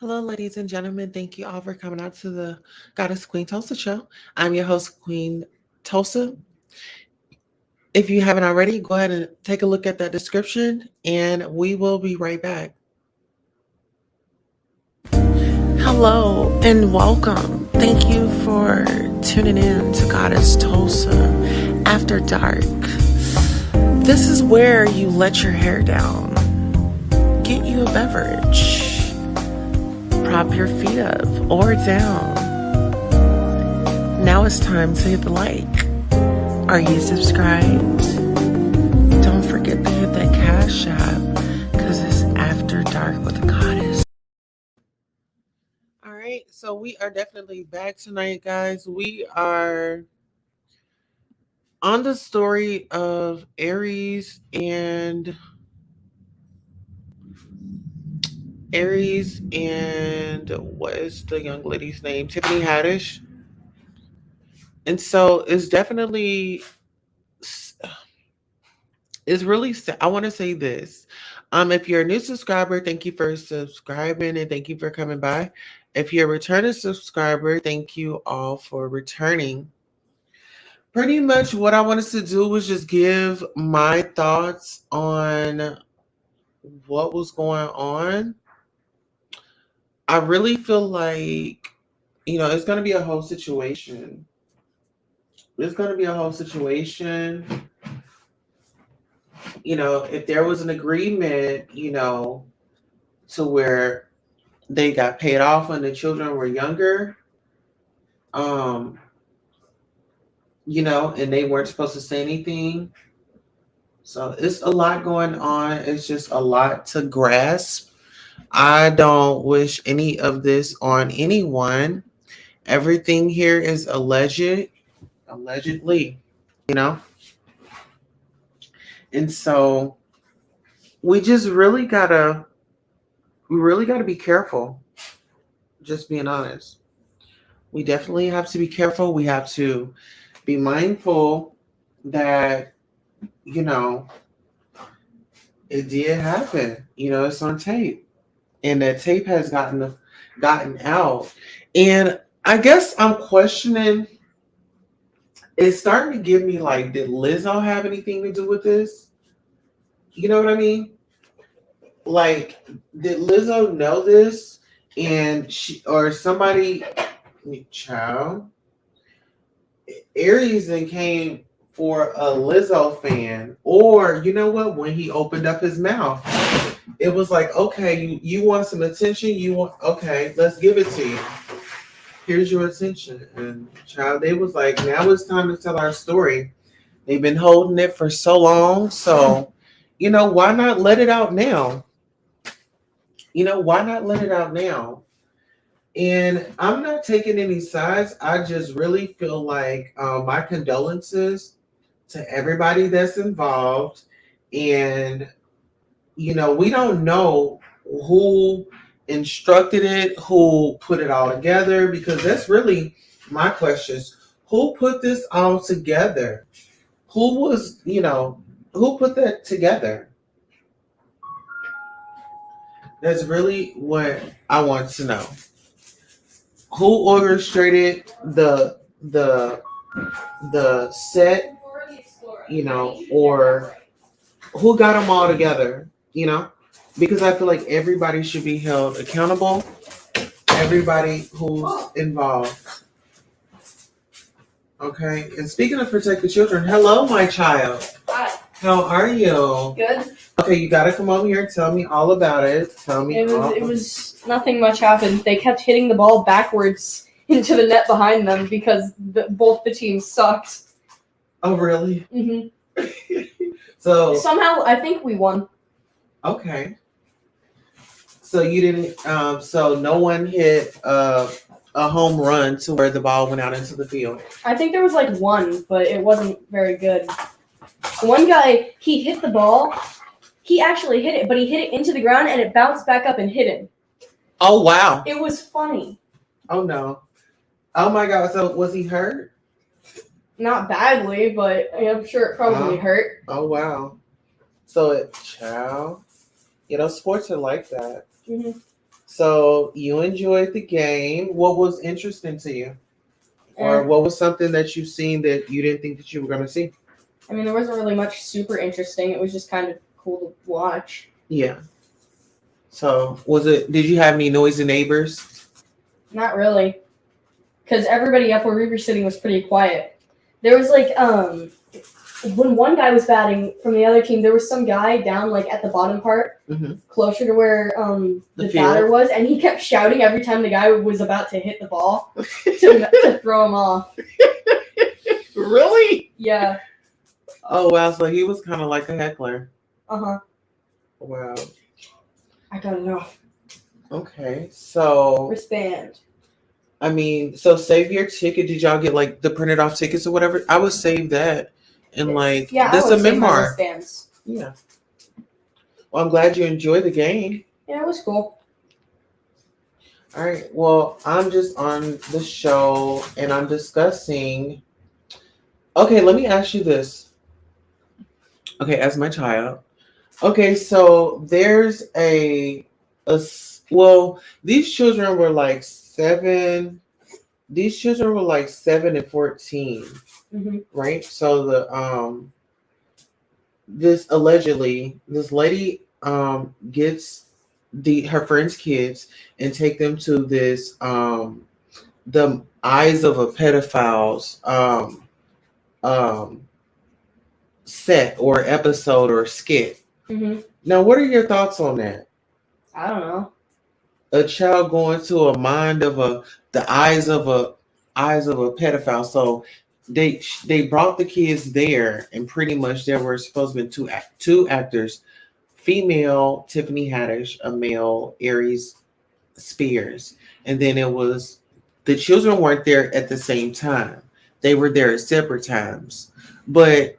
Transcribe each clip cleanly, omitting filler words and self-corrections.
Hello, ladies and gentlemen. Thank you all for coming out to the Goddess Queen Tulsa show. I'm your host, Queen Tulsa. If you haven't already, go ahead and take a look at that description, and we will be right back. Hello and welcome. Thank you for tuning in to Goddess Tulsa After Dark. This is where you let your hair down, get you a beverage, prop your feet up or down. Now it's time to hit the like. Are you subscribed? Don't forget to hit that cash app because it's After Dark with the Goddess. All right, so we are definitely back tonight, guys. We are on the story of Aries and what is the young lady's name? Tiffany Haddish. And so it's really I want to say this. If you're a new subscriber, thank you for subscribing and thank you for coming by. If you're a returning subscriber, thank you all for returning. Pretty much what I wanted to do was just give my thoughts on what was going on. I really feel like, it's going to be a whole situation. It's going to be a whole situation. If there was an agreement, to where they got paid off when the children were younger, and they weren't supposed to say anything. So it's a lot going on. It's just a lot to grasp. I don't wish any of this on anyone. Everything here is allegedly, you know? And so we really gotta be careful. Just being honest. We definitely have to be careful. We have to be mindful that, it did happen. It's on tape. And that tape has gotten out. And I guess I'm questioning, it's starting to give me like, did Lizzo have anything to do with this? You know what I mean? Like, did Lizzo know this? And she or somebody, child, Aries then came for a Lizzo fan, or you know what? When he opened up his mouth, it was like, okay, you want some attention? Okay, let's give it to you. Here's your attention. And child, they was like, now it's time to tell our story. They've been holding it for so long, so why not let it out now? Why not let it out now? And I'm not taking any sides. I just really feel like my condolences to everybody that's involved. And, we don't know who instructed it, who put it all together, because that's really my questions. Who put this all together? Who was, who put that together? That's really what I want to know. Who orchestrated the set, or who got them all together, because I feel like everybody should be held accountable, everybody who's involved. Okay, and speaking of protect the children, hello, my child. Hi. How are you? Good. Okay, you got to come over here and tell me all about it. Tell me. It was nothing much happened. They kept hitting the ball backwards into the net behind them because both the teams sucked. Oh, really? Mm-hmm. So somehow I think we won. Okay. So you didn't. So no one hit a home run to where the ball went out into the field. I think there was like one, but it wasn't very good. One guy, he hit the ball. He actually hit it, but he hit it into the ground and it bounced back up and hit him. Oh, wow. It was funny. Oh, no. Oh, my God. So was he hurt? Not badly, but I'm sure it probably hurt. Oh, wow. So, child, sports are like that. Mm-hmm. So you enjoyed the game. What was interesting to you? Or Eh, what was something that you've seen that you didn't think that you were going to see? I mean, there wasn't really much super interesting. It was just kind of cool to watch. Yeah. So did you have any noisy neighbors? Not really, because everybody up where we were sitting was pretty quiet. There was like when one guy was batting from the other team, there was some guy down like at the bottom part, closer to where the batter was, and he kept shouting every time the guy was about to hit the ball to throw him off. Really? Yeah. Oh wow, so he was kind of like a heckler. Uh-huh. Wow. I don't know. Okay, so Wristband. I mean, so save your ticket. Did y'all get like the printed off tickets or whatever? I would save that and like Yeah, this I a would save my memoir. wristbands. Yeah. Well, I'm glad you enjoyed the game. Yeah, it was cool. All right. Well, I'm just on the show and I'm discussing. Okay, let me ask you this. Okay, as my child. Okay, so there's well, these children were like 7. These children were like 7 and 14, right? So this allegedly this lady gets her friends' kids and take them to this the eyes of a pedophile's um set or episode or skit. Now, what are your thoughts on that? I don't know. A child going to a mind of the eyes of a pedophile. So they brought the kids there, and pretty much there were supposed to be two actors, female Tiffany Haddish, a male Aries Spears, and then it was the children weren't there at the same time. They were there at separate times. But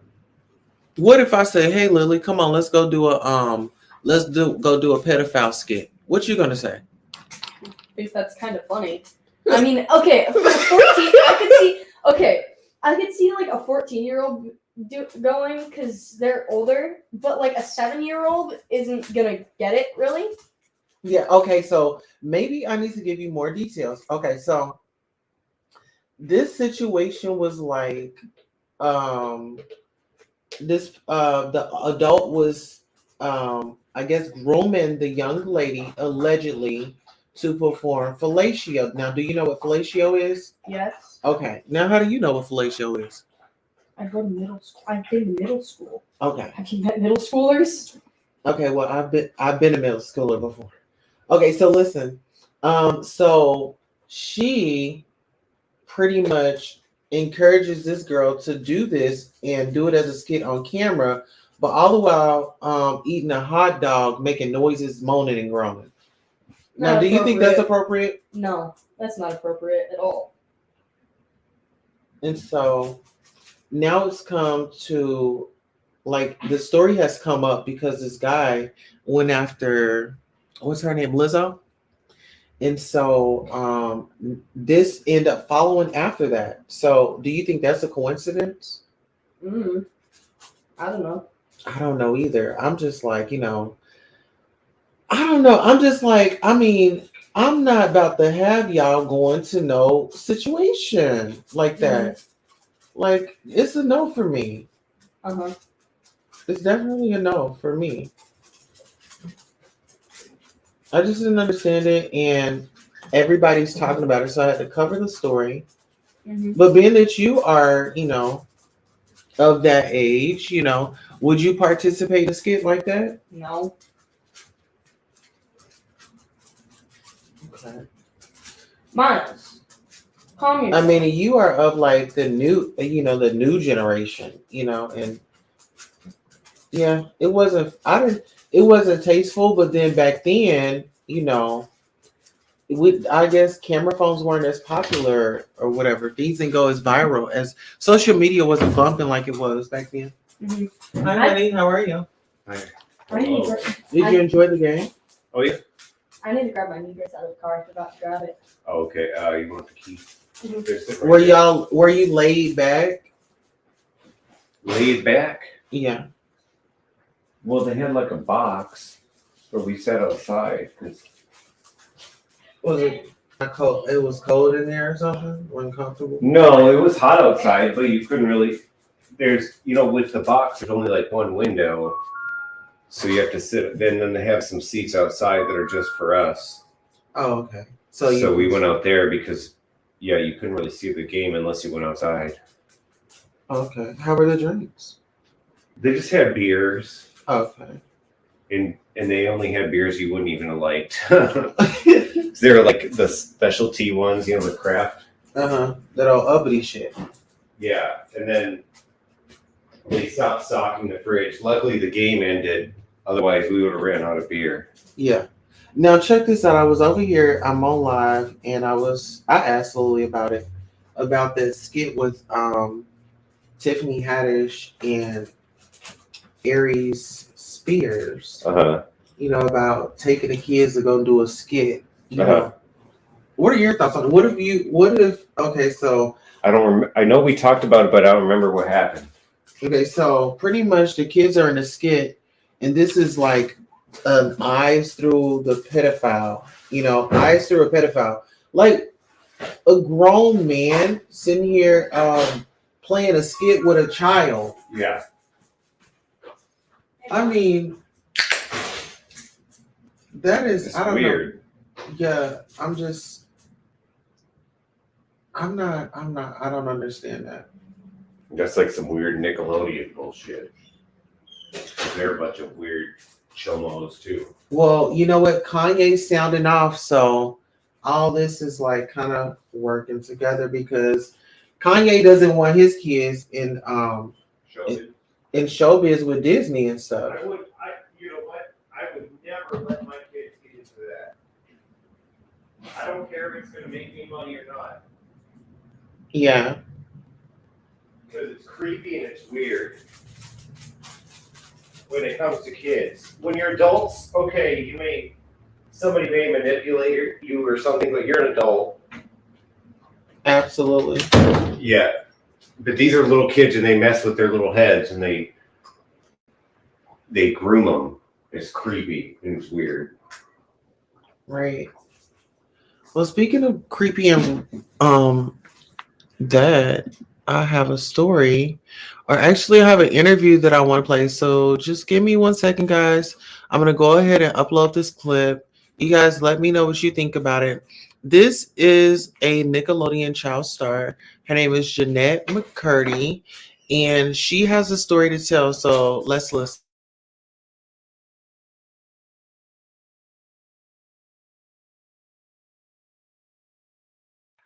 what if I say, "Hey, Lily, come on, let's go do a pedophile skit"? What you gonna say? I think that's kind of funny. I mean, okay, for 14, I could see like a 14-year-old going because they're older, but like a 7-year-old isn't gonna get it really. Yeah. Okay. So maybe I need to give you more details. Okay. So this situation was like, the adult was, I guess, grooming the young lady allegedly to perform fellatio. Now, do you know what fellatio is? Yes. Okay. Now, how do you know what fellatio is? I go to middle school. I've been to middle school. Okay. Have you met middle schoolers? Okay. Well, I've been a middle schooler before. Okay. So listen. So she pretty much encourages this girl to do this and do it as a skit on camera, but all the while eating a hot dog, making noises, moaning and groaning. Now, do you think that's appropriate? No, that's not appropriate at all. And so now it's come to, like, the story has come up because this guy went after, what's her name, Lizzo? And so this ended up following after that. So do you think that's a coincidence? I don't know. I don't know either. I'm just like, I don't know. I'm just like, I mean, I'm not about to have y'all going to no situation like that. Like, it's a no for me. It's definitely a no for me. I just didn't understand it, and everybody's talking about it, so I had to cover the story. But being that you are, of that age, would you participate in a skit like that? No. Okay. Miles, calm yourself. I mean, you are of like the new generation, and yeah, it wasn't tasteful, but then back then, I guess camera phones weren't as popular or whatever. Things didn't go as viral as social media wasn't bumping like it was back then. Hi, honey. How are you? Hi. Did you enjoy the game? Oh, yeah. I need to grab my knickers out of the car. I forgot to grab it. Oh, okay. You want the key? Were you laid back? Laid back? Yeah. Well, they had like a box where we sat outside because Was it not cold? It was cold in there or something? Uncomfortable? No, it was hot outside, but you couldn't really. There's, with the box, there's only like one window, so you have to sit. Then they have some seats outside that are just for us. Oh, okay. So we went out there because, yeah, you couldn't really see the game unless you went outside. Okay. How were the drinks? They just had beers, Okay. and they only had beers you wouldn't even have liked. They were like the specialty ones, the craft. That old uppity shit. Yeah, and then they stopped stocking the fridge. Luckily, the game ended. Otherwise, we would have ran out of beer. Yeah. Now check this out. I was over here. I'm on live, and I asked Lily about it, about this skit with Tiffany Haddish and Aries Spears. About taking the kids to go do a skit. What are your thoughts on it? What if? Okay, so I don't remember. I know we talked about it, but I don't remember what happened. Okay, so pretty much the kids are in a skit, and this is like eyes through the pedophile. Eyes through a pedophile, like a grown man sitting here playing a skit with a child. Yeah. I mean, that is It's I don't weird. know. Yeah, I don't understand that. That's like some weird Nickelodeon bullshit. They're a bunch of weird chomos too. Well, you know what? Kanye's sounding off, so all this is like kind of working together because Kanye doesn't want his kids in showbiz with Disney and stuff. You know what? I would never let my kids get into that. I don't care if it's going to make me money or not. Yeah. Because it's creepy and it's weird when it comes to kids. When you're adults, okay, somebody may manipulate you or something, but you're an adult. Absolutely. Yeah. But these are little kids and they mess with their little heads and they groom them. It's creepy and it's weird. Right. Well, speaking of creepy and that, I have a story, or actually I have an interview that I want to play. So just give me 1 second, guys. I'm going to go ahead and upload this clip. You guys let me know what you think about it. This is a Nickelodeon child star. Her name is Jennette Mccurdy, and she has a story to tell. So let's listen.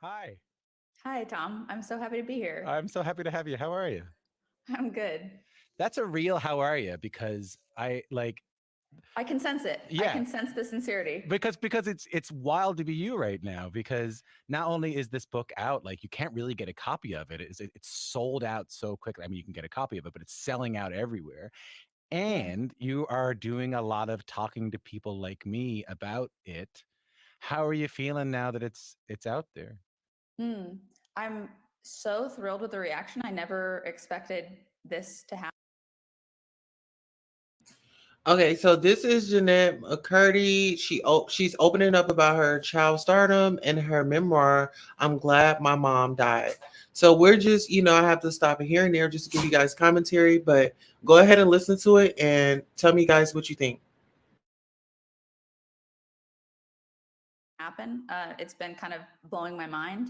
Hi. Hi, Tom. I'm so happy to be here. I'm so happy to have you. How are you? I'm good. That's a real how are you because I can sense it. Yeah. I can sense the sincerity. Because it's wild to be you right now because not only is this book out, like you can't really get a copy of it. It's sold out so quickly. I mean, you can get a copy of it, but it's selling out everywhere. And you are doing a lot of talking to people like me about it. How are you feeling now that it's out there? I'm so thrilled with the reaction. I never expected this to happen. Okay, so this is Jennette Mccurdy. She's opening up about her child stardom and her memoir, I'm Glad My Mom Died. So we're just, I have to stop it here and there just to give you guys commentary, but go ahead and listen to it and tell me guys what you think. It's been kind of blowing my mind.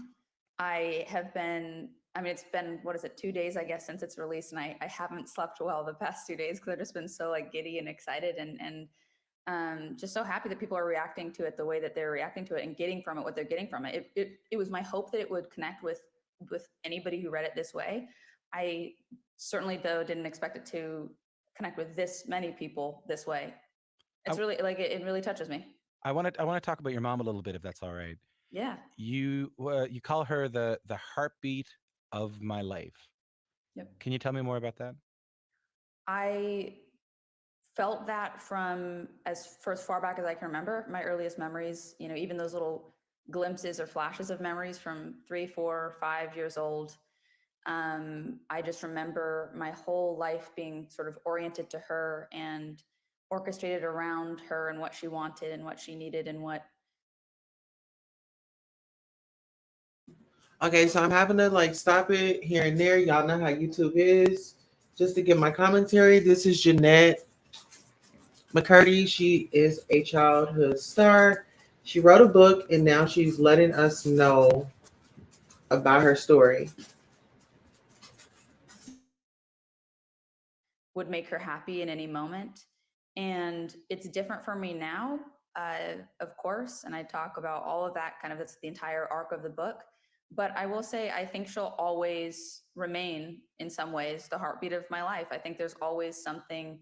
It's been, 2 days, I guess, since it's released, and I haven't slept well the past 2 days because I've just been so giddy and excited and just so happy that people are reacting to it the way that they're reacting to it and getting from it what they're getting from it. It was my hope that it would connect with anybody who read it this way. I certainly, though, didn't expect it to connect with this many people this way. It's really it really touches me. I want to talk about your mom a little bit, if that's all right. Yeah. You call her the heartbeat of my life. Yep. Can you tell me more about that? I felt that for as far back as I can remember. My earliest memories, even those little glimpses or flashes of memories from 3, 4, 5 years old. I just remember my whole life being sort of oriented to her and orchestrated around her and what she wanted and what she needed and what Okay, so I'm having to like stop it here and there. Y'all know how YouTube is. Just to give my commentary, this is Jennette Mccurdy. She is a childhood star. She wrote a book and now she's letting us know about her story. Would make her happy in any moment. And it's different for me now, of course. And I talk about all of that kind of, that's the entire arc of the book. But I will say, I think she'll always remain, in some ways, the heartbeat of my life. I think there's always something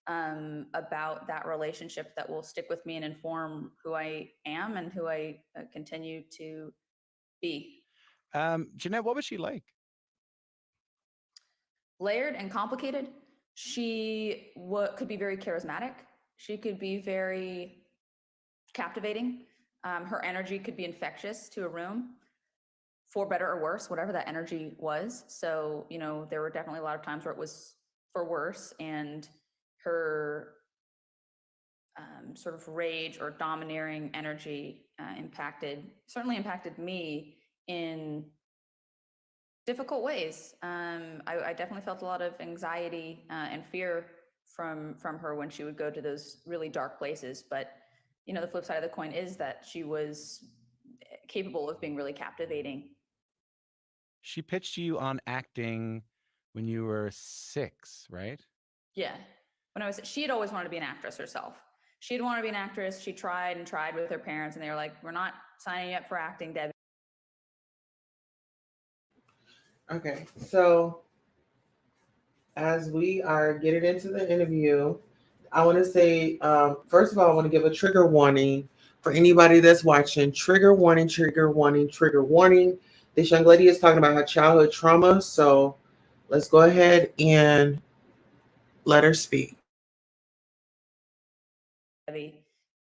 about that relationship that will stick with me and inform who I am and who I continue to be. Jennette, what was she like? Layered and complicated. She could be very charismatic. She could be very captivating. Her energy could be infectious to a room, for better or worse, whatever that energy was. So, you know, there were definitely a lot of times where it was for worse, and her sort of rage or domineering energy certainly impacted me in difficult ways. I definitely felt a lot of anxiety and fear from her when she would go to those really dark places. But you know, the flip side of the coin is that she was capable of being really captivating. She pitched you on acting when you were 6, right? Yeah, she had always wanted to be an actress herself. She'd wanted to be an actress. She tried and tried with her parents, and they were like, "We're not signing you up for acting, Debbie." Okay, so as we are getting into the interview, I want to say, first of all, I want to give a trigger warning for anybody that's watching. Trigger warning, trigger warning, trigger warning. This young lady is talking about her childhood trauma. So let's go ahead and let her speak.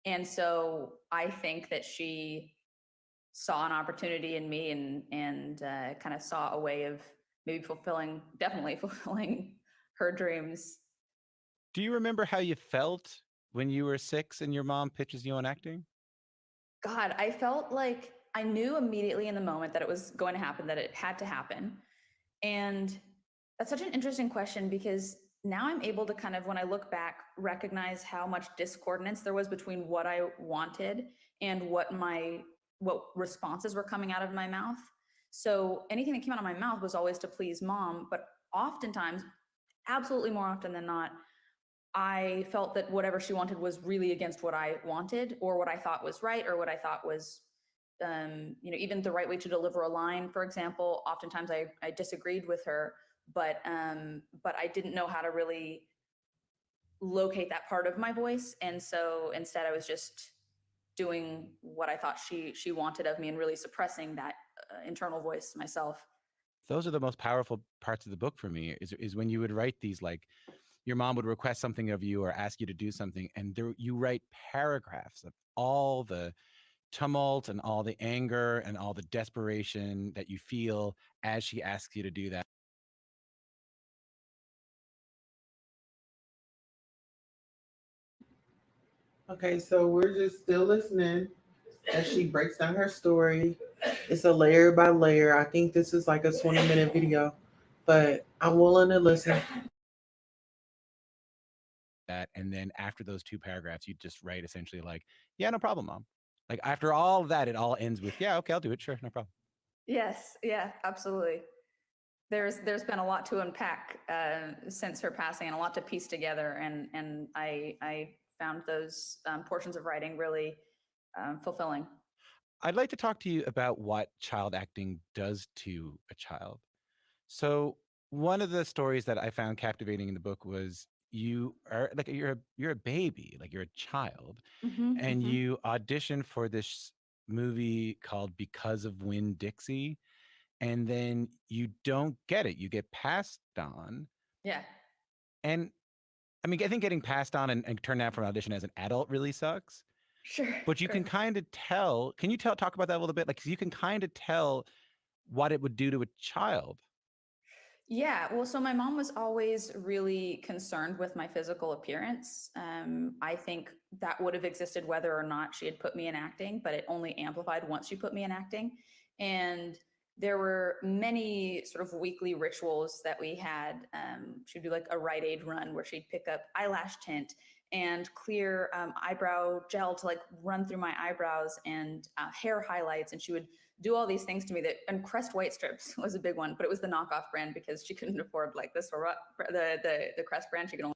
And so I think that she saw an opportunity in me, and kind of saw a way of maybe definitely fulfilling her dreams. Do you remember how you felt when you were 6 and your mom pitches you on acting? God, I felt like I knew immediately in the moment that it was going to happen, that it had to happen. And that's such an interesting question, because now I'm able to kind of, when I look back, recognize how much discordance there was between what I wanted and what responses were coming out of my mouth. So anything that came out of my mouth was always to please mom, but oftentimes, absolutely more often than not, I felt that whatever she wanted was really against what I wanted, or what I thought was right, or what I thought was, even the right way to deliver a line, for example. Oftentimes I disagreed with her, but I didn't know how to really locate that part of my voice. And so instead I was just doing what I thought she wanted of me, and really suppressing that internal voice myself. Those are the most powerful parts of the book for me, is when you would write these, like, your mom would request something of you or ask you to do something, and you write paragraphs of all the tumult and all the anger and all the desperation that you feel as she asks you to do that. Okay, so we're just still listening as she breaks down her story. It's a layer by layer. I think this is like a 20-minute video, but I'm willing to listen. That, and then after those 2 paragraphs, you just write essentially like, yeah, no problem, mom. Like, after all of that, it all ends with, yeah, okay, I'll do it, sure, no problem. Yes, yeah, absolutely. There's been a lot to unpack since her passing, and a lot to piece together, and I found those portions of writing really fulfilling. I'd like to talk to you about what child acting does to a child. So one of the stories that I found captivating in the book was, you are like, you're a baby, like you're a child, Mm-hmm, and mm-hmm. you audition for this movie called Because of Winn-Dixie, and then you don't get it. You get passed on. Yeah, And I mean, I think getting passed on and turned down for an audition as an adult really sucks. sure, But you sure. can kind of tell. Can you talk about that a little bit? Like, 'cause you can kind of tell what it would do to a child. Yeah, well, so my mom was always really concerned with my physical appearance. I think that would have existed whether or not she had put me in acting, but it only amplified once she put me in acting. And there were many sort of weekly rituals that we had. She'd do like a Rite Aid run where she'd pick up eyelash tint and clear eyebrow gel to like run through my eyebrows, and hair highlights. And she would do all these things to me. That, and Crest white strips was a big one, but it was the knockoff brand because she couldn't afford like the Crest brand. She could only.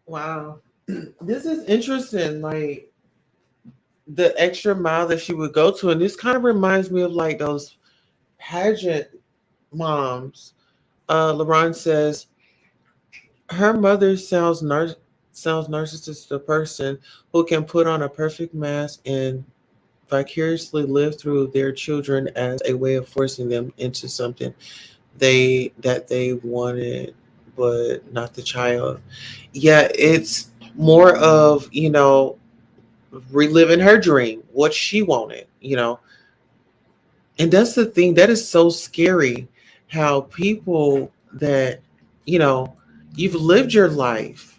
Wow. This is interesting. Like the extra mile that she would go to. And this kind of reminds me of like those pageant moms. LaRon says her mother sounds narcissistic, a person who can put on a perfect mask and vicariously live through their children as a way of forcing them into something they wanted, but not the child. Yeah, it's more of, reliving her dream, what she wanted. And that's the thing that is so scary, how people that, you know, you've lived your life,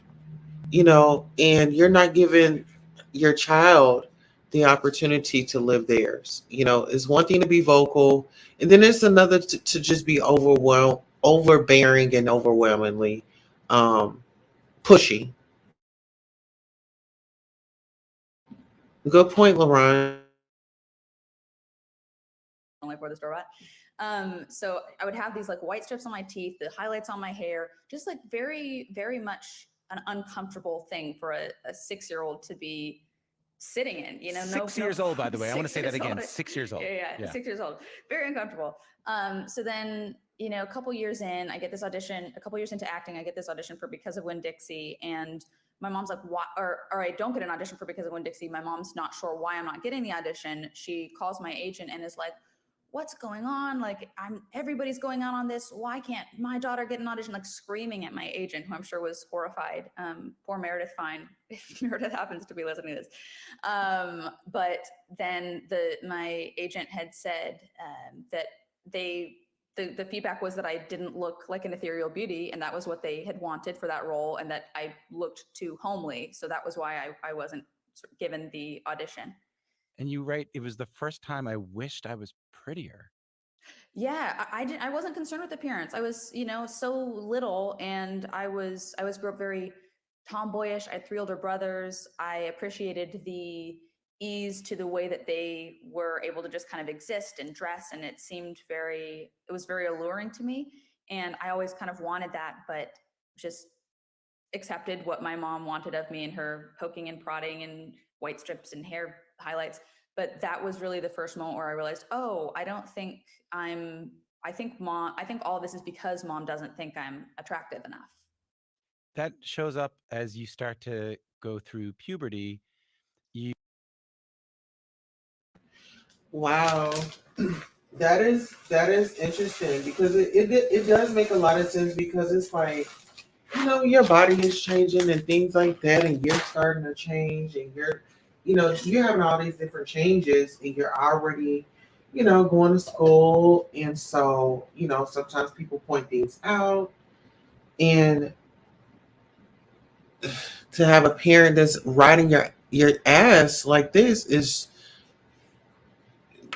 and you're not giving your child the opportunity to live theirs. It's one thing to be vocal, and then it's another to just be overbearing and overwhelmingly pushy. Good point, Lauren. Only for the store bought. So I would have these like white strips on my teeth, the highlights on my hair, just like very, very much an uncomfortable thing for a 6-year-old to be sitting in. 6 years old, by the way. I want to say that again. Old. 6 years old. Yeah, 6 years old. Very uncomfortable. So then, a couple years in, I get this audition. A couple years into acting, I get this audition for Because of Winn-Dixie, and my mom's like, "Why?" Or I don't get an audition for Because of Winn-Dixie. My mom's not sure why I'm not getting the audition. She calls my agent and is like, "What's going on? Like, everybody's going out on this. Why can't my daughter get an audition?" Like screaming at my agent, who I'm sure was horrified. Poor Meredith Fine, if Meredith happens to be listening to this. But then my agent had said that the feedback was that I didn't look like an ethereal beauty, and that was what they had wanted for that role, and that I looked too homely. So that was why I wasn't given the audition. And you write, it was the first time I wished I was prettier. Yeah, I wasn't concerned with appearance. I was, so little, and I grew up very tomboyish. I had 3 older brothers. I appreciated the ease to the way that they were able to just kind of exist and dress, and it was very alluring to me. And I always kind of wanted that, but just accepted what my mom wanted of me and her poking and prodding and white strips and hair highlights. But that was really the first moment where I realized, oh, I think all this is because mom doesn't think I'm attractive enough. That shows up as you start to go through puberty. Wow. That is interesting, because it does make a lot of sense, because it's like, your body is changing and things like that, and you're starting to change, and you're having all these different changes, and you're already, going to school. And so, sometimes people point things out, and to have a parent that's riding your ass like this is,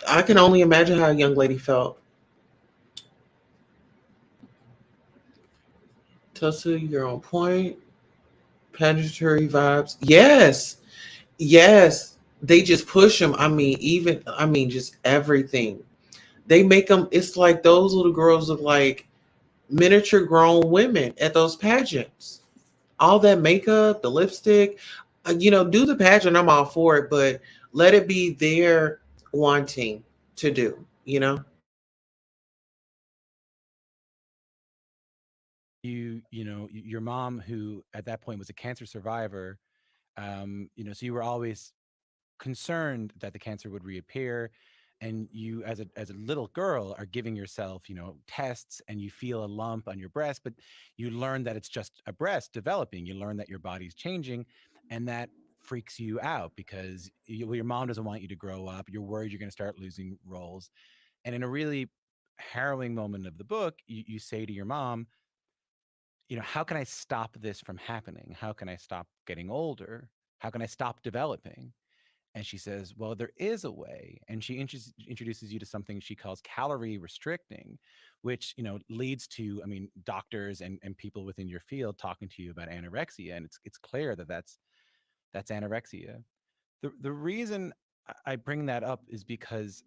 I can only imagine how a young lady felt. Tulsa, you're on point. Pageantry vibes. Yes. Yes. They just push them. Just everything. They make them, it's like those little girls look like miniature grown women at those pageants. All that makeup, the lipstick, do the pageant. I'm all for it, but let it be their wanting to do. Your mom, who at that point was a cancer survivor, so you were always concerned that the cancer would reappear, and you as a little girl are giving yourself tests, and you feel a lump on your breast, but you learn that it's just a breast developing. You learn that your body's changing, and that freaks you out because your mom doesn't want you to grow up. You're worried you're going to start losing roles. And in a really harrowing moment of the book, you say to your mom, how can I stop this from happening? How can I stop getting older? How can I stop developing? And she says, well, there is a way. And she introduces you to something she calls calorie restricting, which, leads to, I mean, doctors and people within your field talking to you about anorexia. And it's clear that that's anorexia. The reason I bring that up is because,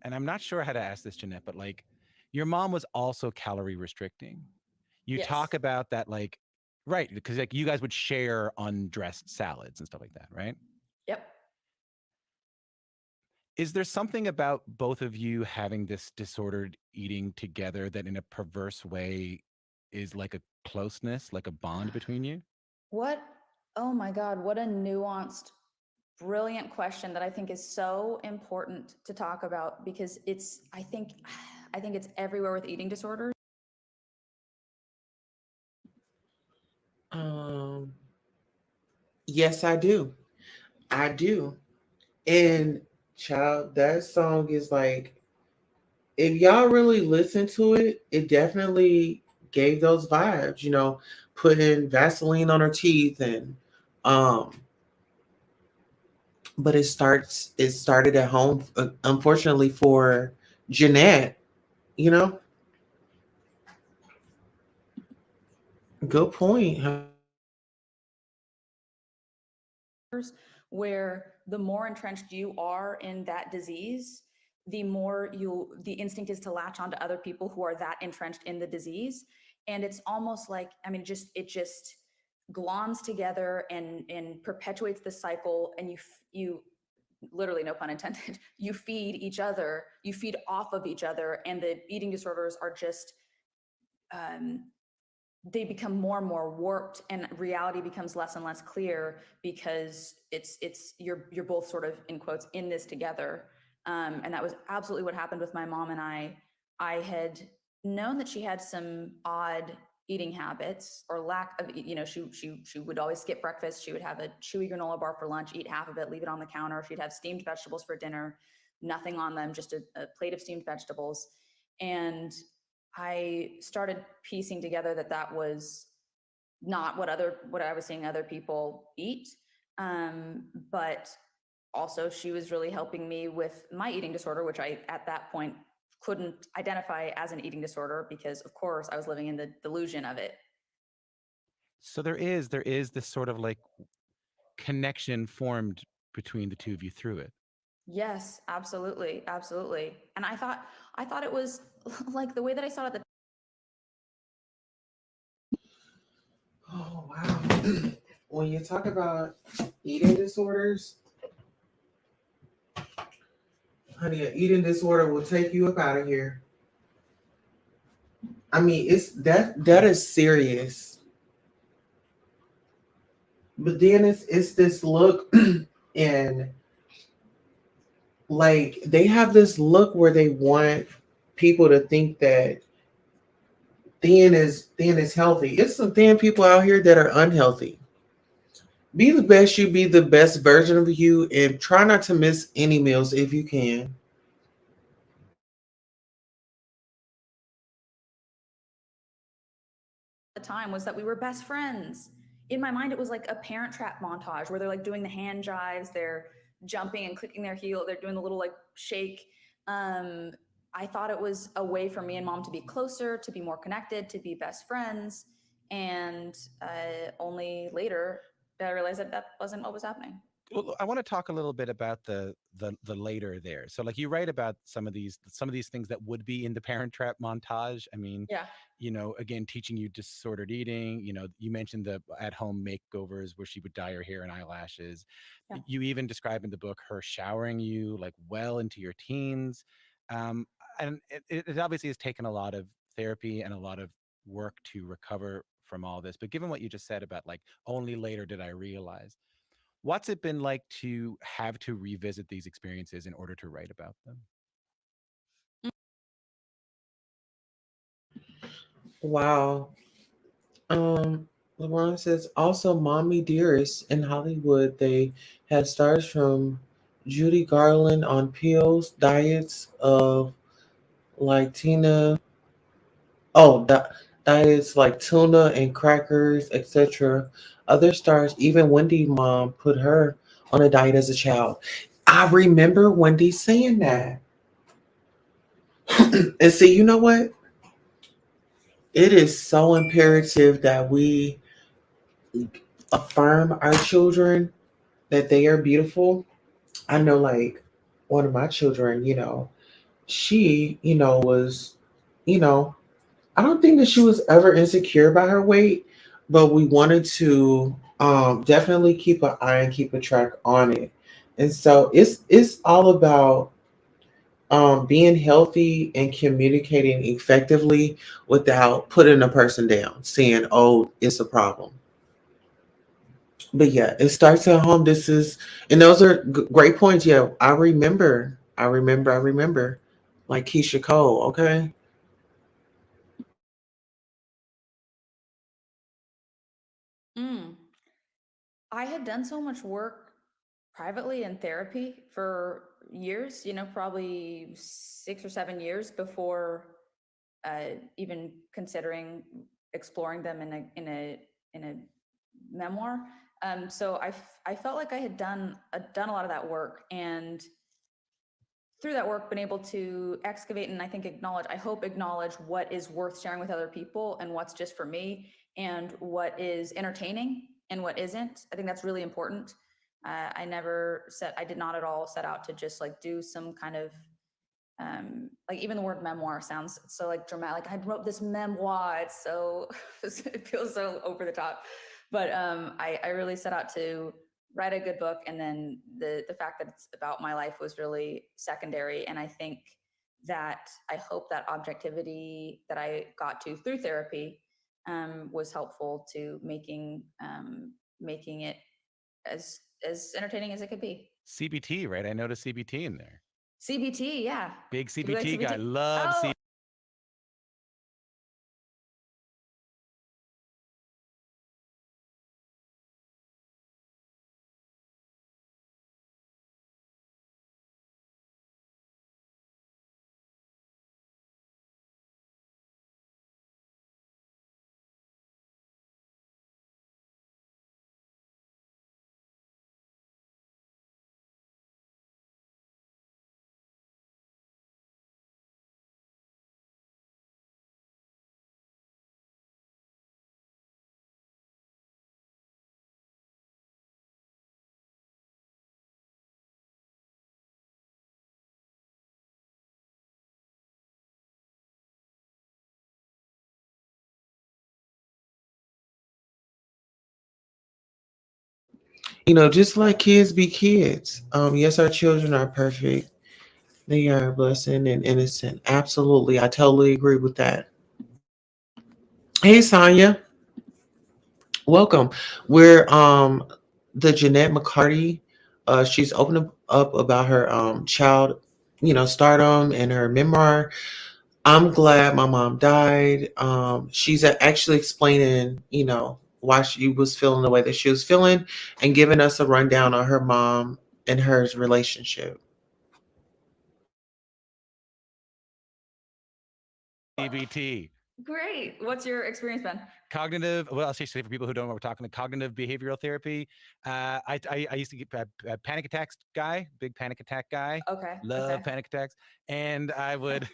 and I'm not sure how to ask this, Jennette, but like your mom was also calorie restricting. You Yes. talk about that, like, right, because like you guys would share undressed salads and stuff like that, right? Yep. Is there something about both of you having this disordered eating together that in a perverse way is like a closeness, like a bond between you? What? Oh my God, what a nuanced, brilliant question that I think is so important to talk about, because I think it's everywhere with eating disorders. Yes, I do. I do. And child, that song is like, if y'all really listen to it, it definitely gave those vibes, putting Vaseline on her teeth and um but it started at home, unfortunately for Jennette, you know. Good point. Where the more entrenched you are in that disease, the more the instinct is to latch onto other people who are that entrenched in the disease. And it's almost like, I mean, it just gloms together and perpetuates the cycle. And you literally, no pun intended, you feed each other, you feed off of each other. And the eating disorders are just, they become more and more warped, and reality becomes less and less clear, because you're both sort of, in quotes, in this together. And that was absolutely what happened with my mom and I. I had known that she had some odd eating habits, or lack of, she would always skip breakfast. She would have a chewy granola bar for lunch, eat half of it, leave it on the counter. She'd have steamed vegetables for dinner, nothing on them, just a plate of steamed vegetables. And I started piecing together that was not what I was seeing other people eat. But also she was really helping me with my eating disorder, which I, at that point, couldn't identify as an eating disorder, because of course I was living in the delusion of it. So there is this sort of like connection formed between the two of you through it. Yes, absolutely. Absolutely. And I thought it was like the way that I saw it at the Oh wow. When you talk about eating disorders, honey, an eating disorder will take you up out of here. I mean, it's that is serious. But then it's this look and like they have this look where they want people to think that thin is healthy. It's some thin people out here that are unhealthy. Be the best you, be the best version of you, and try not to miss any meals if you can. time was that we were best friends. In my mind, it was like a Parent Trap montage where they're like doing the hand jives, they're jumping and clicking their heel, they're doing the little like shake. I thought it was a way for me and mom to be closer, to be more connected, to be best friends. And only later did I realize that wasn't what was happening. Well, I want to talk a little bit about the later there. So like you write about some of these things that would be in the Parent Trap montage. I mean, Yeah. Again, teaching you disordered eating. You mentioned the at-home makeovers where she would dye her hair and eyelashes. Yeah. You even describe in the book her showering you like well into your teens. Um, and it obviously has taken a lot of therapy and a lot of work to recover from all this. But given what you just said about like only later did I realize, what's it been like to have to revisit these experiences in order to write about them? Wow. LeBron says also Mommy Dearest in Hollywood, they had stars from Judy Garland on pills, diets of like Tina. Oh, diets like tuna and crackers, etc. Other stars, even Wendy mom put her on a diet as a child. I remember Wendy saying that. And see, you know what? It is so imperative that we affirm our children that they are beautiful. I know, like, one of my children, she, was, you know, I don't think that she was ever insecure about her weight, but we wanted to definitely keep an eye and keep a track on it. And so it's all about being healthy and communicating effectively without putting a person down, saying, "Oh, it's a problem." But yeah, it starts at home. And those are great points. Yeah, I remember. Like Keisha Cole, okay? Mm. I had done so much work privately in therapy for years, probably 6 or 7 years before even considering exploring them in a memoir. So I felt like I had done a lot of that work, and through that work been able to excavate and I hope acknowledge what is worth sharing with other people and what's just for me, and what is entertaining and what isn't. I think that's really important. I did not at all set out to just like do some kind of like, even the word memoir sounds so like dramatic. Like, I wrote this memoir. It's so it feels so over the top. But I really set out to write a good book, and then the fact that it's about my life was really secondary. And I think that I hope that objectivity that I got to through therapy was helpful to making it as entertaining as it could be. CBT, right? I noticed CBT in there. CBT, yeah. Big Do you like CBT guy. CBT? Love Oh, CBT. Just like kids be kids. Yes, our children are perfect. They are a blessing and innocent. Absolutely. I totally agree with that. Hey, Sonya. Welcome. We're the Jennette Mccurdy. She's opened up about her child, stardom and her memoir. I'm glad my mom died. She's actually explaining, why she was feeling the way that she was feeling and giving us a rundown on her mom and her relationship. CBT. great. What's your experience been? Cognitive, well, I'll say for people who don't know what we're talking, cognitive behavioral therapy. I used to get a panic attacks guy, big panic attack guy. Okay. Love Okay. panic attacks. And I would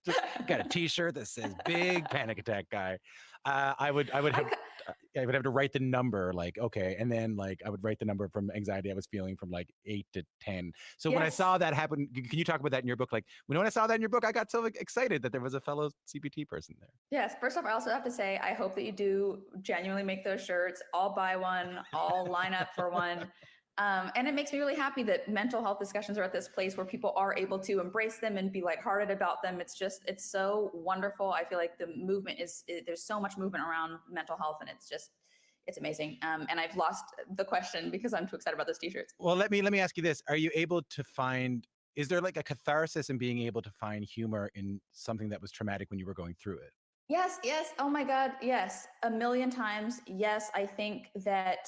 just got a T-shirt that says "Big Panic Attack Guy." I would have to write the number, like, okay, and then like I would write the number from anxiety I was feeling from like 8 to 10. So when I Yes. saw that happen, can you talk about that in your book? Like when I saw that in your book, I got so excited that there was a fellow CBT person there. Yes. First off, I also have to say, I hope that you do genuinely make those shirts. I'll buy one. I'll line up for one. And it makes me really happy that mental health discussions are at this place where people are able to embrace them and be lighthearted about them. It's so wonderful. I feel like the movement there's so much movement around mental health, and it's amazing. And I've lost the question because I'm too excited about those t-shirts. Well, let me ask you this: are you able to find? Is there like a catharsis in being able to find humor in something that was traumatic when you were going through it? Yes, yes. Oh my God. Yes. A million times. Yes. I think that,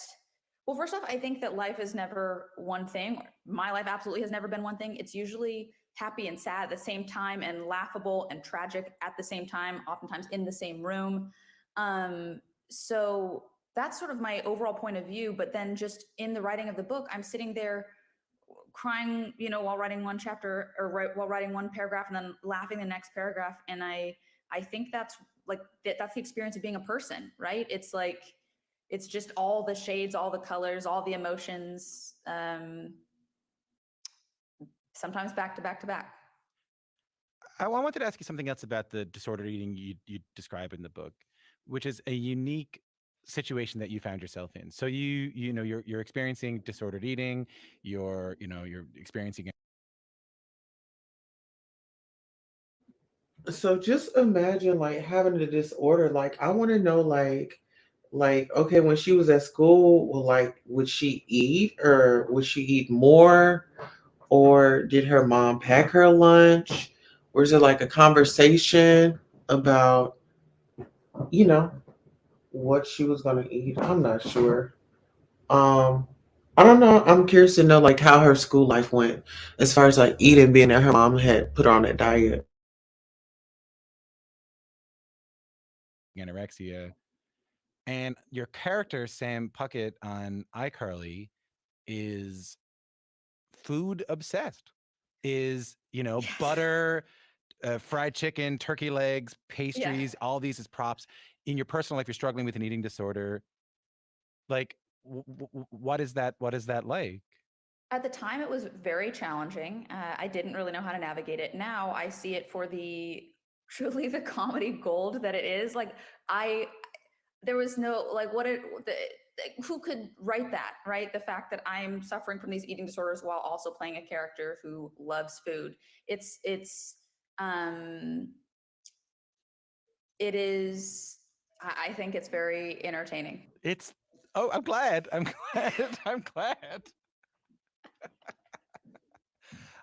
well, first off, I think that life is never one thing. My life absolutely has never been one thing. It's usually happy and sad at the same time, and laughable and tragic at the same time, oftentimes in the same room. So that's sort of my overall point of view. But then just in the writing of the book, I'm sitting there crying, you know, while writing one chapter or while writing one paragraph and then laughing the next paragraph. And I think that's like, that's the experience of being a person, right? It's like, it's just all the shades, all the colors, all the emotions, sometimes back to back to back. I wanted to ask you something else about the disordered eating you describe in the book, which is a unique situation that you found yourself in. So you know you're experiencing disordered eating, you're experiencing So just imagine like having a disorder. Like I want to know like okay, when she was at school, well, like would she eat or would she eat more? Or did her mom pack her lunch? Or is it like a conversation about, you know, what she was gonna eat? I'm not sure. Um I don't know. I'm curious to know like how her school life went as far as like eating, being that her mom had put her on that diet. anorexia, and your character Sam Puckett on iCarly is food obsessed. Is Yes. butter, fried chicken, turkey legs, Yeah. pastries, all these as props. In your personal life, you're struggling with an eating disorder. Like, what is that? What is that like? At the time, it was very challenging. I didn't really know how to navigate it. Now I see it for the truly the comedy gold that it is. Like there was no like who could write that, right? The fact that I'm suffering from these eating disorders while also playing a character who loves food. Um, it is. I think it's very entertaining. It's I'm glad. I'm glad. I'm glad.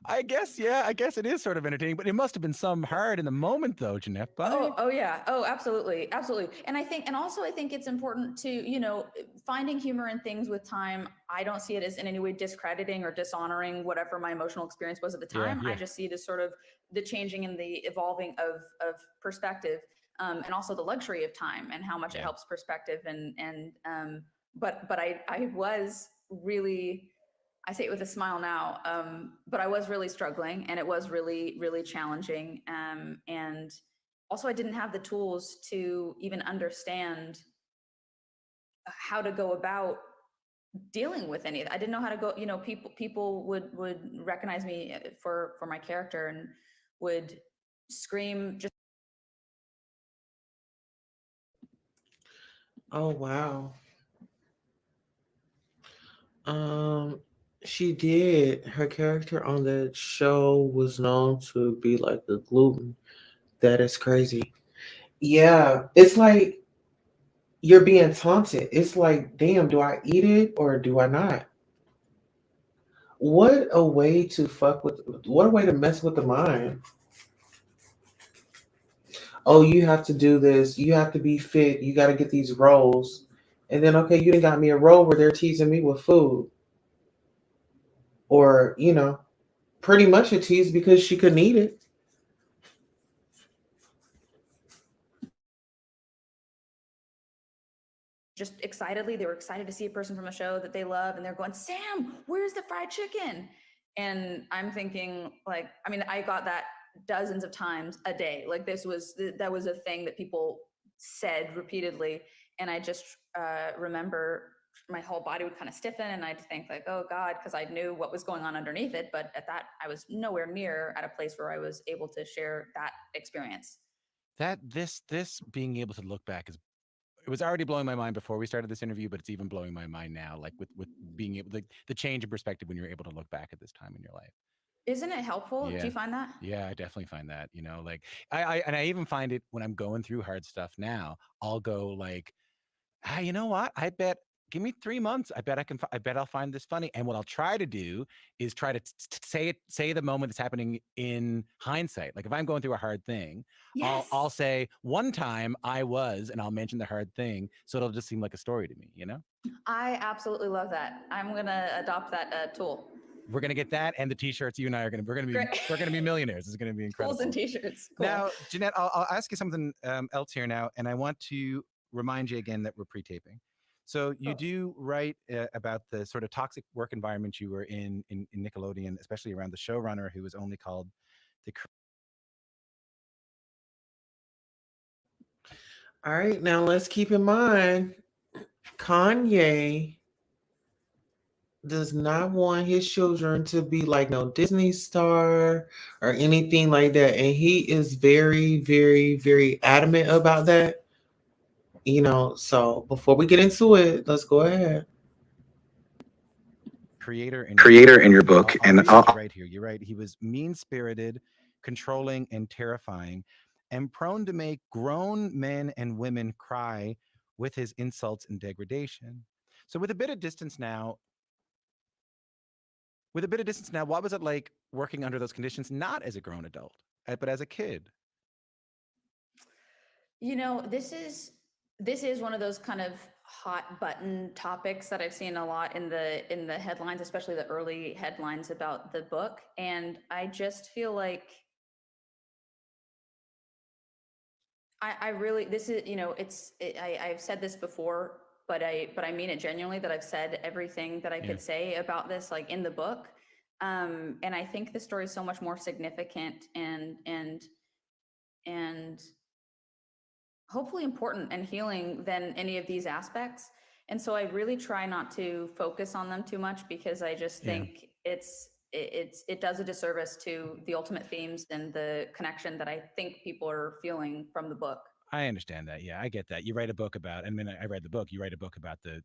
I guess, yeah, I guess it is sort of entertaining, but it must have been some hard in the moment though, Jennette. Oh yeah. Oh, absolutely. Absolutely. And I think it's important to, you know, finding humor in things with time. I don't see it as in any way discrediting or dishonoring whatever my emotional experience was at the time. Yeah. I just see it as sort of the changing and the evolving of perspective, and also the luxury of time and how much it Yeah. helps perspective. But I was really, I say it with a smile now, but I was really struggling and it was really, really challenging. And also, I didn't have the tools to even understand how to go about dealing with any of that. I didn't know how to go, you know, people would recognize me for my character and would scream just. Oh wow. Um, she did. Her character on that show was known to be like a gluten. That is crazy. Yeah, it's like you're being taunted. It's like, damn, do I eat it or do I not? What a way to fuck with, what a way to mess with the mind. Oh, you have to do this. You have to be fit. You got to get these roles. And then, okay, you done got me a role where they're teasing me with food. Or, pretty much a tease because she couldn't eat it. Just excitedly, they were excited to see a person from a show that they love, and they're going, Sam, where's the fried chicken? And I'm thinking, like, I mean, I got that dozens of times a day. Like that was a thing that people said repeatedly. And I just remember my whole body would kind of stiffen and I'd think like, oh God, because I knew what was going on underneath it. But at that, I was nowhere near at a place where I was able to share that experience. That this being able to look back is, it was already blowing my mind before we started this interview, but it's even blowing my mind now. Like with being able, the change in perspective when you're able to look back at this time in your life. Isn't it helpful? Yeah. Do you find that? Yeah, I definitely find that. Like I even find it when I'm going through hard stuff now. I'll go like, you know what? I bet. Give me 3 months. I bet I can. I bet I'll find this funny. And what I'll try to do is try to say the moment that's happening in hindsight. Like if I'm going through a hard thing, Yes. I'll say one time I was, and I'll mention the hard thing, so it'll just seem like a story to me. I absolutely love that. I'm gonna adopt that tool. We're gonna get that and the t-shirts. You and I are gonna. We're gonna be millionaires. It's gonna be incredible. Tools and t-shirts. Cool. Now, Jennette, I'll ask you something else here now, and I want to remind you again that we're pre-taping. So you Oh. do write about the sort of toxic work environment you were in Nickelodeon, especially around the showrunner who was only called the. All right, now let's keep in mind Kanye does not want his children to be like no Disney star or anything like that. And he is very, very, very adamant about that. So before we get into it, let's go ahead. Creator in Your book, book, I'll and read what you write here. You write he was mean-spirited, controlling, and terrifying, and prone to make grown men and women cry with his insults and degradation. So with a bit of distance now, what was it like working under those conditions, not as a grown adult, but as a kid? This is one of those kind of hot button topics that I've seen a lot in the headlines, especially the early headlines about the book. And I just feel like I really, this is, I've said this before, but I mean it genuinely, that I've said everything that I could say about this, like in the book. And I think the story is so much more significant and hopefully important and healing than any of these aspects. And so I really try not to focus on them too much, because I just think it does a disservice to the ultimate themes and the connection that I think people are feeling from the book. I understand that. Yeah, I get that. You write a book about, I mean, I read the book. You write a book about the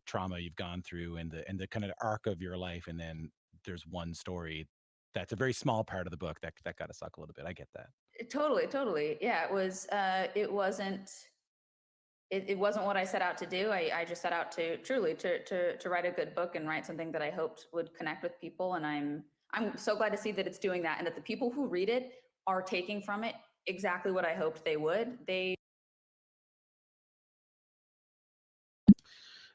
trauma you've gone through and the kind of arc of your life, and then there's one story that's a very small part of the book that got to suck a little bit. I get that. Totally. Yeah, it wasn't what I set out to do. I just set out to truly to write a good book and write something that I hoped would connect with people. And I'm so glad to see that it's doing that, and that the people who read it are taking from it exactly what I hoped they would.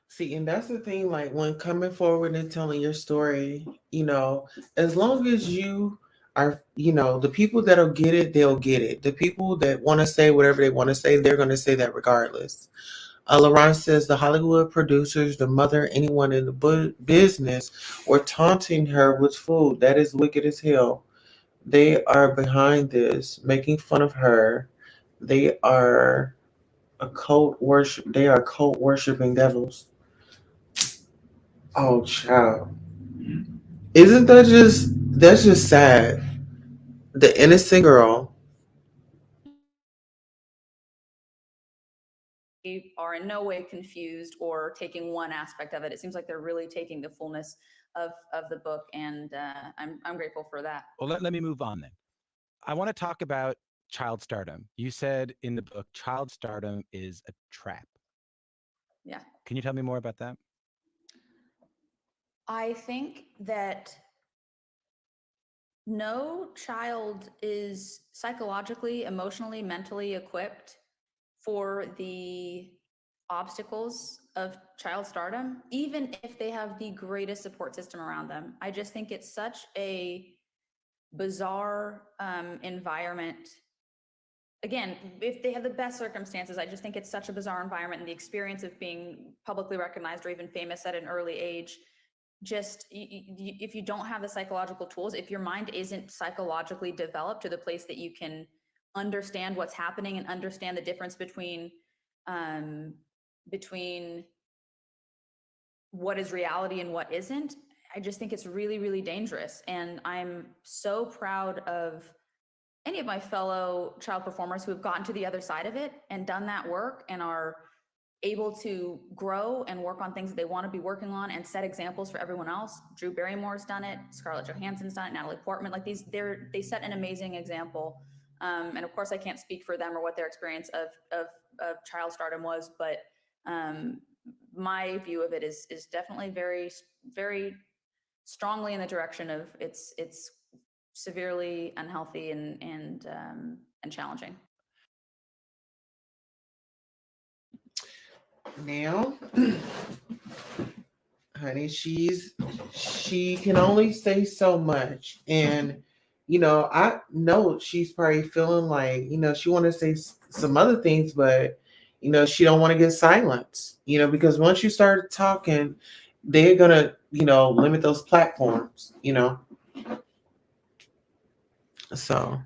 See, and that's the thing, like when coming forward and telling your story, as long as you are, the people that'll get it, they'll get it. The people that want to say whatever they want to say, they're going to say that regardless. LaRon says the Hollywood producers, the mother, anyone in the business were taunting her with food. That is wicked as hell. They are behind this, making fun of her. They are a cult worship. They are cult worshiping devils. Oh, child. Isn't that's just sad? The innocent girl. Are in no way confused or taking one aspect of it. It seems like they're really taking the fullness of the book, and I'm grateful for that. Well, let me move on then. I want to talk about child stardom. You said in the book, child stardom is a trap. Yeah. Can you tell me more about that? I think that no child is psychologically, emotionally, mentally equipped for the obstacles of child stardom, even if they have the greatest support system around them. I just think it's such a bizarre environment. Again, if they have the best circumstances, I just think it's such a bizarre environment, and the experience of being publicly recognized or even famous at an early age, just if you don't have the psychological tools, if your mind isn't psychologically developed to the place that you can understand what's happening and understand the difference between what is reality and what isn't, I just think it's really, really dangerous. And I'm so proud of any of my fellow child performers who have gotten to the other side of it and done that work and are able to grow and work on things that they want to be working on and set examples for everyone else. Drew Barrymore's done it, Scarlett Johansson's done it, Natalie Portman, like they set an amazing example. And of course I can't speak for them or what their experience of child stardom was, but my view of it is definitely very, very strongly in the direction of it's severely unhealthy and challenging. Now, honey, she can only say so much, and I know she's probably feeling like she want to say some other things, but she don't want to get silenced, because once you start talking, they're gonna, limit those platforms. So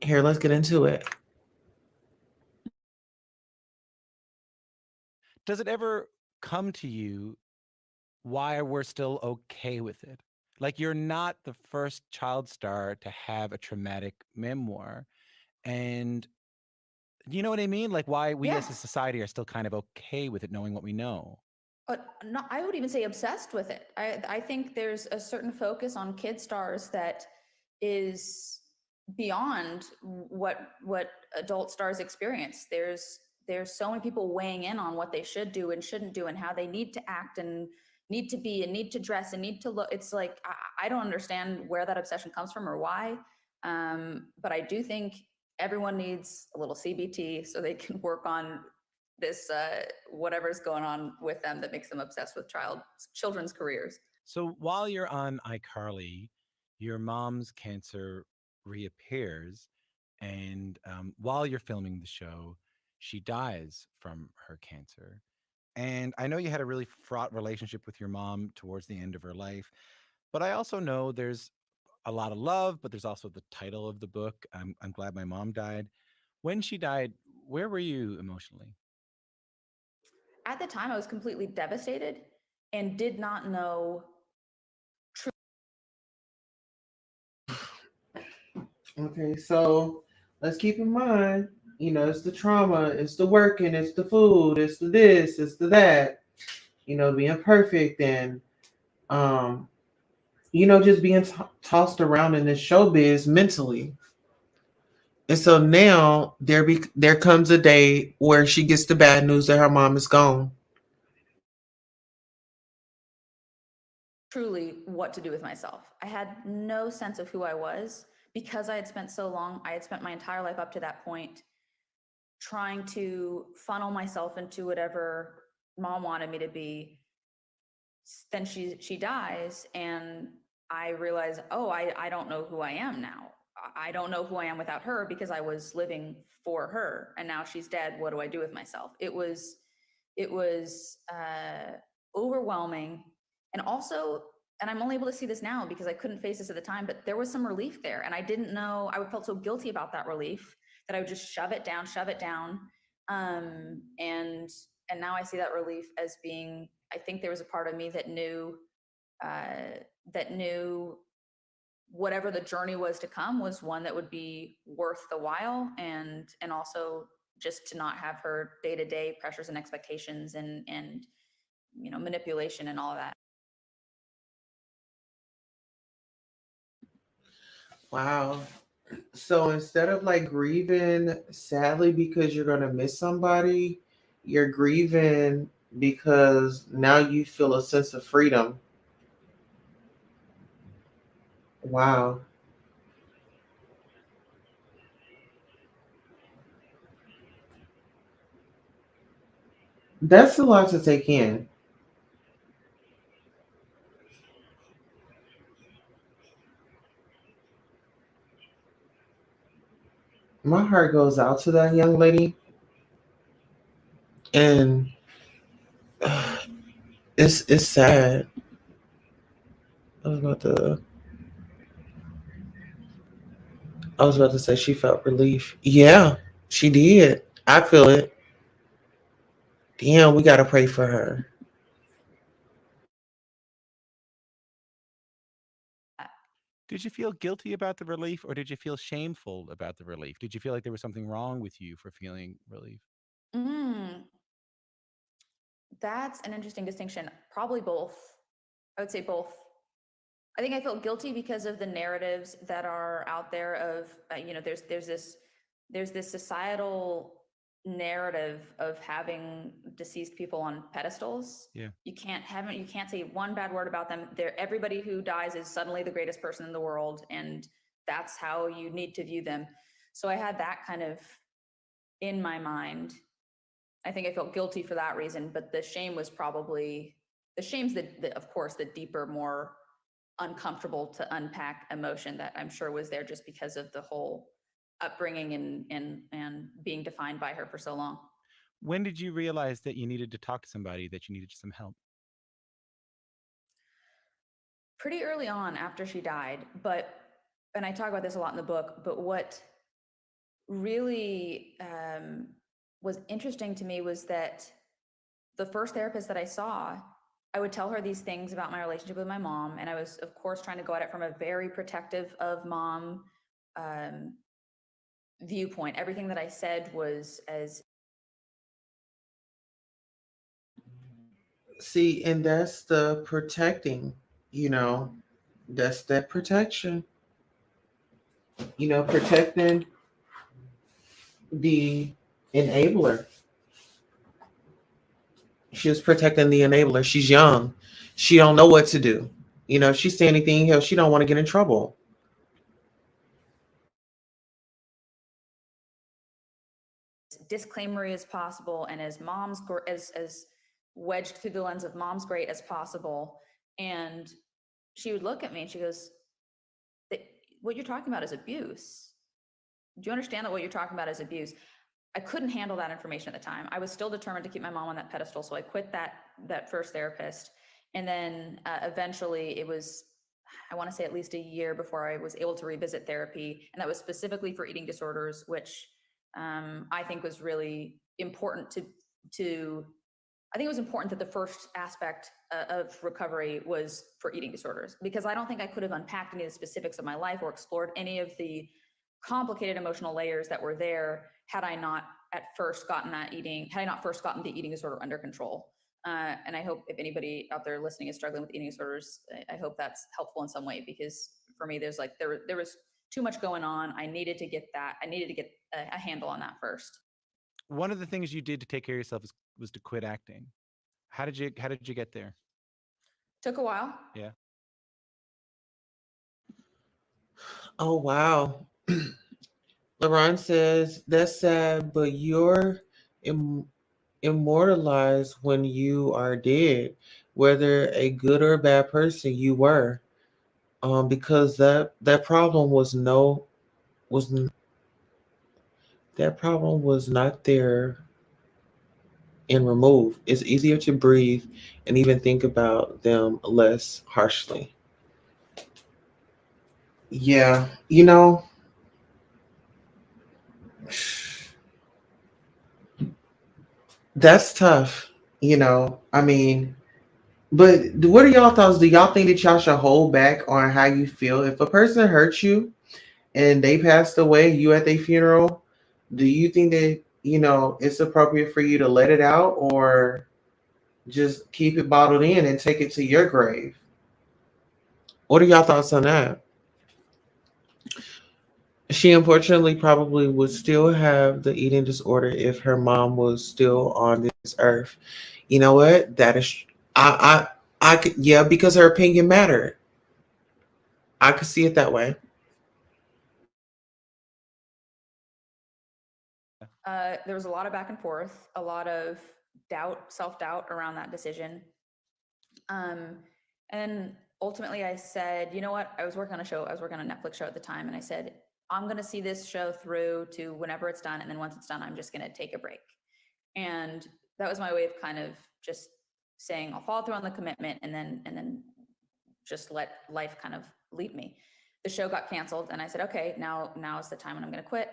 here, let's get into it. Does it ever come to you why we're still okay with it? Like, you're not the first child star to have a traumatic memoir. And you know what I mean? Like, why we Yeah. as a society are still kind of okay with it, knowing what we know. No, I would even say obsessed with it. I think there's a certain focus on kid stars that is beyond what adult stars experience. There's so many people weighing in on what they should do and shouldn't do and how they need to act and need to be and need to dress and need to look. It's like I don't understand where that obsession comes from or why. But I do think everyone needs a little CBT so they can work on this whatever's going on with them that makes them obsessed with children's careers. So while you're on iCarly, your mom's cancer reappears, and while you're filming the show, she dies from her cancer. And I know you had a really fraught relationship with your mom towards the end of her life, but I also know there's a lot of love, but there's also the title of the book. I'm glad my mom died. When she died, where were you emotionally? At the time, I was completely devastated and did not know. Okay, so let's keep in mind, it's the trauma, it's the working, it's the food, it's the this, it's the that, being perfect and, just being tossed around in this showbiz mentally. And so now there comes a day where she gets the bad news that her mom is gone. Truly what to do with myself. I had no sense of who I was because I had spent so long. I had spent my entire life up to that point trying to funnel myself into whatever mom wanted me to be. Then she dies and I realize, oh, I don't know who I am now. I don't know who I am without her because I was living for her and now she's dead. What do I do with myself? It was overwhelming. And also, and I'm only able to see this now because I couldn't face this at the time, but there was some relief there. And I didn't know, I felt so guilty about that relief that I would just shove it down. And now I see that relief as being, I think there was a part of me that knew whatever the journey was to come was one that would be worth the while, and also just to not have her day-to-day pressures and expectations and manipulation and all of that. Wow. So instead of like grieving sadly because you're going to miss somebody, you're grieving because now you feel a sense of freedom. Wow. That's a lot to take in. My heart goes out to that young lady, and it's sad. I was about to I was about to say she felt relief. Yeah, she did. I feel it. Damn, we gotta pray for her. Did you feel guilty about the relief, or did you feel shameful about the relief? Did you feel like there was something wrong with you for feeling relief? Mm, that's an interesting distinction. Probably both. I would say both. I think I felt guilty because of the narratives that are out there of there's this societal narrative of having deceased people on pedestals. Yeah. You can't say one bad word about them. Everybody who dies is suddenly the greatest person in the world, and that's how you need to view them. So I had that kind of in my mind. I think I felt guilty for that reason, but the shame was probably the shame's of course the deeper, more uncomfortable to unpack emotion that I'm sure was there just because of the whole upbringing and being defined by her for so long. When did you realize that you needed to talk to somebody, that you needed some help? Pretty early on after she died, and I talk about this a lot in the book, but what really was interesting to me was that the first therapist that I saw, I would tell her these things about my relationship with my mom. And I was, of course, trying to go at it from a very protective of mom viewpoint. Everything that I said was as. See, and that's the protecting, that's that protection, protecting the enabler. She was protecting the enabler. She's young. She don't know what to do. If she say anything else, she don't want to get in trouble. Disclaimer as possible and as as wedged through the lens of mom's great as possible. And she would look at me and she goes, what you're talking about is abuse. Do you understand that what you're talking about is abuse? I couldn't handle that information at the time. I was still determined to keep my mom on that pedestal. So I quit that first therapist. And then eventually it was, I want to say at least a year before I was able to revisit therapy. And that was specifically for eating disorders, which I think was really important I think it was important that the first aspect of recovery was for eating disorders, because I don't think I could have unpacked any of the specifics of my life or explored any of the complicated emotional layers that were there had I not first gotten the eating disorder under control. And I hope if anybody out there listening is struggling with eating disorders, I hope that's helpful in some way, because for me, there was too much going on. I needed to get a handle on that first. One of the things you did to take care of yourself was to quit acting. How did you get there? Took a while. Yeah. Oh, wow. LaRon says, that's sad, but you're immortalized when you are dead, whether a good or bad person you were. Because that problem was that problem was not there and removed. It's easier to breathe and even think about them less harshly. Yeah, that's tough. I mean, but what are y'all thoughts? Do y'all think that y'all should hold back on how you feel? If a person hurts you and they passed away, you at their funeral, do you think that, it's appropriate for you to let it out, or just keep it bottled in and take it to your grave? What are y'all thoughts on that? She unfortunately probably would still have the eating disorder if her mom was still on this earth. You know what? That is, I could, yeah, because her opinion mattered. I could see it that way. There was a lot of back and forth, a lot of self-doubt around that decision. And ultimately I said, you know what? I was working on a Netflix show at the time. And I said, I'm going to see this show through to whenever it's done. And then once it's done, I'm just going to take a break. And that was my way of kind of just saying, I'll follow through on the commitment and then just let life kind of lead me. The show got canceled and I said, okay, now is the time when I'm going to quit.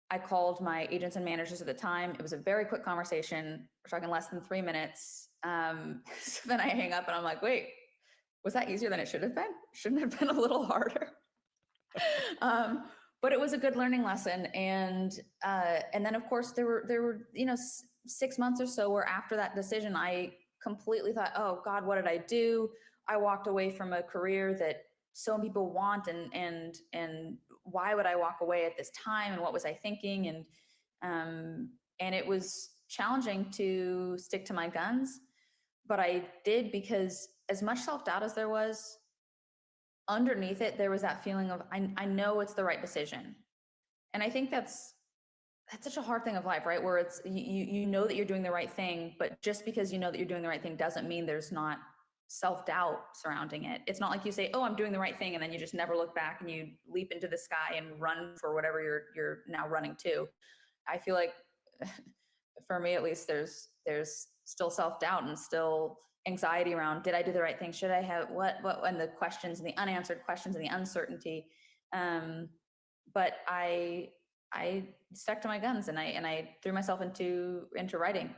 I called my agents and managers at the time. It was a very quick conversation. We're talking less than 3 minutes. So then I hang up and I'm like, wait, was that easier than it should have been? Shouldn't it have been a little harder? But it was a good learning lesson. And then of course there were 6 months or so where after that decision, I completely thought, oh God, what did I do? I walked away from a career that so many people want, and why would I walk away at this time? And what was I thinking? And it was challenging to stick to my guns, but I did, because as much self-doubt as there was, underneath it, there was that feeling of, I know it's the right decision. And I think that's such a hard thing of life, right? Where it's, you know that you're doing the right thing, but just because you know that you're doing the right thing doesn't mean there's not self-doubt surrounding it. It's not like you say, oh, I'm doing the right thing, and then you just never look back and you leap into the sky and run for whatever you're now running to. I feel like for me at least, there's still self-doubt and still anxiety around, did I do the right thing? Should I have what, and the questions and the unanswered questions and the uncertainty. But I stuck to my guns and I threw myself into writing.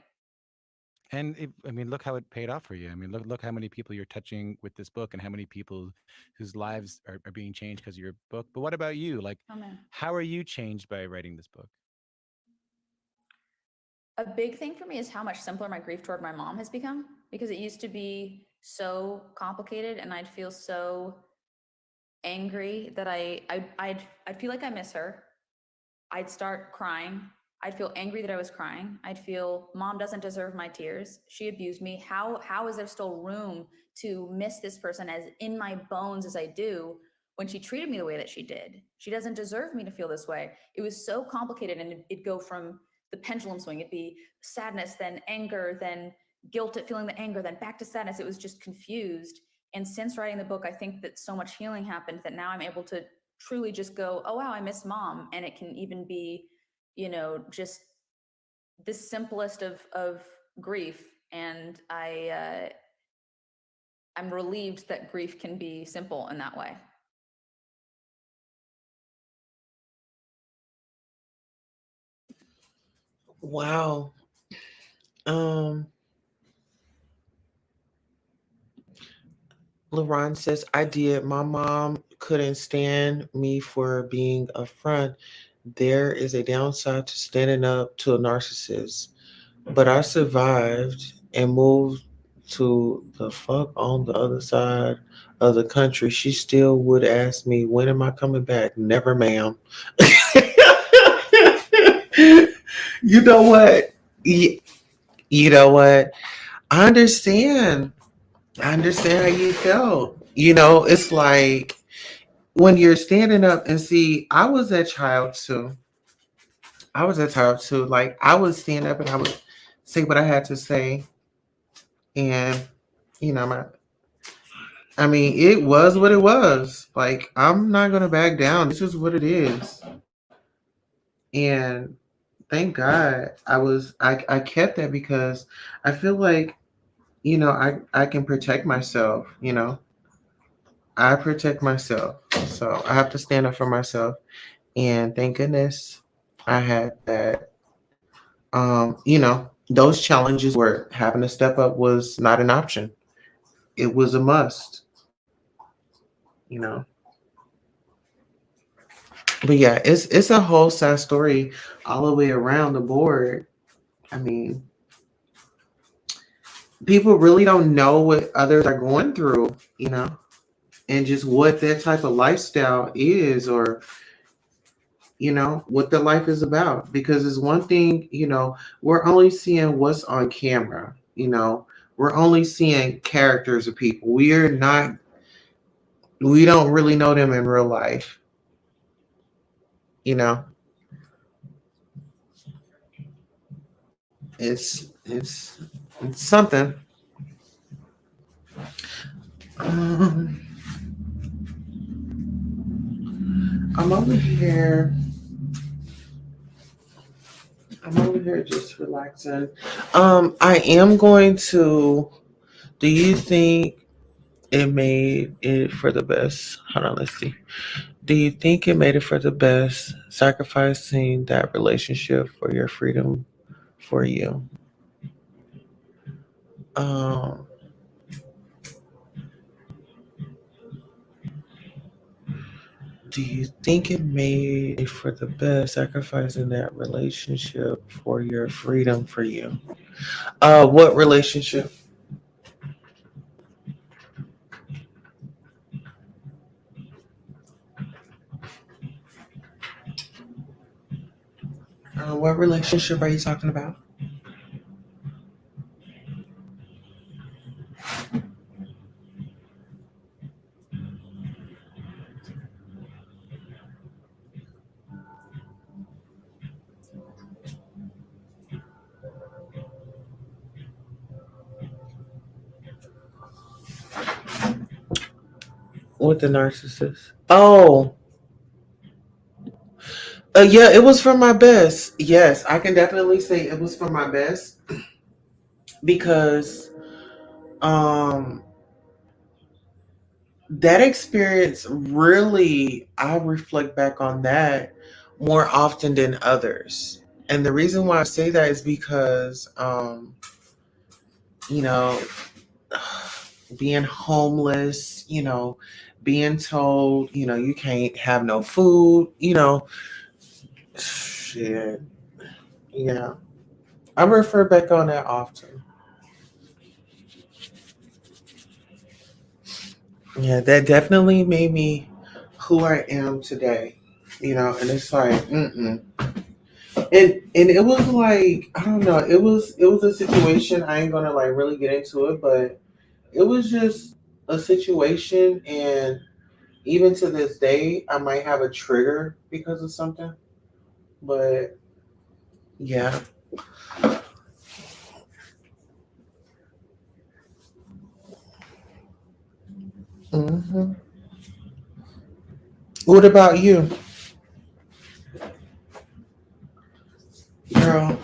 And I mean, look how it paid off for you. I mean, look how many people you're touching with this book, and how many people whose lives are being changed because of your book. But what about you? Like, Oh man. how are you changed by writing this book? A big thing for me is how much simpler my grief toward my mom has become, because it used to be so complicated and I'd feel so angry that I'd feel like I miss her. I'd start crying. I'd feel angry that I was crying. I'd feel mom doesn't deserve my tears. She abused me. How is there still room to miss this person as in my bones as I do when she treated me the way that she did? She doesn't deserve me to feel this way. It was so complicated, and it'd go from the pendulum swing. It'd be sadness, then anger, then guilt at feeling the anger, then back to sadness. It was just confused. And since writing the book, I think that so much healing happened that now I'm able to truly just go, oh wow, I miss mom. And it can even be, just the simplest of grief. And I'm relieved that grief can be simple in that way. Wow. LaRon says, I did. My mom couldn't stand me for being a front. There is a downside to standing up to a narcissist. But I survived and moved to the fuck on the other side of the country. She still would ask me, when am I coming back? Never, ma'am. You know what? You know what? I understand. I understand how you felt. It's like when you're standing up and see, I was that child too. Like I would stand up and I would say what I had to say. And, it was what it was. Like, I'm not going to back down. This is what it is. And thank God I kept that, because I feel like, I can protect myself, I protect myself. So I have to stand up for myself. And thank goodness I had that. Those challenges where having to step up was not an option. It was a must, you know. But yeah, it's a whole sad story all the way around the board. I mean, people really don't know what others are going through, and just what that type of lifestyle is, or what the life is about. Because it's one thing, we're only seeing what's on camera, we're only seeing characters of people. We don't really know them in real life, you know. It's something. Um, I'm over here. I'm over here just relaxing. I am going to. Do you think it made it for the best? Hold on, let's see. Do you think it made it for the best, sacrificing that relationship for your freedom for you? Um, do you think it made it for the best, sacrificing that relationship for your freedom for you? What relationship? What relationship are you talking about? With the narcissist? Oh, Yeah, it was for my best. Yes, I can definitely say it was for my best because um that experience really, I reflect back on that more often than others. And the reason why I say that is because you know, being homeless, being told, you can't have no food, shit. Yeah. I refer back on that often. Yeah, that definitely made me who I am today. And it's like, mm-mm. And it was like, I don't know, it was a situation. I ain't gonna like really get into it, but it was just a situation, and even to this day I might have a trigger because of something. But yeah. hmm What about you, girl?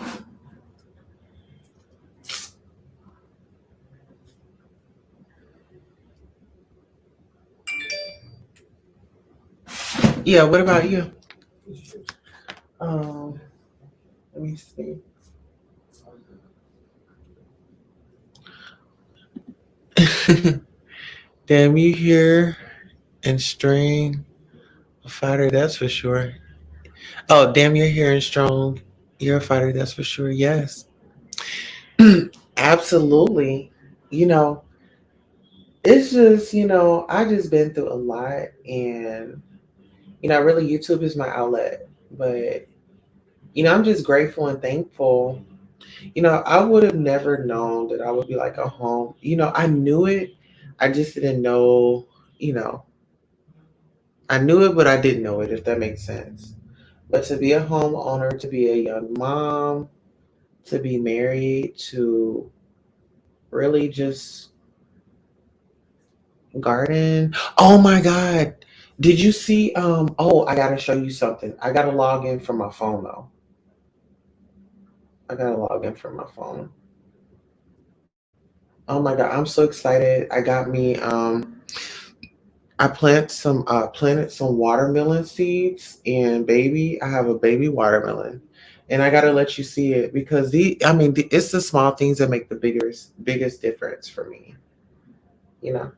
Yeah, what about you? Um, Let me see. Damn, you here and string a fighter, that's for sure. Oh, damn, you're here and strong. You're a fighter, that's for sure. Yes. Absolutely. You know, it's just, I just been through a lot, and really YouTube is my outlet. But, I'm just grateful and thankful. I would have never known that I would be like a home. I knew it. I just didn't know, you know, I knew it, but I didn't know it, if that makes sense. But to be a homeowner, to be a young mom, to be married, to really just garden. Oh my God. Did you see oh, I gotta show you something. I gotta log in from my phone though. I gotta log in from my phone. Oh my God, I'm so excited. I planted some watermelon seeds, and baby, I have a baby watermelon. And I gotta let you see it because it's the small things that make the biggest difference for me. You know.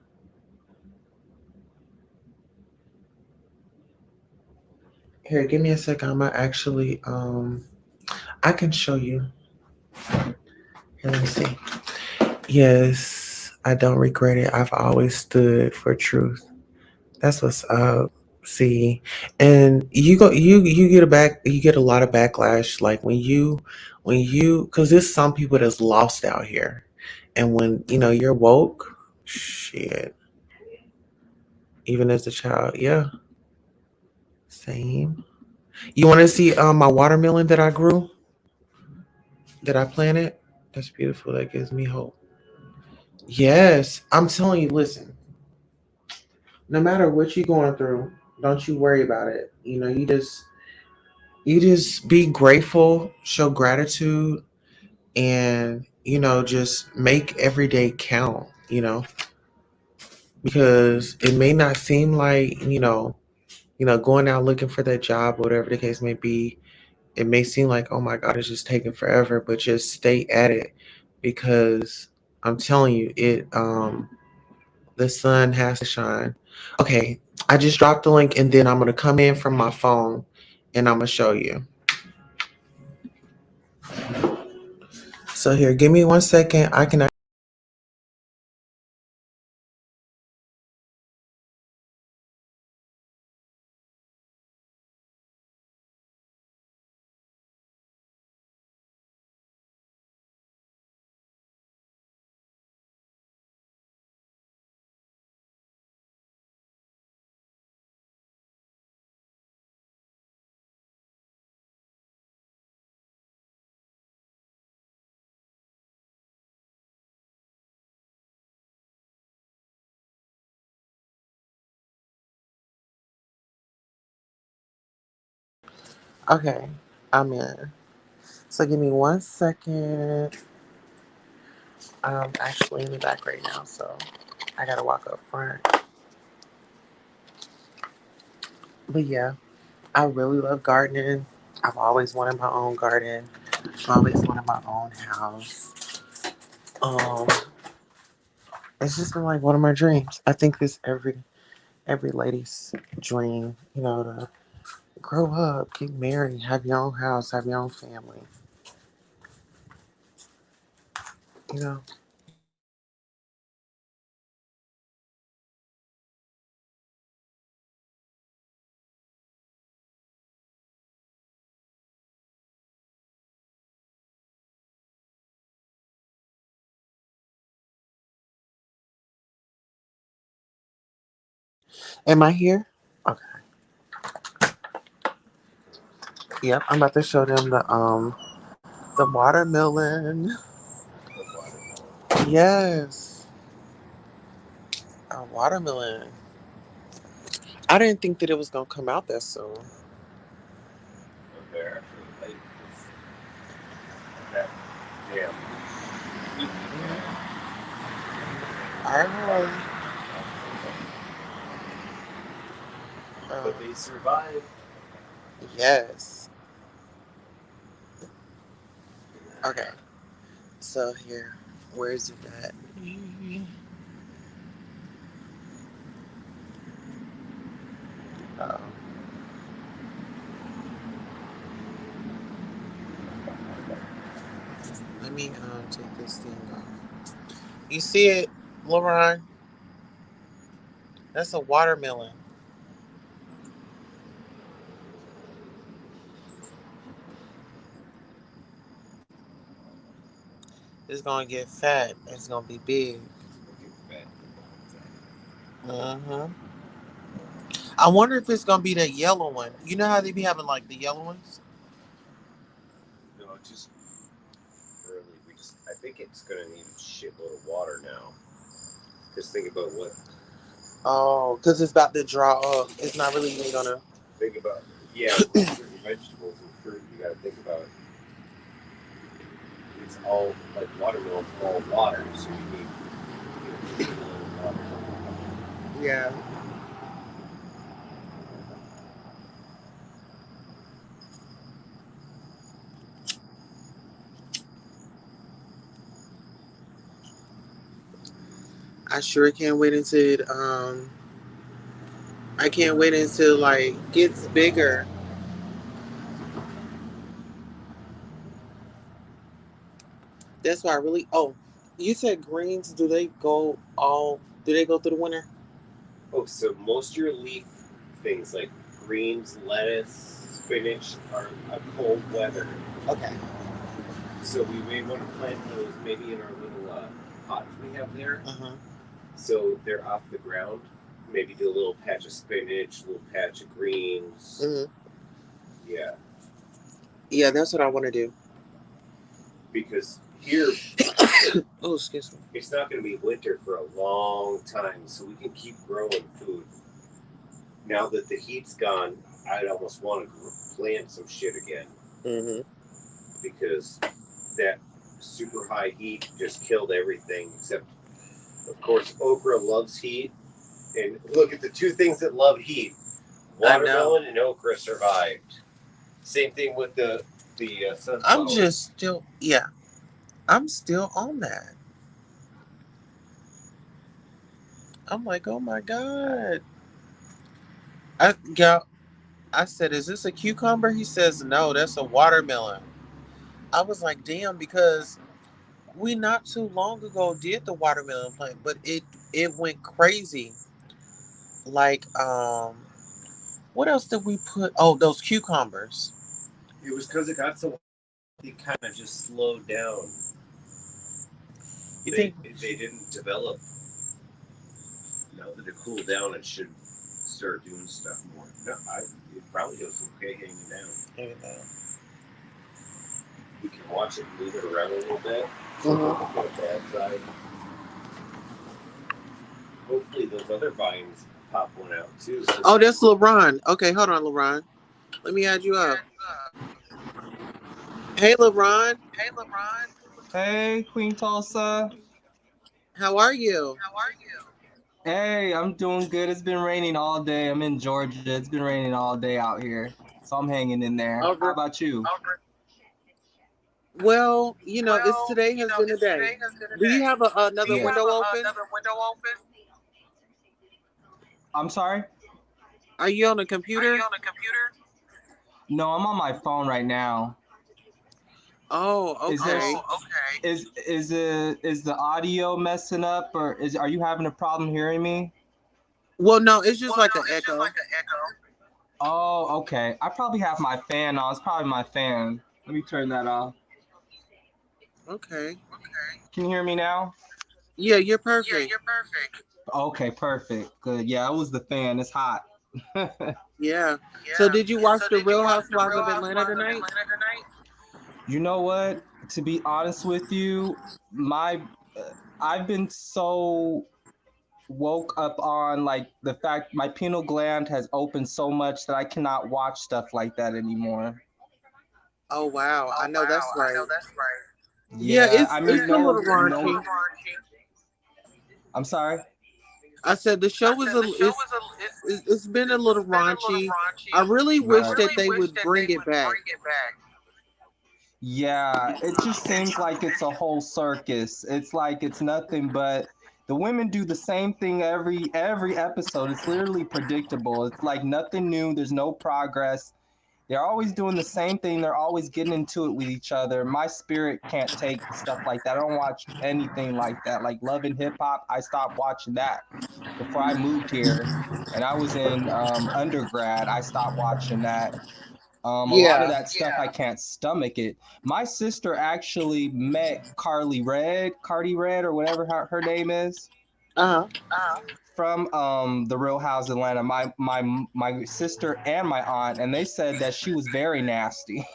Here, give me a second. I'm gonna actually I can show you. Here, let me see. Yes, I don't regret it. I've always stood for truth. That's what's up. See, and you get a lot of backlash like when you because there's some people that's lost out here, and when you're woke, shit. Even as a child, yeah, same. You want to see my watermelon that I grew, that I planted? That's beautiful. That gives me hope. Yes, I'm telling you. Listen, no matter what you're going through, don't you worry about it. You just be grateful, show gratitude, and just make every day count. Because it may not seem like going out looking for that job, whatever the case may be. It may seem like, oh my God, it's just taking forever, but just stay at it, because I'm telling you, the sun has to shine. Okay, I just dropped the link, and then I'm gonna come in from my phone, and I'm gonna show you. So here, give me 1 second. I can Okay, I'm in. So give me 1 second. I'm actually in the back right now, so I gotta walk up front. But yeah, I really love gardening. I've always wanted my own garden. I've always wanted my own house. Um, it's just been like one of my dreams. I think this every lady's dream, to grow up, get married, have your own house, have your own family. You know. Am I here? Okay. Yep, I'm about to show them the watermelon. Yes. A watermelon. I didn't think that it was gonna come out that soon. They're actually late. That damn. I heard. But they survived. Yes. Okay. So here, where's it at? Uh, Let me take this thing off. You see it, Lauren? That's a watermelon. It's gonna get fat. It's gonna be big. Uh-huh. I wonder if it's gonna be that yellow one. You know how they be having like the yellow ones? No, just early. I think it's gonna need a shitload of water now. Just think about what. Oh, because it's about to draw up. It's not really even gonna. Think about certain vegetables and fruit. You got to think about it's all like watermelon's all water, so you need a little water. Yeah. I sure can't wait until I can't wait until like gets bigger. That's why I really. Oh, you said greens. Do they go through the winter? Oh, so most of your leaf things like greens, lettuce, spinach are a cold weather. Okay. So we may want to plant those maybe in our little pots we have there. Uh-huh. So they're off the ground. Maybe do a little patch of spinach, a little patch of greens. Mm-hmm. Yeah. Yeah, that's what I want to do. Because here, Oh, excuse me. it's not going to be winter for a long time, so we can keep growing food. Now that the heat's gone, I'd almost want to plant some shit again. Mm-hmm. Because that super high heat just killed everything, except, of course, okra loves heat. And look at the two things that love heat. Watermelon and okra survived. Same thing with the sunflower. I'm still on that. I'm like, oh my God. I said, is this a cucumber? He says, no, that's a watermelon. I was like, damn, because we not too long ago did the watermelon plant, but it went crazy. Like, what else did we put? Oh, those cucumbers. It was because it got so it kind of just slowed down. They didn't develop. Now that it cooled down, it should start doing stuff more. No, it probably goes okay hanging down. We can watch it move it around a little bit. Mm-hmm. On the bad side. Hopefully those other vines pop one out too. Oh, that's LeBron. Okay, hold on, LeBron. Let me add you up. Hey, LeBron. Hey, Queen Tulsa. How are you? Hey, I'm doing good. It's been raining all day. I'm in Georgia. It's been raining all day out here. So I'm hanging in there. How about you? Well, it's today has been a day. Do you have another Yeah. window open? I'm sorry? Are you on a computer? No, I'm on my phone right now. Oh, Is there okay. is the audio messing up, or are you having a problem hearing me? Well, no, it's just like an echo. Oh, okay. I probably have my fan on. It's probably my fan. Let me turn that off. Okay. Can you hear me now? Yeah, you're perfect. Okay, perfect. Good. Yeah, it was the fan. It's hot. Yeah. So did you watch the Real Housewives of Atlanta tonight? You know what? To be honest with you, I've been so woke up on like the fact my pineal gland has opened so much that I cannot watch stuff like that anymore. Oh wow, I know that's right. Yeah, Yeah, it's I mean it's a little no. raunchy. I'm sorry. I said the show is it's been a little raunchy. I really wish Right. that they would bring it back. Yeah, it just seems like it's a whole circus. It's like it's nothing but the women do the same thing every episode. It's literally predictable. It's like nothing new. There's no progress. They're always doing the same thing. They're always getting into it with each other. My spirit can't take stuff like that. I don't watch anything like that. Like Love and Hip Hop, I stopped watching that before I moved here, and I was in undergrad. I stopped watching that. A lot of Yeah. that stuff I can't stomach it. My sister actually met Cardi Red, or whatever her name is, Uh-huh. from the Real House Atlanta. My sister and my aunt, and they said that she was very nasty.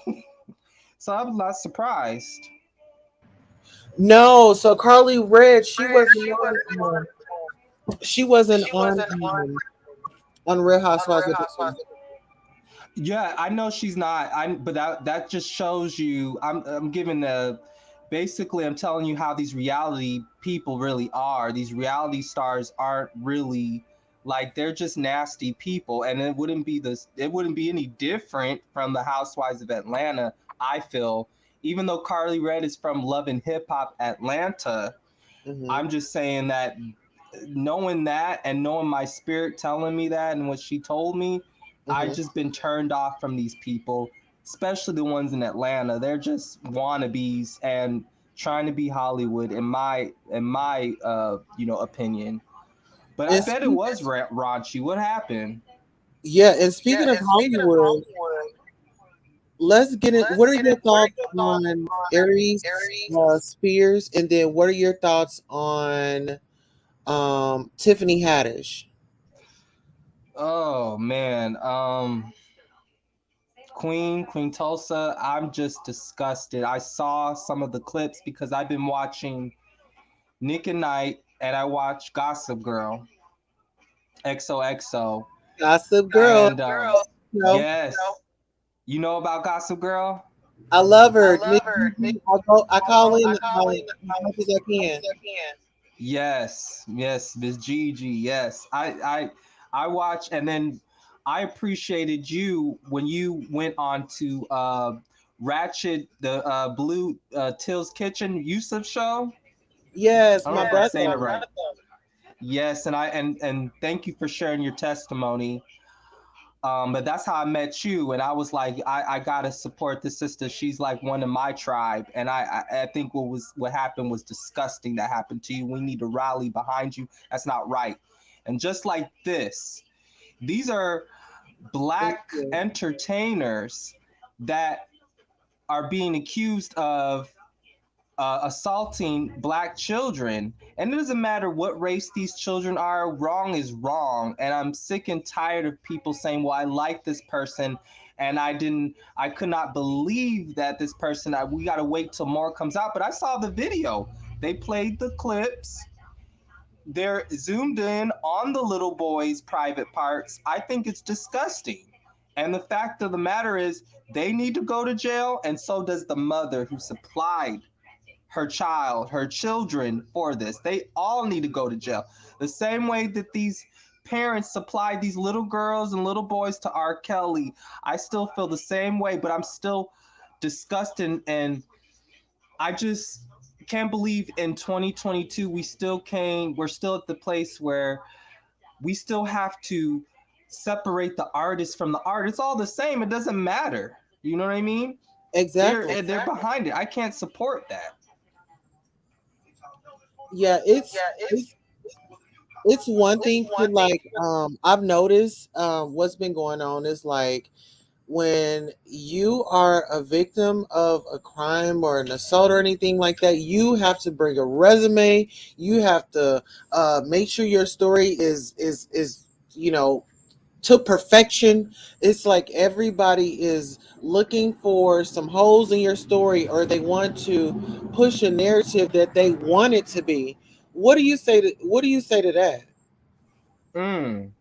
So I was not surprised. No, so Carly Red, she wasn't on Real Housewives of Atlanta. Yeah, I know she's not. But that just shows you. I'm giving the. Basically, I'm telling you how these reality people really are. These reality stars aren't really like they're just nasty people, and it wouldn't be this. It wouldn't be any different from the Housewives of Atlanta. I feel, even though Carly Red is from Love and Hip Hop Atlanta, Hmm. I'm just saying that knowing that and knowing my spirit telling me that and what she told me, I Hmm. just been turned off from these people, especially the ones in Atlanta. They're just wannabes and trying to be Hollywood in my opinion. But I And bet it speak, was raunchy. What happened? yeah, and speaking of Hollywood, let's get in. What are your thoughts on Aries Spears, and then what are your thoughts on Tiffany Haddish? Oh man, Queen Tulsa. I'm just disgusted. I saw some of the clips because I've been watching Nick and Night, and I watch Gossip Girl, XOXO, Gossip Girl. and You know, yes, you know about Gossip Girl. I love her. Miss Gigi, I call in as much as I can. Yes, Miss Gigi. Yes, I watch, and then I appreciated you when you went on to Ratchet, the Blue Till's Kitchen Yusuf show. Yes, I don't know my if I'm saying it brother. right. Yes, and thank you for sharing your testimony. But that's how I met you, and I was like, I gotta support this sister. She's like one of my tribe, and I think what happened was disgusting. That happened to you. We need to rally behind you. That's not right. And just like this, these are Thank black you. entertainers that are being accused of assaulting black children. And it doesn't matter what race these children are, wrong is wrong. And I'm sick and tired of people saying, well, I like this person. And I could not believe that this person, we got to wait till more comes out. But I saw the video. They played the clips. They're zoomed in on the little boy's private parts. I think it's disgusting. And the fact of the matter is, they need to go to jail, and so does the mother who supplied her child, her children for this. They all need to go to jail. The same way that these parents supplied these little girls and little boys to R. Kelly, I still feel the same way, but I'm still disgusted, and I just can't believe in 2022 we're still at the place where we still have to separate the artist from the art. It's all the same. It doesn't matter. You know what I mean? Exactly. They're behind it. I can't support that. Yeah, it's one thing to like I've noticed what's been going on is like when you are a victim of a crime or an assault or anything like that, you have to bring a resume. You have to make sure your story is you know to perfection. It's like everybody is looking for some holes in your story, or they want to push a narrative that they want it to be. What do you say to that? Mm.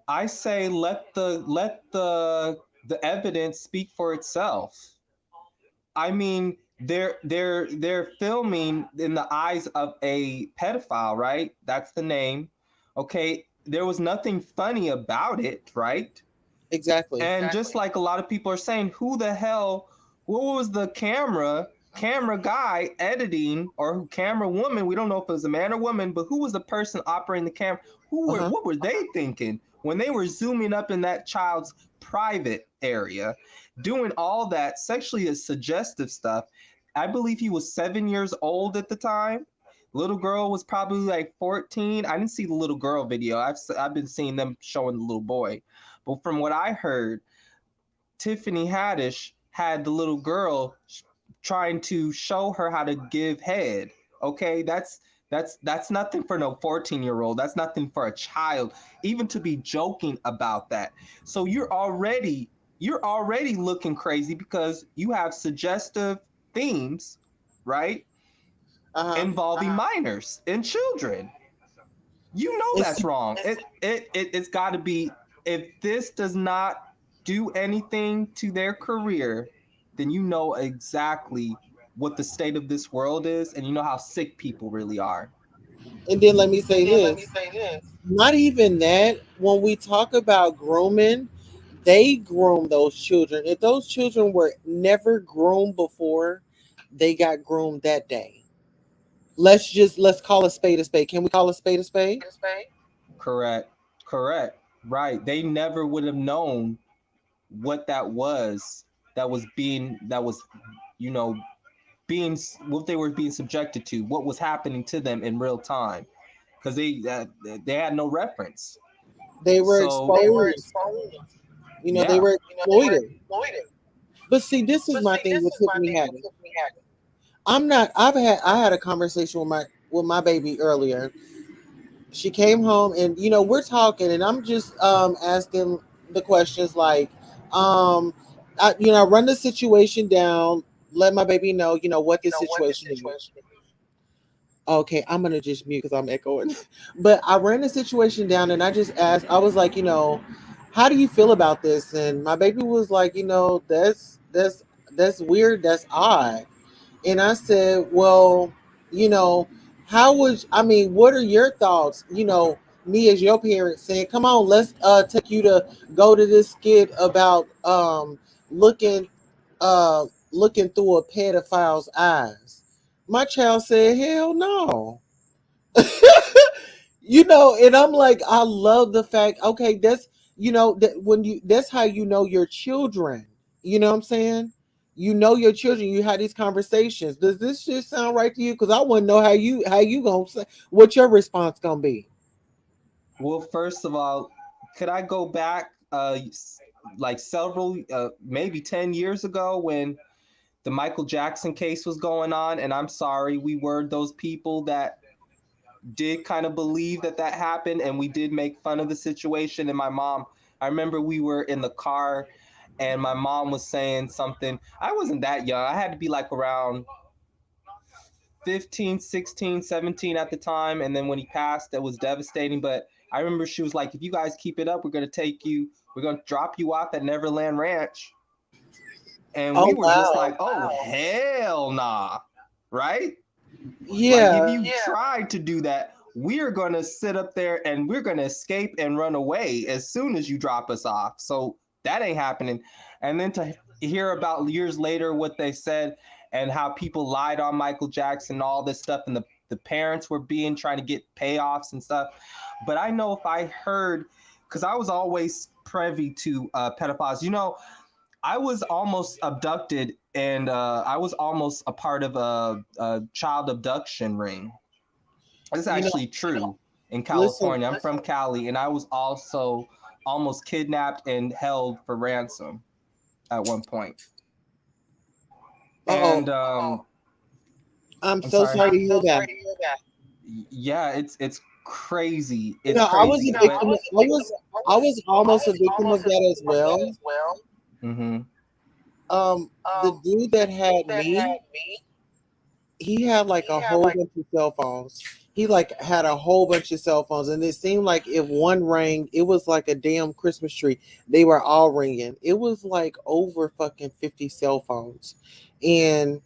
I say let the evidence speak for itself. I mean, they're filming in the eyes of a pedophile, right? That's the name. Okay, there was nothing funny about it, right? Exactly. And just like a lot of people are saying, who the hell, what was the camera guy editing, or who camera woman? We don't know if it was a man or woman, but who was the person operating the camera? Uh-huh. What were they thinking when they were zooming up in that child's private area, doing all that sexually suggestive stuff? I believe he was 7 years old at the time. Little girl was probably like 14. I didn't see the little girl video. I've been seeing them showing the little boy. But from what I heard, Tiffany Haddish had the little girl trying to show her how to give head. Okay, that's nothing for no 14-year-old. That's nothing for a child, even to be joking about that. So you're already looking crazy because you have suggestive themes, right? Uh-huh. Involving minors and children. You know It's that's wrong. It's got to be, if this does not do anything to their career, then you know exactly what the state of this world is, and you know how sick people really are. And then let me say this. Not even that. When we talk about grooming, they groom those children. If those children were never groomed before, they got groomed that day. Let's call a spade a spade. Can we call a spade a spade? Correct. Correct. Right. They never would have known what that was, you know, what they were being subjected to, what was happening to them in real time, because they had no reference. They were So exposed. They yeah. were exploited. But see, this is my thing with Tiffany Haddish. I had a conversation with my baby earlier. She came home and we're talking and I'm just asking the questions like I run the situation down, let my baby know what this situation is. Okay, I'm gonna just mute because I'm echoing. But I ran the situation down and I just asked, I was like, how do you feel about this? And my baby was like, that's weird, that's odd. And I said, well, you know, what are your thoughts? Me as your parent saying, come on, let's take you to go to this skit about looking looking through a pedophile's eyes. My child said, hell no. And I'm like, I love the fact, okay, that's that when you that's how your children. You know what I'm saying? Your children, you had these conversations. Does this just sound right to you? Because I want to know how you gonna say what your response gonna be. Well, first of all, could I go back like several, maybe 10 years ago, when the Michael Jackson case was going on? And I'm sorry, we were those people that did kind of believe that that happened, and we did make fun of the situation. And my mom, I remember we were in the car and my mom was saying something. I wasn't that young. I had to be like around 15, 16, 17 at the time. And then when he passed, that was devastating. But I remember she was like, if you guys keep it up, we're going to drop you off at Neverland Ranch. And Oh we were just wow. like, oh, hell nah. Right? Like, Yeah. if you tried to do that, we're going to sit up there and we're going to escape and run away as soon as you drop us off. So that ain't happening. And then to hear about years later what they said and how people lied on Michael Jackson and all this stuff, and the parents were trying to get payoffs and stuff. But I know if I heard, because I was always privy to pedophiles, I was almost abducted, and I was almost a part of a child abduction ring. It's You know, actually true in listen, California. I'm from Cali, and I was also almost kidnapped and held for ransom at one point. uh-oh. And I'm I'm so sorry. sorry to hear that. Yeah, it's crazy. You It's know, I was crazy, a but victim. I was almost a victim of that as well. mm-hmm. The dude that had me, he had like a whole bunch of cell phones. He like had a whole bunch of cell phones, and it seemed like if one rang, it was like a damn Christmas tree. They were all ringing. It was like over fucking 50 cell phones, and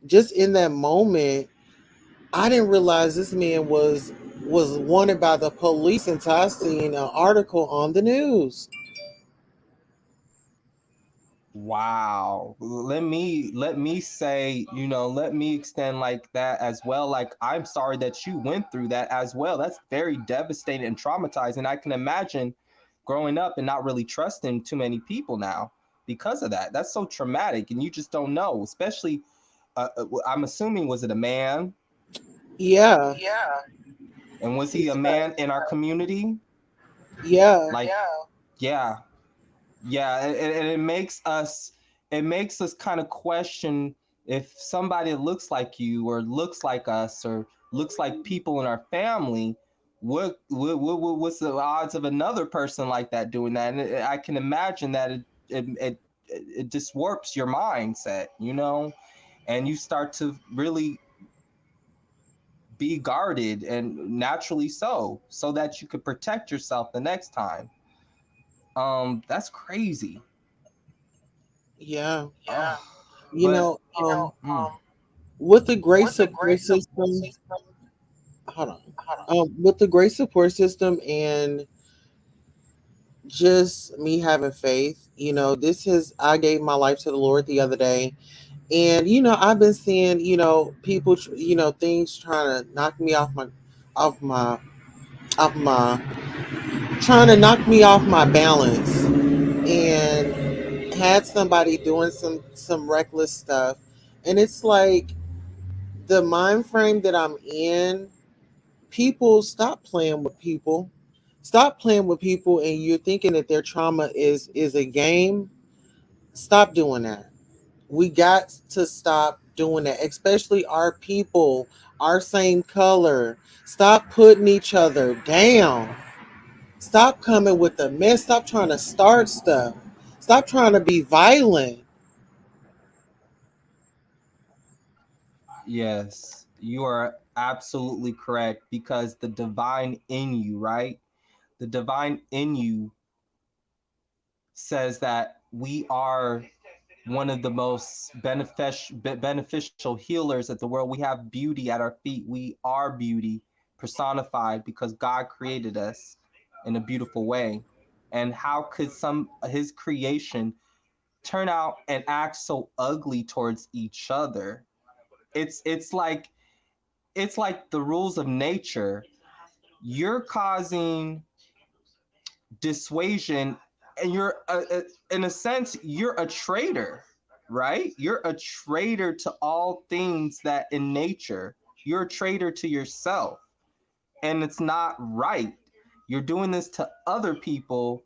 just in that moment, I didn't realize this man was wanted by the police until I seen an article on the news. Wow. Let me say, let me extend like that as well. Like, I'm sorry that you went through that as well. That's very devastating and traumatizing. I can imagine growing up and not really trusting too many people now because of that. That's so traumatic, and you just don't know. Especially, I'm assuming, was it a man? Yeah, And was he a man in our community? yeah. Like, yeah. Yeah, and it makes us kind of question if somebody looks like you or looks like us or looks like people in our family. What's the odds of another person like that doing that? And I can imagine that it just warps your mindset, and you start to really be guarded, and naturally so that you could protect yourself the next time. That's crazy. Yeah. Oh, You but know, mm, with the great support system, hold on. With the great support system and just me having faith, I gave my life to the Lord the other day. And, I've been seeing, people, things trying to knock me off my, off my, trying to knock me off my balance. And had somebody doing some reckless stuff. And it's like, the mind frame that I'm in, people stop playing with people. Stop playing with people, and you're thinking that their trauma is a game. Stop doing that. We got to stop doing that, especially our people, our same color. Stop putting each other down. Stop coming with the mess. Stop trying to start stuff. Stop trying to be violent. yes, you are absolutely correct, because the divine in you, right? The divine in you says that we are one of the most beneficial healers at the world. We have beauty at our feet. We are beauty personified because God created us in a beautiful way. And how could his creation turn out and act so ugly towards each other? It's like the rules of nature. You're causing dissuasion, and in a sense, you're a traitor, right? You're a traitor to all things that in nature. You're a traitor to yourself, and it's not right. You're doing this to other people,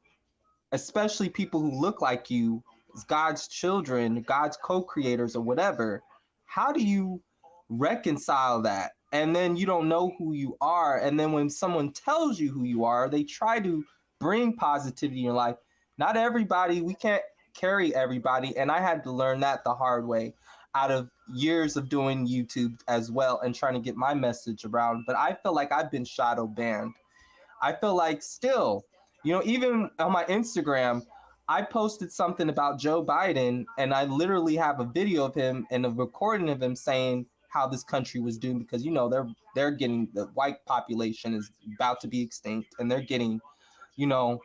especially people who look like you, God's children, God's co-creators or whatever. How do you reconcile that? And then you don't know who you are. And then when someone tells you who you are, they try to bring positivity in your life. Not everybody, we can't carry everybody. And I had to learn that the hard way out of years of doing YouTube as well and trying to get my message around. But I feel like I've been shadow banned. I feel like still, even on my Instagram, I posted something about Joe Biden, and I literally have a video of him and a recording of him saying how this country was doing, because they're getting, the white population is about to be extinct, and you know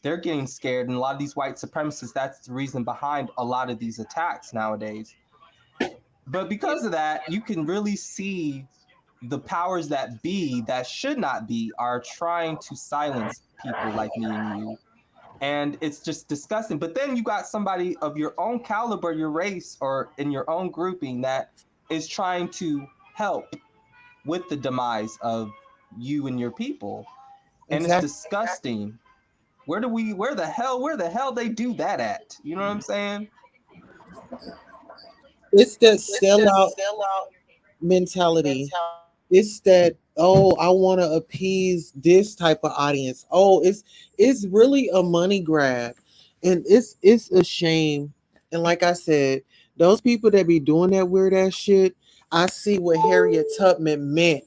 they're getting scared, and a lot of these white supremacists, that's the reason behind a lot of these attacks nowadays. But because of that, you can really see the powers that be, that should not be, are trying to silence people like me and you. And it's just disgusting. But then you got somebody of your own caliber, your race, or in your own grouping that is trying to help with the demise of you and your people. And it's Exactly. disgusting. Where the hell they do that at? You know what I'm saying? It's that sellout mentality. It's that, oh, I want to appease this type of audience. Oh, it's really a money grab, and it's a shame. And like I said, those people that be doing that weird ass shit, I see what Harriet Tubman meant.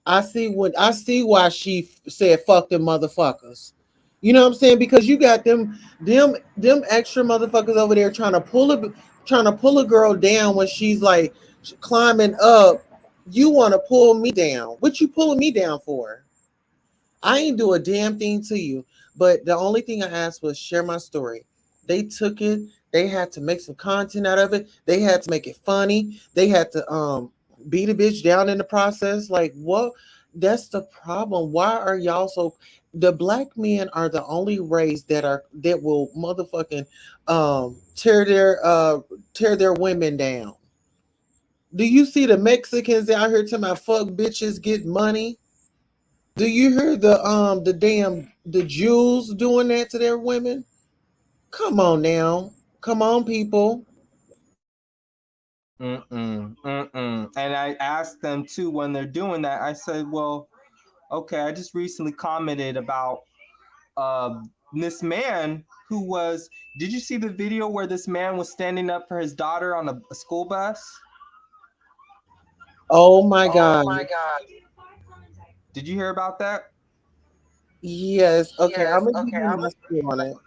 I see why she said fuck them motherfuckers. You know what I'm saying? Because you got them extra motherfuckers over there trying to pull a girl down when she's like climbing up. You want to pull me down. What you pulling me down for? I ain't do a damn thing to you. But the only thing I asked was share my story. They took it. They had to make some content out of it. They had to make it funny. They had to beat a bitch down in the process. Like what? That's the problem. Why are y'all so? The black men are the only race that will motherfucking tear their women down. Do you see the Mexicans out here talking about fuck bitches get money? Do you hear the Jews doing that to their women? Come on now. Come on, people. And I asked them too when they're doing that. I said, well, okay, I just recently commented about uh, this man who was. Did you see the video where this man was standing up for his daughter on a school bus? Oh my God. Did you hear about that? Yes. Okay, I'm gonna give you my spiel on it.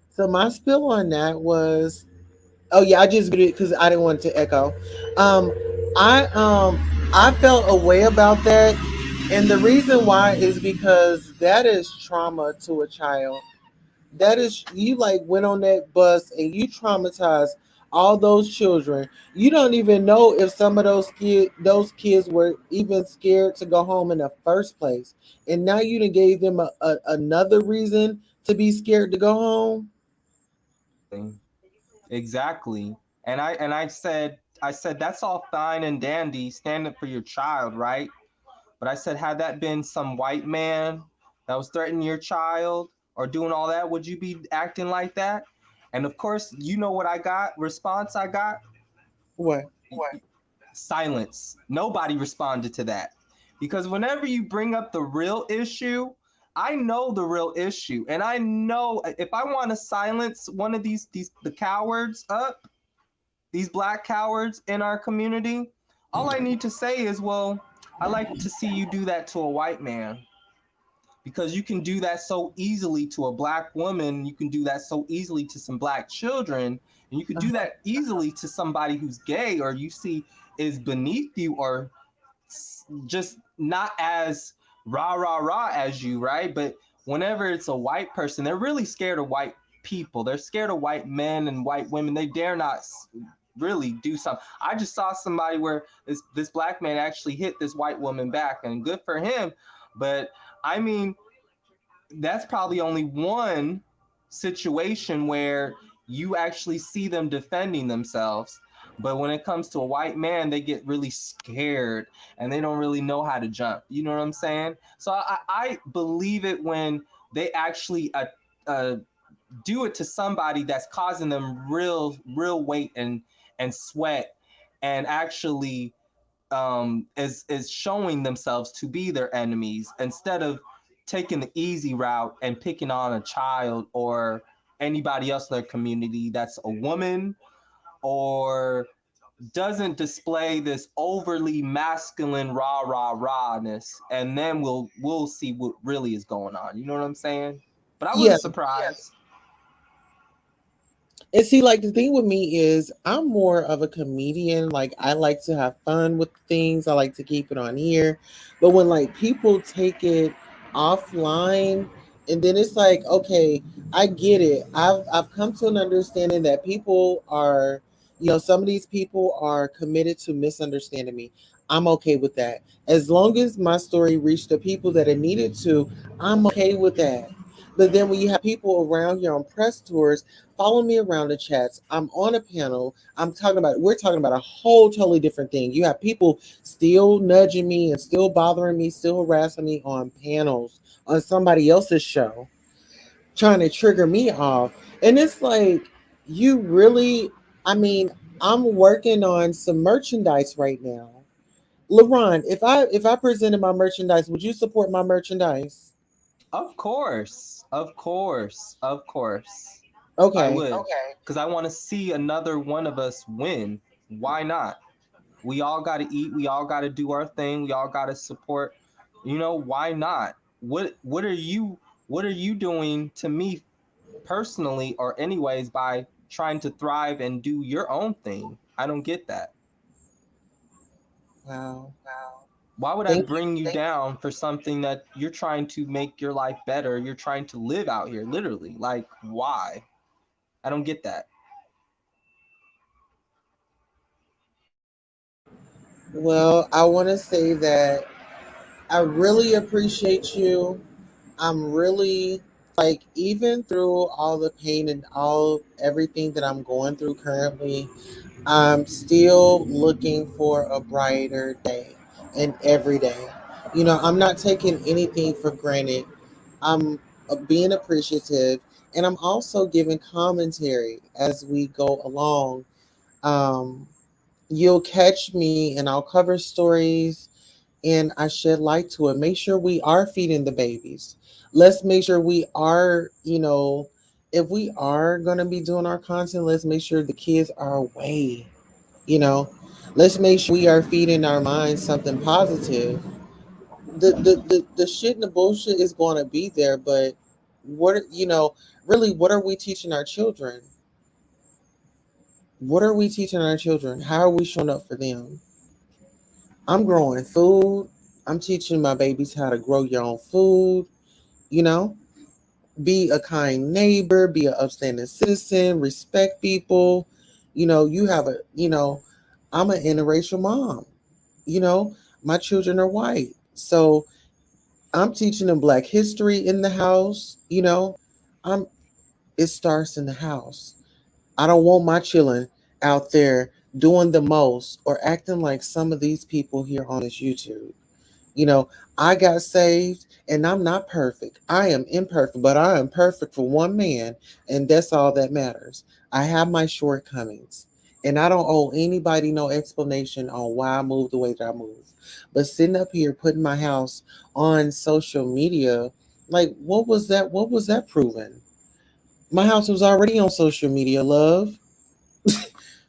So my spill on that was, oh yeah, I just muted it because I didn't want it to echo. Um, I felt a way about that, and the reason why is because that is trauma to a child. That is, you like went on that bus and you traumatized all those children. You don't even know if some of those kids were even scared to go home in the first place, and now you done gave them another reason to be scared to go home. Exactly. And I said that's all fine and dandy, stand up for your child, right? But I said, had that been some white man that was threatening your child or doing all that, would you be acting like that? And of course, you know what I got? Response I got? What? Silence. Nobody responded to that. Because whenever you bring up the real issue, I know the real issue. And I know if I want to silence one of these the cowards up, these black cowards in our community, all I need to say is, well, I like to see you do that to a white man, because you can do that so easily to a black woman, you can do that so easily to some black children, and you can do that easily to somebody who's gay or you see is beneath you or just not as rah rah rah as you, right? But whenever it's a white person, they're really scared of white people. They're scared of white men and white women. They dare not really do something. I just saw somebody where this black man actually hit this white woman back, and good for him. But I mean, that's probably only one situation where you actually see them defending themselves. But when it comes to a white man, they get really scared and they don't really know how to jump. You know what I'm saying? So I believe it when they actually uh, do it to somebody that's causing them real weight and sweat, and actually is showing themselves to be their enemies, instead of taking the easy route and picking on a child or anybody else in their community that's a woman or doesn't display this overly masculine rawness, and then we'll see what really is going on. You know what I'm saying? But I Yeah. wasn't surprised. And see, like the thing with me is I'm more of a comedian. Like I like to have fun with things. I like to keep it on here. But when like people take it offline and then it's like, okay, I get it. I've come to an understanding that people are, some of these people are committed to misunderstanding me. I'm okay with that. As long as my story reached the people that it needed to, I'm okay with that. But then when you have people around here on press tours, follow me around the chats. I'm on a panel. We're talking about a whole totally different thing. You have people still nudging me and still bothering me, still harassing me on panels on somebody else's show, trying to trigger me off. And it's like, you really, I mean, I'm working on some merchandise right now. LaRon, if I presented my merchandise, would you support my merchandise? Of course, of course, of course. I Okay. would. Because I want to see another one of us win. Why not? We all got to eat. We all got to do our thing. We all got to support. Why not? What are you doing to me personally or anyways by trying to thrive and do your own thing? I don't get that. Wow. Why would I Thank you. bring you down for something that you're trying to make your life better? You're trying to live out here, literally. Like, why? I don't get that. Well, I want to say that I really appreciate you. I'm really like, even through all the pain and all everything that I'm going through currently, I'm still looking for a brighter day and every day. I'm not taking anything for granted. I'm being appreciative, and I'm also giving commentary as we go along. Um, you'll catch me and I'll cover stories and I shed light to it. Make sure we are feeding the babies. Let's make sure we are, if we are going to be doing our content, let's make sure the kids are away, you know. Let's make sure we are feeding our minds something positive. The shit and the bullshit is going to be there, but really, what are we teaching our children? What are we teaching our children? How are we showing up for them? I'm growing food. I'm teaching my babies how to grow your own food. You know, be a kind neighbor, be an upstanding citizen, respect people. I'm an interracial mom. You know, my children are white. So I'm teaching them Black history in the house. I'm it starts in the house. I don't want my children out there doing the most or acting like some of these people here on this YouTube. You know, I got saved and I'm not perfect. I am imperfect, but I am perfect for one man, and that's all that matters. I have my shortcomings, and I don't owe anybody no explanation on why I move the way that I move. But sitting up here putting my house on social media, like what was that? What was that proving? My house was already on social media, love.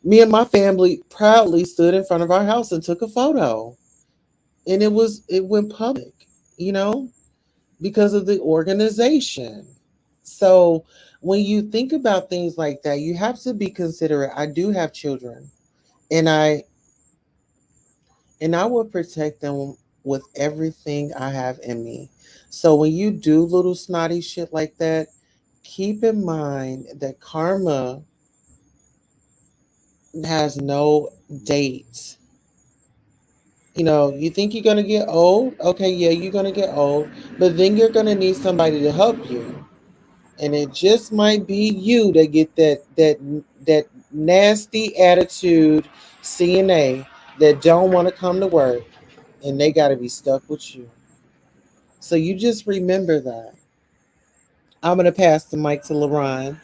Me and my family proudly stood in front of our house and took a photo. And it went public, you know, because of the organization. So when you think about things like that, you have to be considerate. I do have children, and I will protect them with everything I have in me. So when you do little snotty shit like that, keep in mind that karma has no date. You think you're going to get old? Okay, yeah, you're going to get old, but then you're going to need somebody to help you. And it just might be you that get that nasty attitude CNA that don't want to come to work and they got to be stuck with you. So you just remember that. I'm going to pass the mic to LaRon.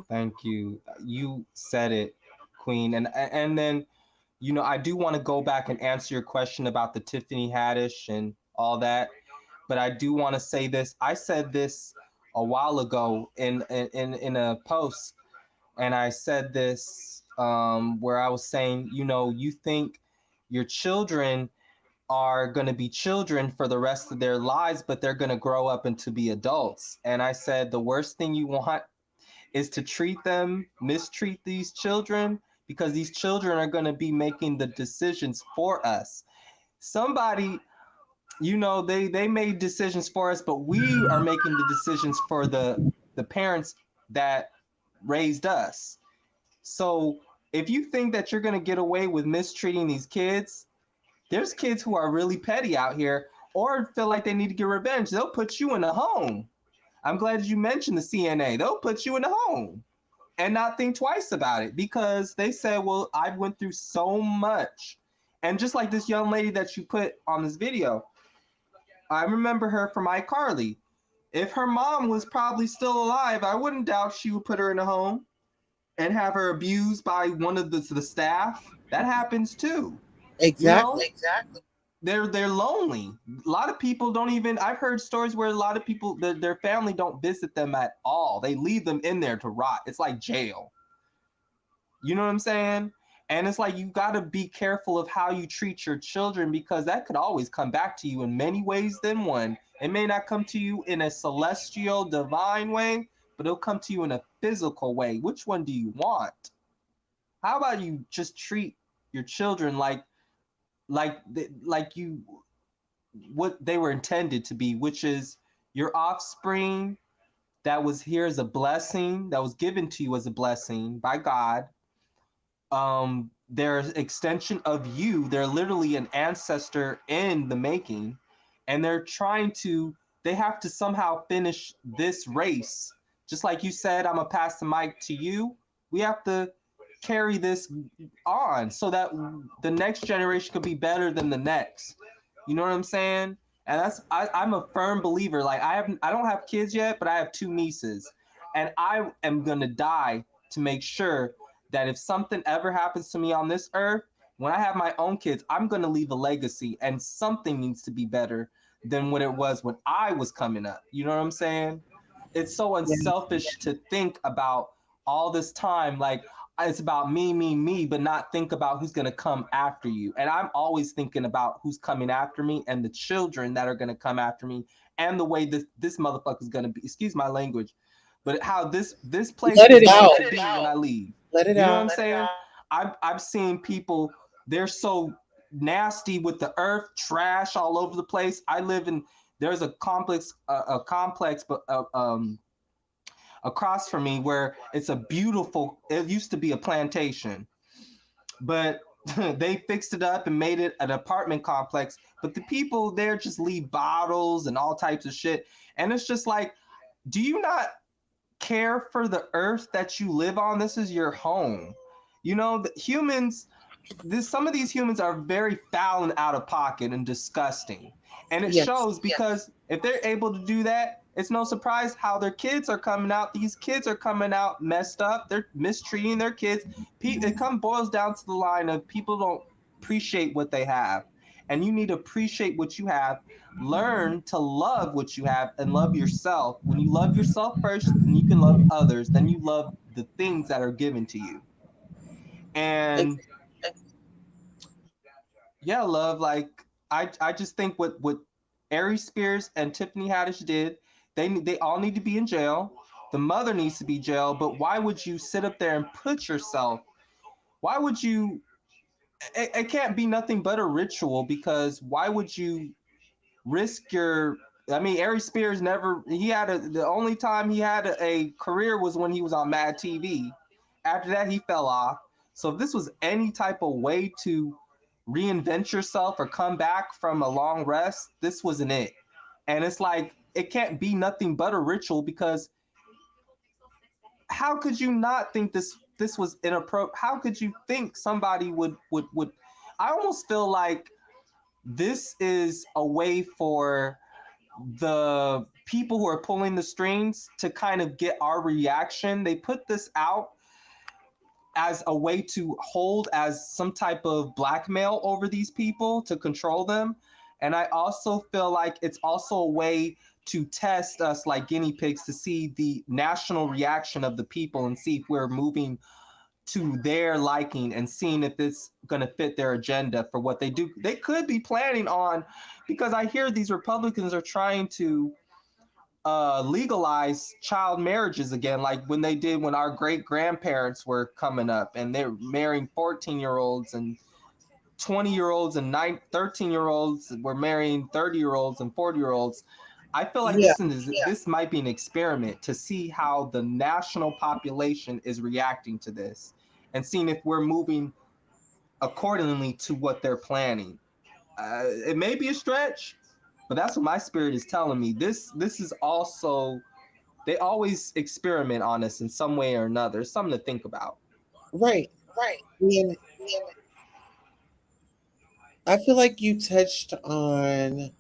Thank you. You said it, Queen. And then, I do want to go back and answer your question about the Tiffany Haddish and all that. But I do want to say this. I said this a while ago in a post, and I said this where I was saying, you know, you think your children are going to be children for the rest of their lives, but they're going to grow up and to be adults. And I said, the worst thing you want is to mistreat these children, because these children are going to be making the decisions for us. Somebody, you know, they made decisions for us, but we are making the decisions for the parents that raised us. So if you think that you're going to get away with mistreating these kids, there's kids who are really petty out here or feel like they need to get revenge. They'll put you in a home. I'm glad you mentioned the CNA. They'll put you in a home and not think twice about it, because they said, well, I went through so much. And just like this young lady that you put on this video, I remember her from iCarly. If her mom was probably still alive, I wouldn't doubt she would put her in a home and have her abused by one of the staff. That happens too. You know, Exactly. they're lonely. A lot of people don't even. I've heard stories where a lot of people, their family don't visit them at all. They leave them in there to rot. It's like jail. You know what I'm saying? And it's like, you got to be careful of how you treat your children, because that could always come back to you in many ways than one. It may not come to you in a celestial, divine way, but it'll come to you in a physical way. Which one do you want? How about you just treat your children like you what they were intended to be, which is your offspring that was here as a blessing, that was given to you as a blessing by God. They're an extension of you. They're literally an ancestor in the making, and they have to somehow finish this race. Just like you said, I'm gonna pass the mic to you. We have to carry this on so that the next generation could be better than the next. You know what I'm saying? And I'm a firm believer. Like, I don't have kids yet, but I have two nieces, and I am gonna die to make sure that if something ever happens to me on this earth, when I have my own kids, I'm gonna leave a legacy, and something needs to be better than what it was when I was coming up. You know what I'm saying? It's so unselfish to think about all this time, like it's about me, but not think about who's gonna come after you. And I'm always thinking about who's coming after me and the children that are gonna come after me, and the way this motherfucker's gonna be. Excuse my language, but how this place Let is it going out. to be when I leave. Let it You know what out. I'm saying? I've seen people, they're so nasty with the earth, trash all over the place. There's a complex, but across from me, where it's a beautiful, it used to be a plantation, but they fixed it up and made it an apartment complex. But the people there just leave bottles and all types of shit. And it's just like, do you not care for the earth that you live on? This is your home. You know, the humans, some of these humans are very foul and out of pocket and disgusting. And it shows, because if they're able to do that, it's no surprise how their kids are coming out. These kids are coming out messed up. They're mistreating their kids. It boils down to the line of people don't appreciate what they have. And you need to appreciate what you have. Learn to love what you have and love yourself. When you love yourself first, then you can love others. Then you love the things that are given to you. And yeah, love, like, I just think what Aries Spears and Tiffany Haddish did, they all need to be in jail. The mother needs to be jailed. But why would you sit up there and put yourself? Why would you? It can't be nothing but a ritual, because why would you risk your? I mean, Aries Spears never. The only time he had a career was when he was on Mad TV. After that, he fell off. So if this was any type of way to reinvent yourself or come back from a long rest, this wasn't it. And it's like, it can't be nothing but a ritual, because how could you not think this was inappropriate? How could you think somebody would I almost feel like this is a way for the people who are pulling the strings to kind of get our reaction. They put this out as a way to hold as some type of blackmail over these people to control them. And I also feel like it's also a way to test us like guinea pigs, to see the national reaction of the people and see if we're moving to their liking and seeing if it's going to fit their agenda for what they do. They could be planning on, because I hear these Republicans are trying to legalize child marriages again, like when they did when our great grandparents were coming up and they're marrying 14-year-olds and 20-year-olds and 13-year-olds were marrying 30-year-olds and 40-year-olds. I feel like Yeah. this might be an experiment to see how the national population is reacting to this and seeing if we're moving accordingly to what they're planning. It may be a stretch, but that's what my spirit is telling me. This is also, they always experiment on us in some way or another. It's something to think about. Right. And I feel like you touched on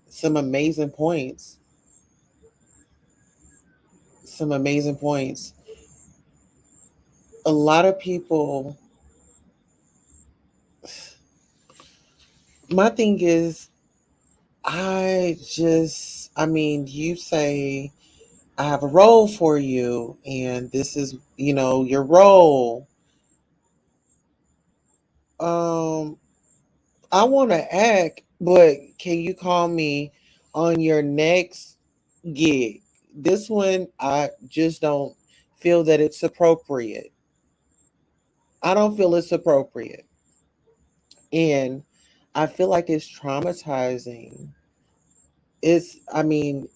some amazing points. Some amazing points. A lot of people, my thing is, I mean, you say, I have a role for you, and this is, your role. Um, I want to act, but can you call me on your next gig? This one, I just don't feel that it's appropriate. I don't feel it's appropriate. And I feel like it's traumatizing. I mean,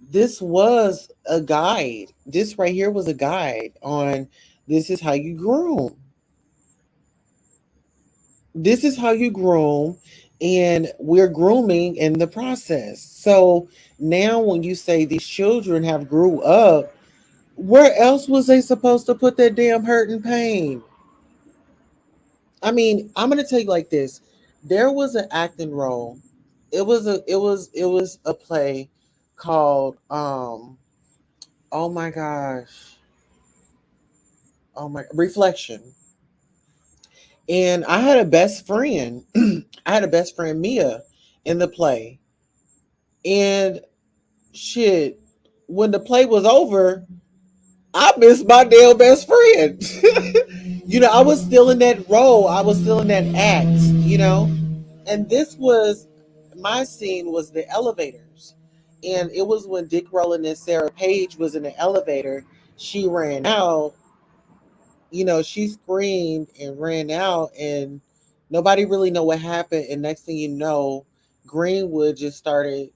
this was a guide. This right here was a guide on this is how you groom. This is how you groom, and we're grooming in the process. So now when you say these children have grew up, where else was they supposed to put that damn hurt and pain? I mean, I'm gonna tell you like this. There was an acting role. It was a play called oh my gosh. Oh my Reflection. And I had a best friend. I had a best friend, Mia, in the play. And shit, when the play was over, I missed my damn best friend. I was still in that role. I was still in that act. And this was my scene was the elevators. And it was when Dick Rowland and Sarah Page was in the elevator. She ran out, she screamed and ran out, and nobody really know what happened. And next thing you know, Greenwood just started,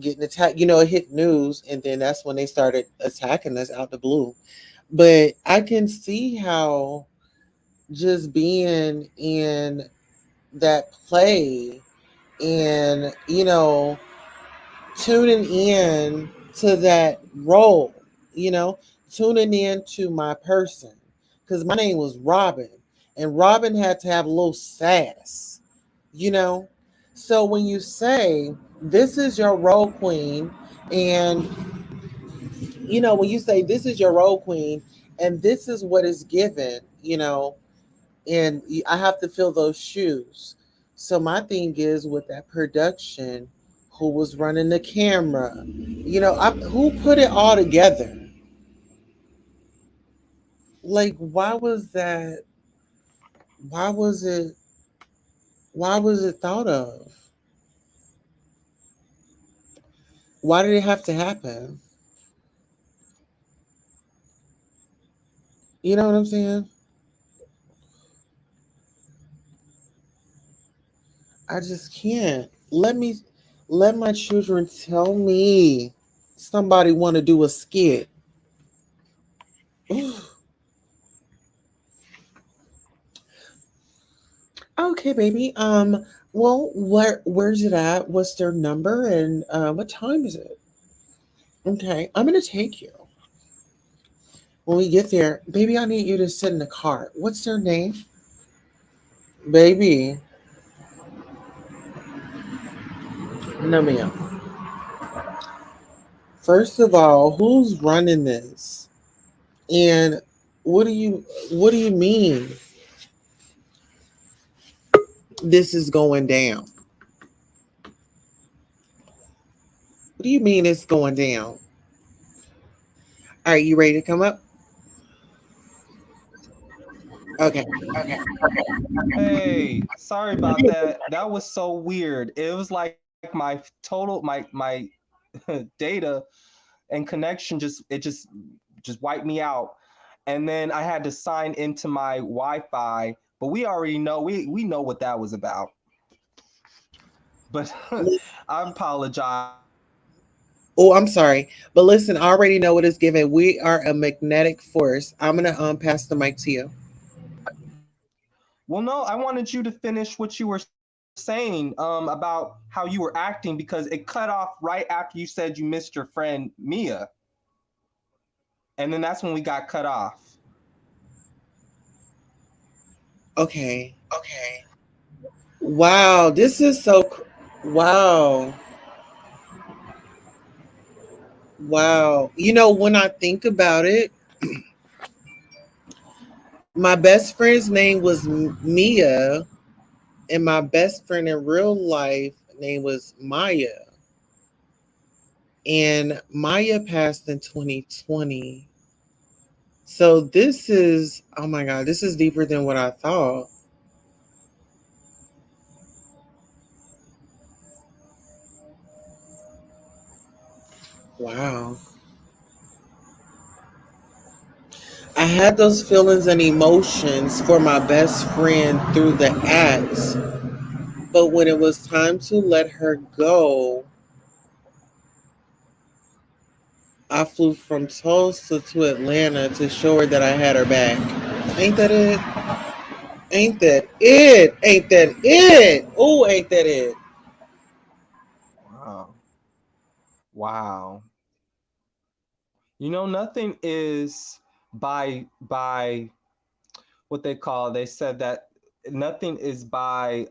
getting attacked. It hit news, and then that's when they started attacking us out the blue. But I can see how just being in that play and tuning in to that role, you know, tuning in to my person. Because my name was Robin, and Robin had to have a little sass, you know. So when you say this is your role queen, and when you say this is your role queen, and this is what is given, and I have to fill those shoes. So my thing is with that production, who was running the camera, who put it all together? Like, why was that? Why was it? Why was it thought of? Why did it have to happen? You know what I'm saying? I just can't. Let my children tell me somebody want to do a skit. Okay, baby. Well, where's it at? What's their number and what time is it? Okay, I'm gonna take you. When we get there, baby, I need you to sit in the car. What's their name? Baby, no ma'am. First of all, who's running this? And what do you mean this is going down? What do you mean it's going down? All right, you ready to come up? Okay. Hey, sorry about that. That was so weird. It was like my total my data and connection just wiped me out. And then I had to sign into my Wi-Fi, but we already know we know what that was about. But I apologize. Oh, I'm sorry. But listen, I already know what it's given. We are a magnetic force. I'm gonna pass the mic to you. Well, no, I wanted you to finish what you were saying about how you were acting because it cut off right after you said you missed your friend Mia, and then that's when we got cut off. Okay. Wow, this is wow. Wow. When I think about it, my best friend's name was Mia, and my best friend in real life name was Maya. And Maya passed in 2020. So this is, oh my God, this is deeper than what I thought. Wow. I had those feelings and emotions for my best friend through the acts, but when it was time to let her go, I flew from Tulsa to Atlanta to show her that I had her back. Ain't that it? Ain't that it? Ain't that it? Oh, ain't that it? Wow. Wow. Nothing is by what they call, they said that nothing is by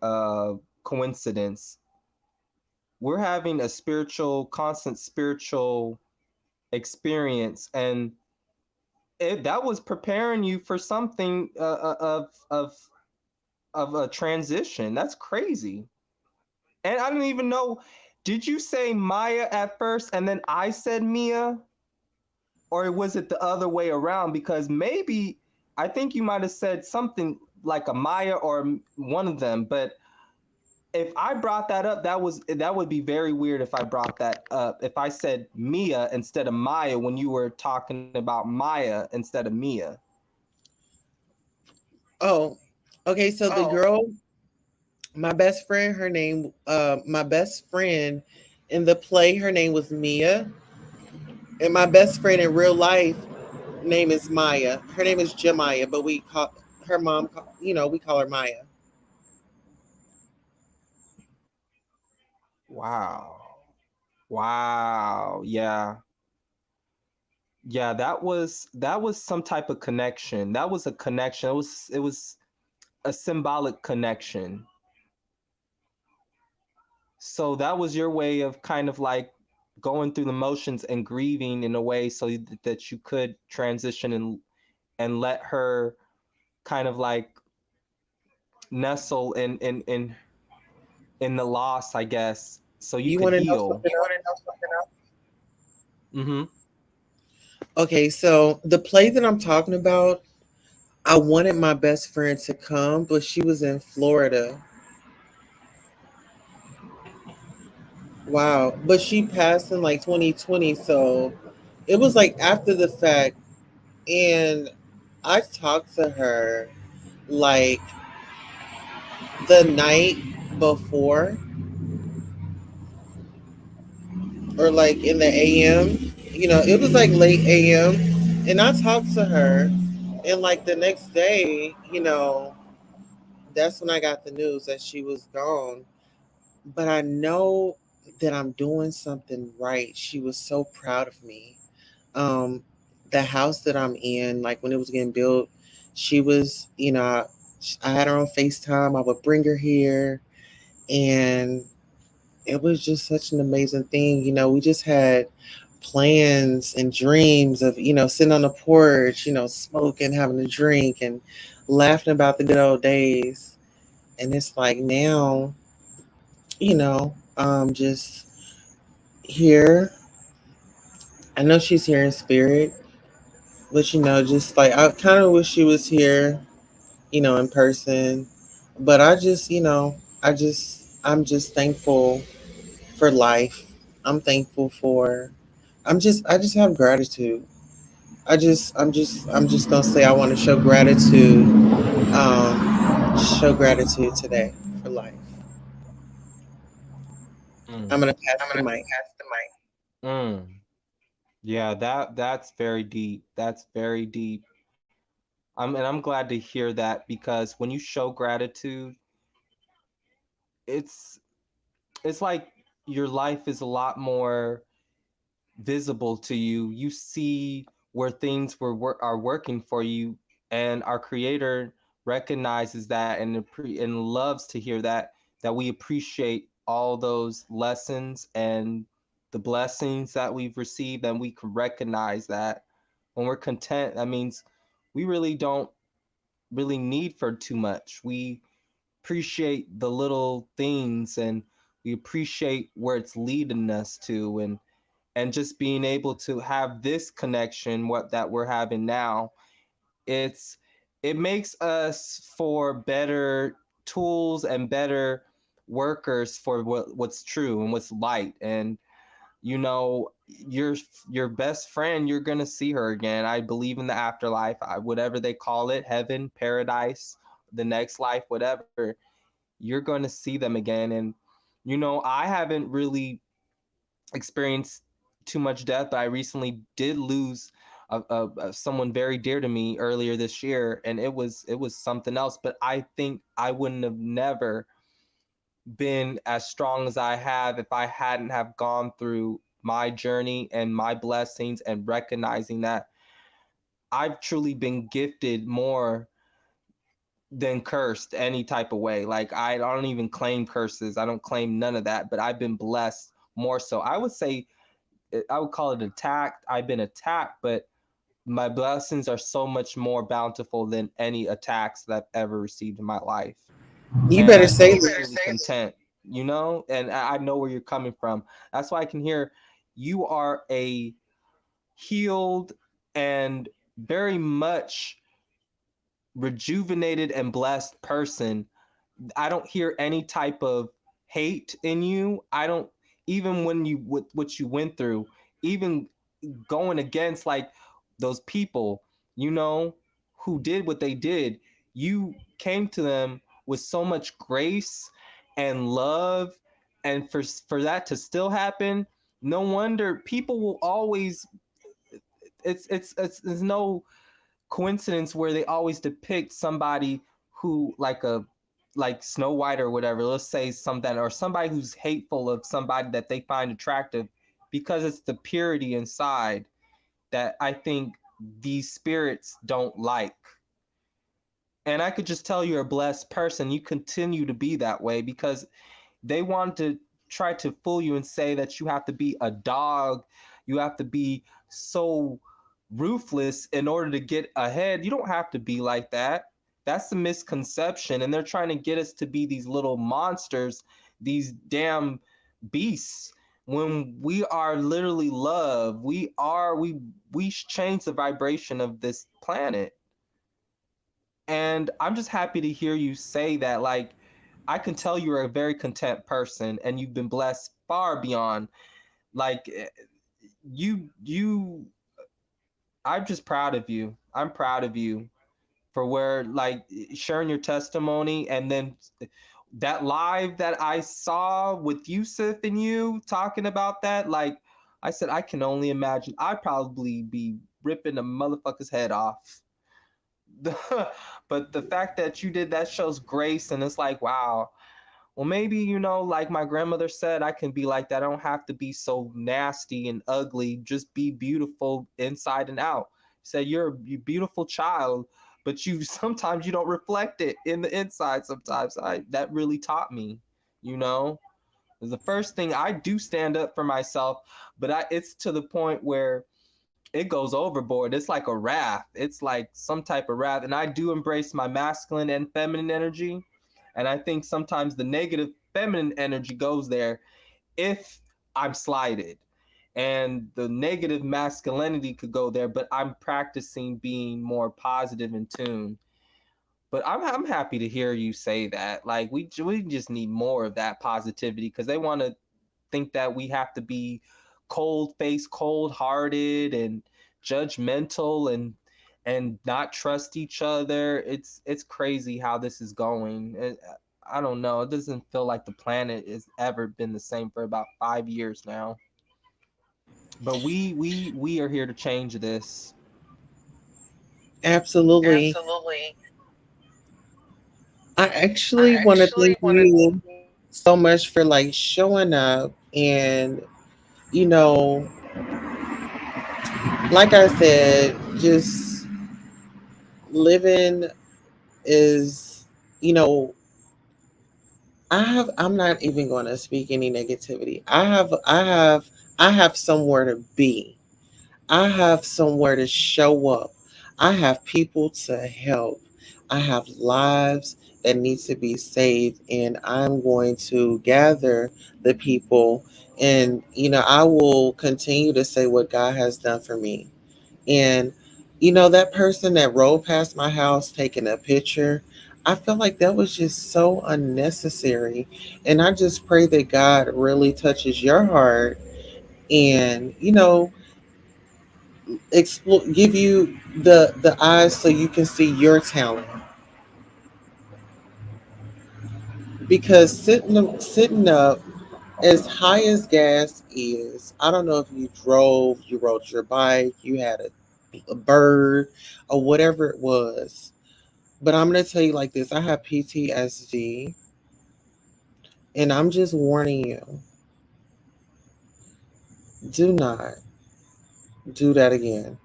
coincidence. We're having a constant spiritual experience, and that was preparing you for something of a transition. That's crazy. And I don't even know, did you say Maya at first and then I said Mia? Or was it the other way around? Because maybe I think you might have said something like a Maya or one of them. But if I brought that up, that would be very weird if I brought that up. If I said Mia instead of Maya when you were talking about Maya instead of Mia. Oh, okay. So the girl, my best friend in the play, her name was Mia, and my best friend in real life name is Maya. Her name is Jemiah, but we call her mom, we call her Maya. Wow. Wow. Yeah. Yeah, that was some type of connection. That was a connection. It was a symbolic connection. So that was your way of kind of like going through the motions and grieving in a way so that you could transition and let her kind of like nestle in the loss, I guess, so you You could want to know heal. something else? Mm-hmm. Okay, so the play that I'm talking about, I wanted my best friend to come, but she was in Florida. Wow. But she passed in like 2020, so it was like after the fact. And I talked to her like the night before or like in the AM. It was like late AM. And I talked to her, and like the next day, that's when I got the news that she was gone. But I know that I'm doing something right. She was so proud of me. Um, the house that I'm in, like when it was getting built, she was, I had her on FaceTime. I would bring her here, and it was just such an amazing thing. We just had plans and dreams of, sitting on the porch, smoking, having a drink, and laughing about the good old days. And it's like now, just here. I know she's here in spirit. But just like I kind of wish she was here, in person. But I'm just thankful for life. I'm thankful for. I just have gratitude. I'm just gonna say I want to show gratitude. Show gratitude today for life. I'm Mm, gonna pass the mic. mm. Yeah, that's very deep. That's very deep. And I'm glad to hear that because when you show gratitude, it's it's like your life is a lot more visible to you. You see where things are working for you, and our Creator recognizes that and loves to hear that we appreciate all those lessons and the blessings that we've received, and we can recognize that when we're content. That means we really don't really need for too much. We appreciate the little things, and we appreciate where it's leading us to, and just being able to have this connection what that we're having now. It makes us for better tools and better workers for what's true and what's light. And you know your your best friend, you're gonna see her again. I believe in the afterlife, whatever they call it, heaven, paradise, the next life, whatever. You're going to see them again. And I haven't really experienced too much death, but I recently did lose someone very dear to me earlier this year, and it was something else. But I think I wouldn't have never been as strong as I have if I hadn't have gone through my journey and my blessings, and recognizing that I've truly been gifted more than cursed any type of way. Like, I don't even claim curses. I don't claim none of that, but I've been blessed more so. I would say I would call it attacked. I've been attacked, but my blessings are so much more bountiful than any attacks that I've ever received in my life. You And better I say feel this. truly content, and I know where you're coming from. That's why I can hear you are a healed and very much rejuvenated and blessed person. I don't hear any type of hate in you. I don't, even when you with what you went through, even going against like those people, you know, who did what they did, you came to them with so much grace and love, and for that to still happen, no wonder people will always, it's there's no coincidence where they always depict somebody who like Snow White or whatever, let's say something, or somebody who's hateful of somebody that they find attractive, because it's the purity inside that I think these spirits don't like. And I could just tell you're a blessed person. You continue to be that way because they want to try to fool you and say that you have to be a dog, you have to be so ruthless in order to get ahead. You don't have to be like that. That's a misconception. And they're trying to get us to be these little monsters, these damn beasts, when we are literally love. We change the vibration of this planet. And I'm just happy to hear you say that. Like, I can tell you're a very content person and you've been blessed far beyond. Like, you I'm just proud of you. I'm proud of you for where, like, sharing your testimony. And then that live that I saw with Yusuf and you talking about that, like I said, I can only imagine. I'd probably be ripping a motherfucker's head off. But the fact that you did that shows grace, and it's like, wow. Well, maybe, like my grandmother said, I can be like that. I don't have to be so nasty and ugly. Just be beautiful inside and out. Say you're a beautiful child, but you sometimes you don't reflect it in the inside. Sometimes that really taught me. You know, the first thing I do stand up for myself, but it's to the point where it goes overboard. It's like a wrath. It's like some type of wrath. And I do embrace my masculine and feminine energy. And I think sometimes the negative feminine energy goes there if I'm slighted. and the negative masculinity could go there, but I'm practicing being more positive in tune. But I'm happy to hear you say that. Like we just need more of that positivity, because they want to think that we have to be cold faced, cold hearted, and judgmental, and not trust each other. It's crazy how this is going. I don't know. It doesn't feel like the planet has ever been the same for about 5 years now. But we are here to change this. Absolutely. Absolutely. I actually want to thank you so much for like showing up and, you know, like I said, just living is, you know, I'm not even going to speak any negativity. I have somewhere to be. I have somewhere to show up. I have people to help. I have lives that need to be saved, and I'm going to gather the people. And, you know, I will continue to say what God has done for me. And, you know, that person that rode past my house taking a picture, I felt like that was just so unnecessary. And I just pray that God really touches your heart and, you know, explore, give you the eyes so you can see your talent. Because sitting up as high as gas is, I don't know if you drove, you rode your bike, you had a bird, or whatever it was. But I'm gonna tell you like this: I have PTSD, and I'm just warning you: do not do that again.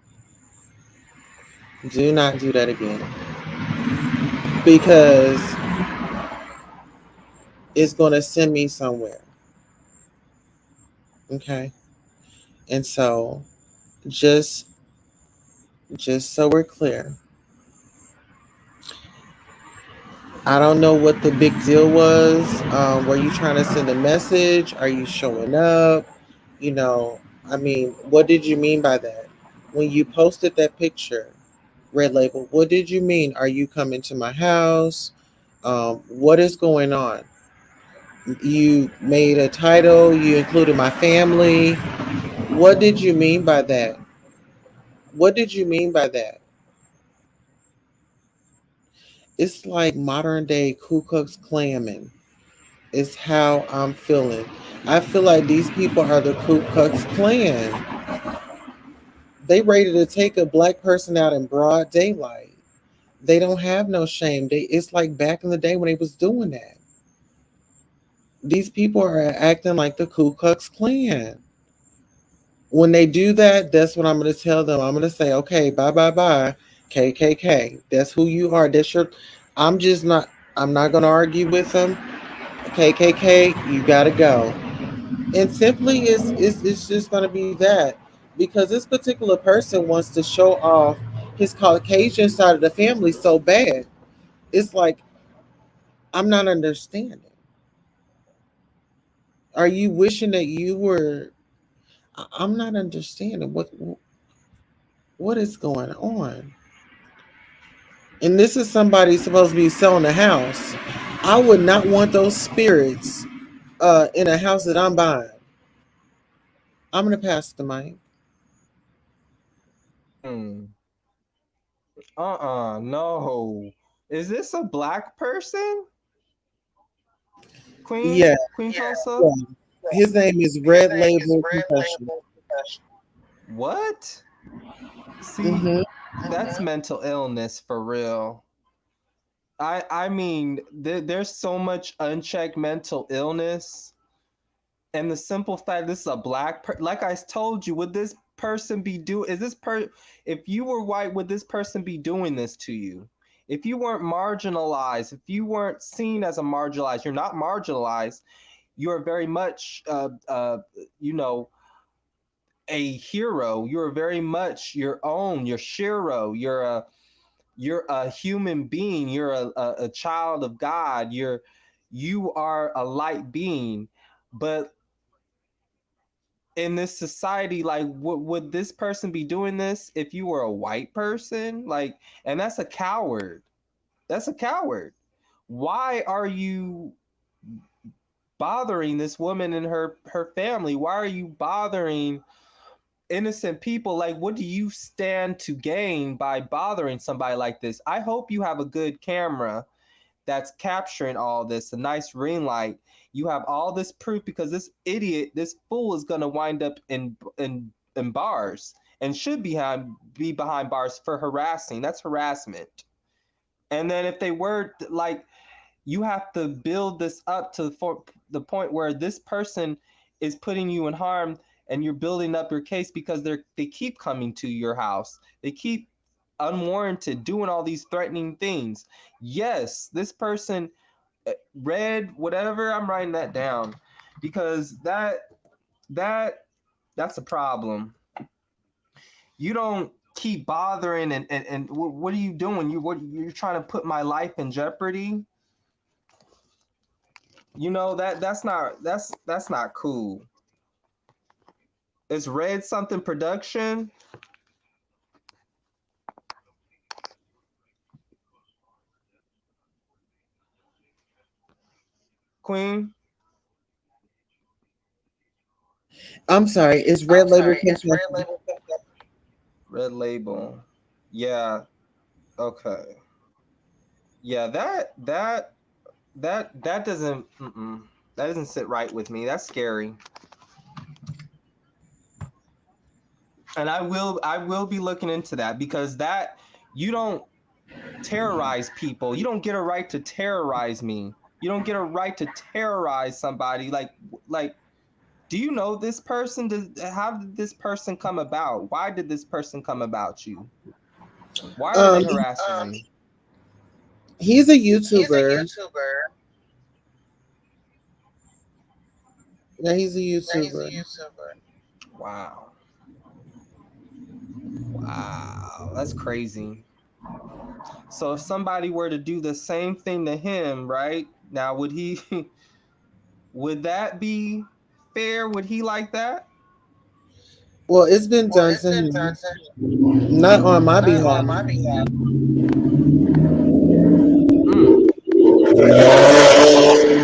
Do not do that again, because it's gonna send me somewhere. Okay, and so just just so we're clear, I don't know what the big deal was. Were you trying to send a message? Are you showing up? You know, I mean, what did you mean by that? When you posted that picture, Red Label, what did you mean? Are you coming to my house? What is going on? You made a title, you included my family. What did you mean by that? What did you mean by that? It's like modern day Ku Klux Klansmen is how I'm feeling. I feel like these people are the Ku Klux Klan. They ready to take a black person out in broad daylight. They don't have no shame. It's like back in the day when they was doing that. These people are acting like the Ku Klux Klan. When they do that, that's what I'm going to tell them. I'm going to say, okay, bye, bye, bye, KKK. That's who you are. That's your. I'm just not. I'm not going to argue with them. KKK, you got to go. And simply it's just going to be that, because this particular person wants to show off his Caucasian side of the family so bad. It's like, I'm not understanding. Are you wishing that you were? I'm not understanding what is going on. And this is somebody supposed to be selling a house. I would not want those spirits in a house that I'm buying. I'm gonna pass the mic. Hmm. No. Is this a black person? Yeah, Queen Tulsa? yeah. His name is Red Label Confession. What? See, Hmm. that's mental illness for real. I mean, there's so much unchecked mental illness, and the simple fact this is a like I told you, would this person be do is this per if you were white, would this person be doing this to you? If you weren't marginalized, if you weren't seen as a marginalized, you're not marginalized, you're very much you know, a hero. You're very much your own, your shiro. You're a human being. You're a child of God. You are a light being. But in this society, like, would this person be doing this if you were a white person? Like, and that's a coward. That's a coward. Why are you bothering this woman and her family? Why are you bothering innocent people? Like, what do you stand to gain by bothering somebody like this? I hope you have a good camera that's capturing all this, a nice ring light. You have all this proof, because this idiot, this fool, is going to wind up in bars and should be behind bars for harassing. That's harassment. And then if they were like, you have to build this up to the point where this person is putting you in harm, and you're building up your case because they keep coming to your house. They keep unwarranted doing all these threatening things. Yes, this person read whatever. I'm writing that down, because that's a problem. You don't keep bothering, and what are you doing? You're trying to put my life in jeopardy. You know, that's not cool. It's Red something production. Queen. I'm sorry. It's Red Label Confessions. Red Label. Yeah. Okay. Yeah, that doesn't that doesn't sit right with me. That's scary. And I will be looking into that, because that, you don't terrorize people. You don't get a right to terrorize me. You don't get a right to terrorize somebody. Like, do you know this person? How did this person come about? Why did this person come about you? Why are they harassing you? He's a YouTuber. Yeah, he's a YouTuber. Wow. Wow, that's crazy. So if somebody were to do the same thing to him, right? Now, would that be fair? Would he like that? Well, it's been done to him. Not on my behalf.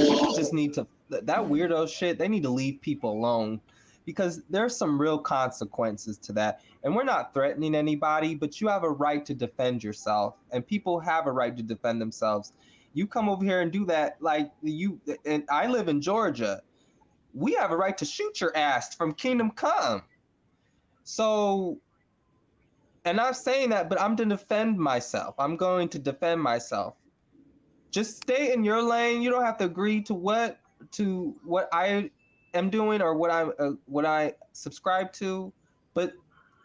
People just need to, that weirdo shit, they need to leave people alone, because there's some real consequences to that. And we're not threatening anybody, but you have a right to defend yourself, and people have a right to defend themselves. You come over here and do that, like and I live in Georgia. We have a right to shoot your ass from Kingdom Come. So, and I'm saying that, but I'm to defend myself. I'm going to defend myself. Just stay in your lane. You don't have to agree to what I am doing, or what I subscribe to, but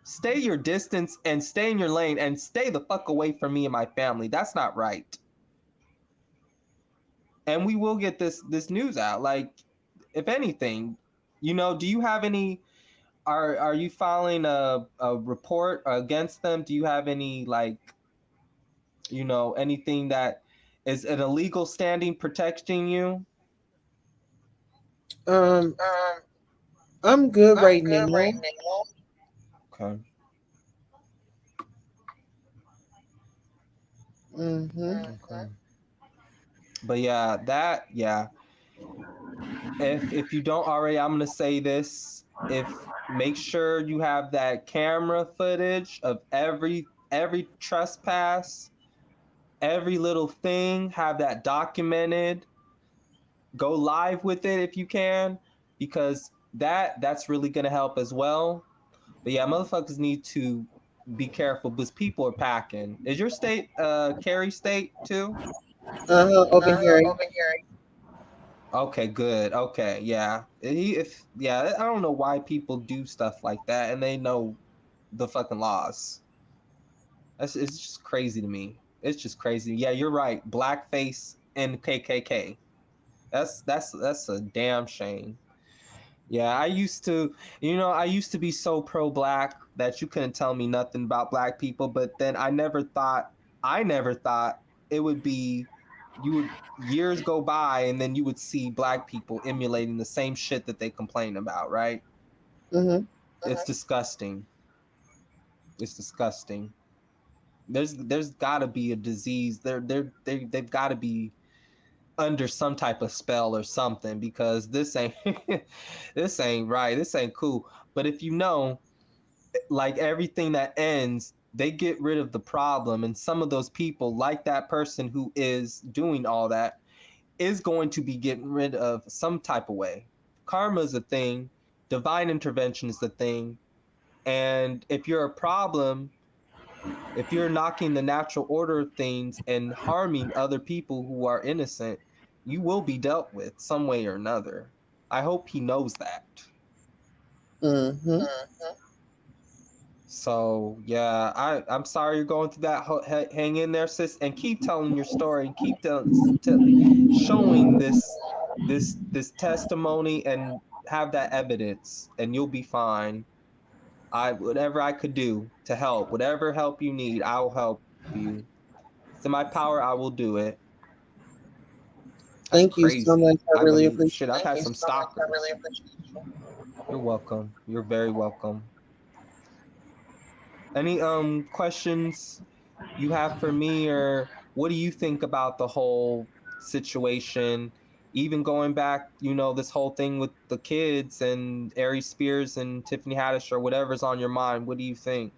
stay your distance and stay in your lane, and stay the fuck away from me and my family. That's not right. And we will get this news out. Like, if anything, do you have any? Are you filing a report against them? Do you have any, like, anything that is an illegal standing protecting you? I'm good right now. Okay. Okay. But yeah. If you don't already, I'm gonna say this. Make sure you have that camera footage of every trespass, every little thing. Have that documented. Go live with it if you can, because that's really gonna help as well. But yeah, motherfuckers need to be careful, because people are packing. Is your state Cary state too? Open hearing. Okay, good. Okay, yeah. I don't know why people do stuff like that, and they know the fucking laws. It's just crazy to me. It's just crazy. Yeah, you're right. Blackface and KKK. That's a damn shame. Yeah, I used to be so pro black that you couldn't tell me nothing about black people, but then I never thought it would be, years go by and then you would see black people emulating the same shit that they complain about, right? Mm-hmm. It's disgusting. It's disgusting. There's got to be a disease. They've got to be under some type of spell or something, because this ain't this ain't right. This ain't cool. But if you know, like everything that ends, they get rid of the problem, and some of those people, like that person who is doing all that, is going to be getting rid of some type of way. Karma is a thing, divine intervention is the thing, and if you're a problem, if you're knocking the natural order of things and harming other people who are innocent, you will be dealt with some way or another. I hope he knows that. Mm-hmm. So yeah, I'm sorry you're going through that. Hang in there, sis, and keep telling your story, and keep showing this testimony, and have that evidence, and you'll be fine. I whatever I could do to help, whatever help you need, I will help you. It's in my power. I will do it. That's Thank you so crazy. much. I I really mean, appreciate shit. I've had you. some stalkers. You're welcome. You're very welcome. Any questions you have for me, or what do you think about the whole situation? Even going back, this whole thing with the kids and Aries Spears and Tiffany Haddish, or whatever's on your mind. What do you think?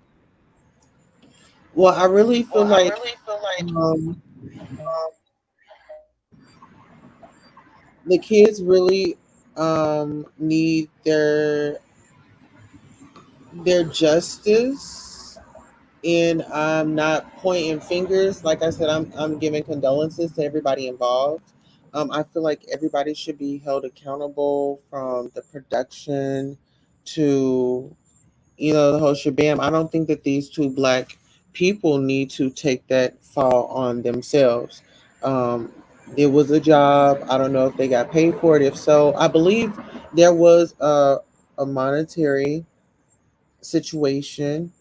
Well, I really feel like um, the kids really need their justice, and I'm not pointing fingers. Like I said, I'm giving condolences to everybody involved. I feel like everybody should be held accountable, from the production to the whole shabam. I don't think that these two black people need to take that fall on themselves. Um, it was a job. I don't know if they got paid for it. If so, I believe there was a monetary situation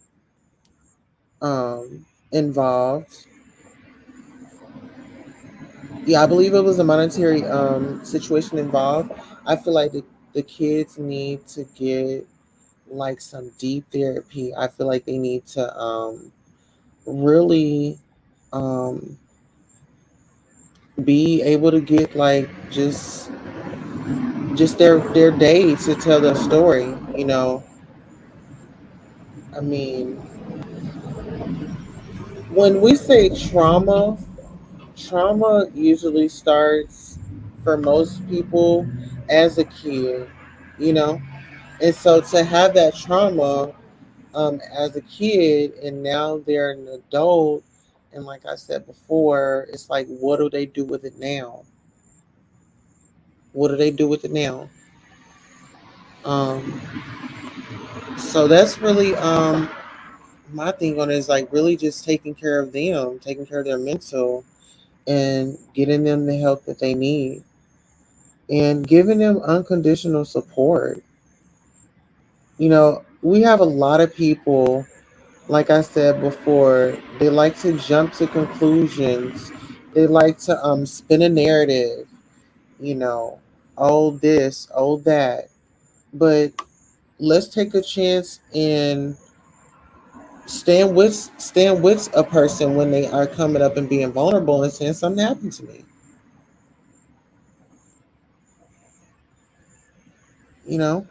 involved. Yeah, I believe it was a monetary situation involved. I feel like the kids need to get like some deep therapy. I feel like they need to really um, be able to get like just their day to tell their story. I mean, when we say trauma usually starts for most people as a kid, you know, and so to have that trauma as a kid, and now they're an adult, and like I said before, it's like, what do they do with it now? What do they do with it now? Um, so that's really my thing on it, is like really just taking care of them, taking care of their mental, and getting them the help that they need, and giving them unconditional support. We have a lot of people, like I said before, they like to jump to conclusions. They like to spin a narrative, you know, oh this, oh that. But let's take a chance and stand with a person when they are coming up and being vulnerable and saying something happened to me. You know?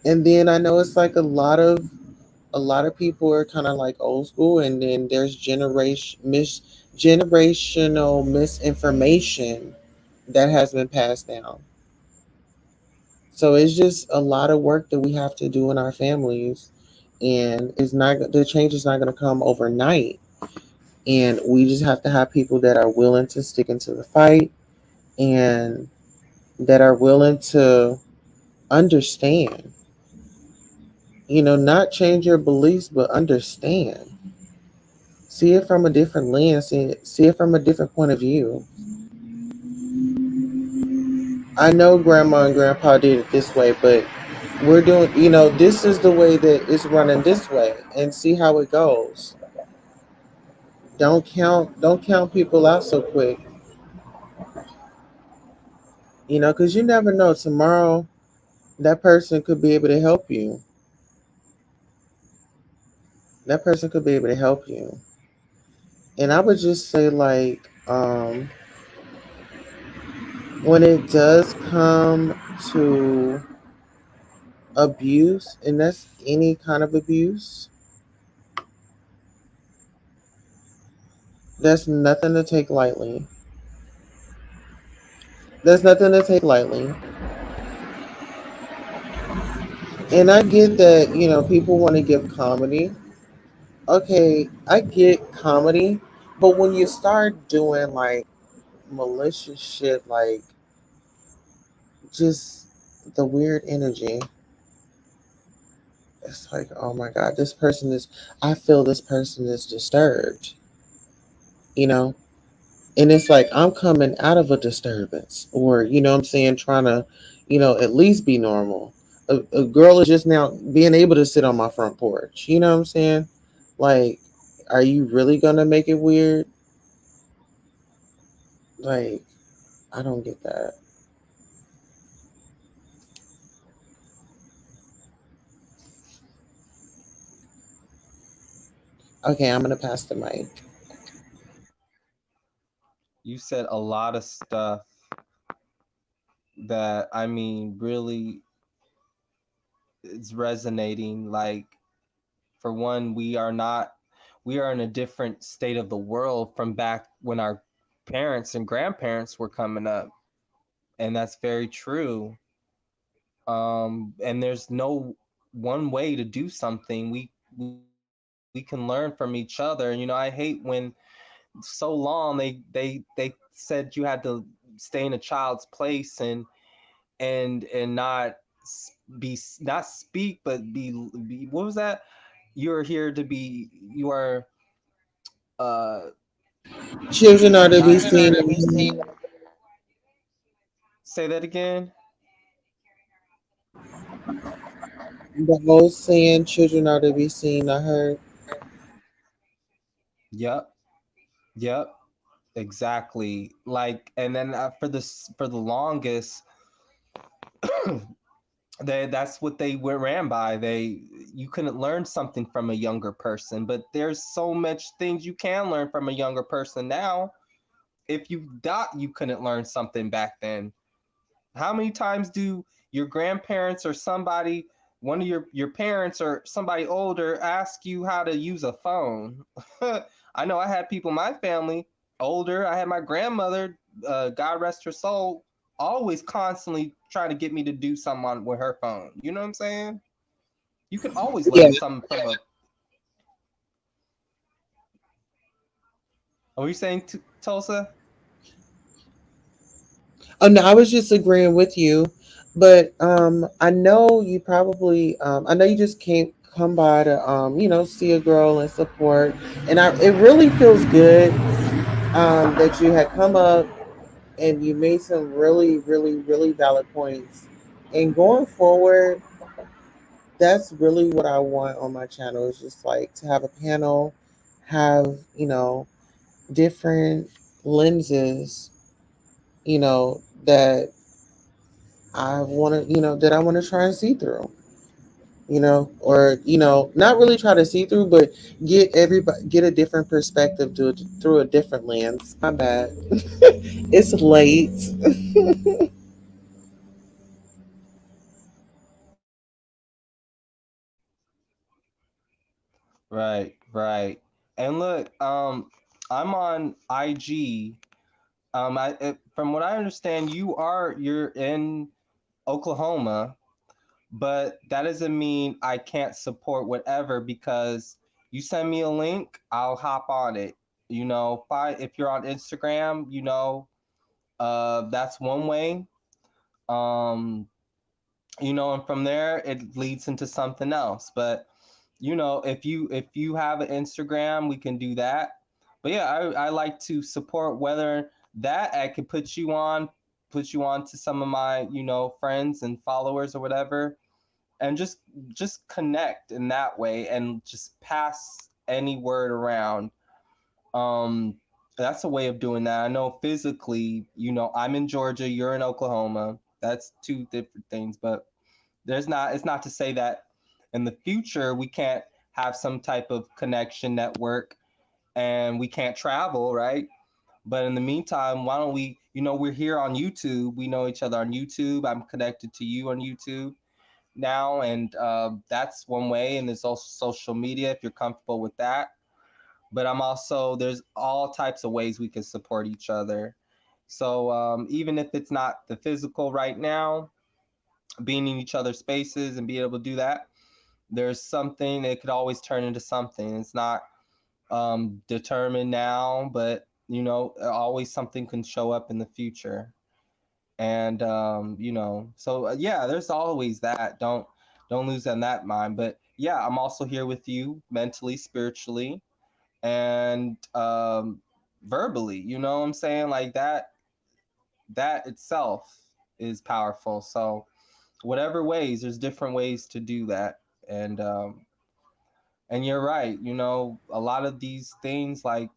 And then I know it's like a lot of people are kind of like old school, and then there's generational misinformation that has been passed down. So it's just a lot of work that we have to do in our families, and the change is not going to come overnight. And we just have to have people that are willing to stick into the fight, and that are willing to understand. Not change your beliefs, but understand. See it from a different lens, see it from a different point of view. I know grandma and grandpa did it this way, but we're doing, this is the way that it's running this way, and see how it goes. Don't count people out so quick, because you never know, tomorrow that person could be able to help you. That person could be able to help you. And I would just say, like, when it does come to abuse, and that's any kind of abuse, that's nothing to take lightly. There's nothing to take lightly. And I get that, people want to give comedy. Okay, I get comedy. But when you start doing like malicious shit, like just the weird energy, it's like, oh my God, I feel this person is disturbed, you know? And it's like, I'm coming out of a disturbance, or, what I'm saying, trying to, at least be normal. A girl is just now being able to sit on my front porch, you know what I'm saying? Like, are you really going to make it weird? Like, I don't get that. Okay, I'm going to pass the mic. You said a lot of stuff that, I mean, really is resonating. Like, for one, we are in a different state of the world from back when our parents and grandparents were coming up. And that's very true. And there's no one way to do something. We can learn from each other. And I hate when so long they said you had to stay in a child's place and not not speak, but be what was that? You're here to be. You are uh Children are to not. be seen. Say that again. The old saying, children are to be seen, I heard. Yep. Yep. Exactly. Like, and then for the longest, that's what they were ran by. You couldn't learn something from a younger person, but there's so much things you can learn from a younger person now. If you thought you couldn't learn something back then, how many times do your grandparents or somebody, one of your parents or somebody older, ask you how to use a phone? I know I had people in my family older. I had my grandmother, God rest her soul, always constantly trying to get me to do something with her phone. You know what I'm saying? You can always Yeah. learn something from a. Are you saying Tulsa? Oh no, I was just agreeing with you. But I know you probably I know you just can't come by to see a girl and support. And it really feels good that you had come up and you made some really, really, really valid points. And going forward, that's really what I want on my channel, is just like to have a panel, have, different lenses, that that I want to try and see through, or, not really try to see through, but get a different perspective through a different lens. My bad. It's late. Right, right. And look, I'm on IG. From what I understand, you're in Oklahoma, but that doesn't mean I can't support whatever, because you send me a link, I'll hop on it. If you're on Instagram, that's one way. Um, and from there it leads into something else. But if you have an Instagram, we can do that. But yeah, I like to support, whether that I could put you on to some of my friends and followers or whatever, and just connect in that way and just pass any word around. um that's a way of doing that. I know physically, I'm in Georgia, you're in Oklahoma. That's two different things, but it's not to say that in the future we can't have some type of connection network, and we can't travel, right? But in the meantime, why don't we, we're here on YouTube. We know each other on YouTube. I'm connected to you on YouTube now. And that's one way. And there's also social media if you're comfortable with that. But there's all types of ways we can support each other. So even if it's not the physical right now, being in each other's spaces and being able to do that, there's something that could always turn into something. It's not determined now, but always something can show up in the future. And so yeah, there's always that. Don't lose on that mind. But yeah, I'm also here with you mentally, spiritually, and verbally. You know what I'm saying? Like that itself is powerful. So whatever ways, there's different ways to do that. And you're right, a lot of these things, like,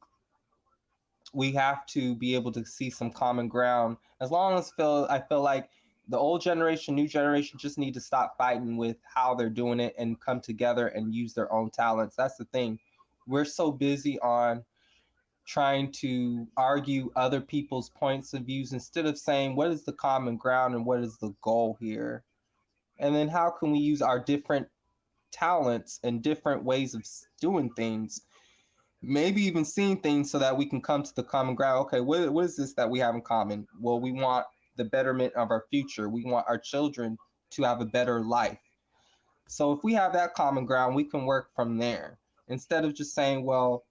we have to be able to see some common ground. As long as I feel like the old generation, new generation just need to stop fighting with how they're doing it and come together and use their own talents. That's the thing. We're so busy on trying to argue other people's points of views instead of saying what is the common ground and what is the goal here. And then how can we use our different talents and different ways of doing things, maybe even seeing things, so that we can come to the common ground. Okay, what is this that we have in common? Well, we want the betterment of our future. We want our children to have a better life. So if we have that common ground, we can work from there instead of just saying, well,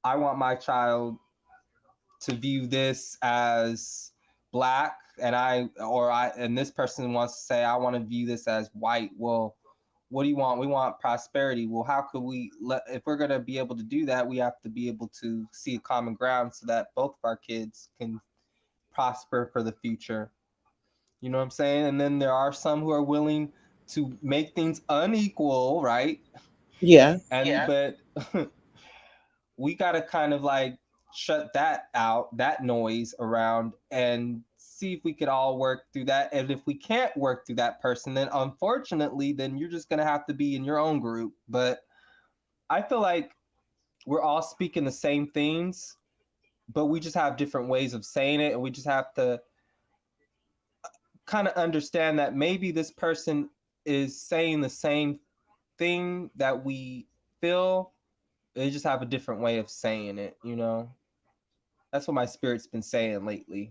I want my child to view this as black, and this person wants to say, I want to view this as white. Well, what do you want? We want prosperity. Well, how could if we're going to be able to do that, we have to be able to see a common ground so that both of our kids can prosper for the future. You know what I'm saying? And then there are some who are willing to make things unequal, right? Yeah. But we got to kind of like shut that out, that noise around, and see if we could all work through that. And if we can't work through that person, then unfortunately, then you're just going to have to be in your own group. But I feel like we're all speaking the same things, but we just have different ways of saying it. And we just have to kind of understand that maybe this person is saying the same thing that we feel. They just have a different way of saying it. That's what my spirit's been saying lately.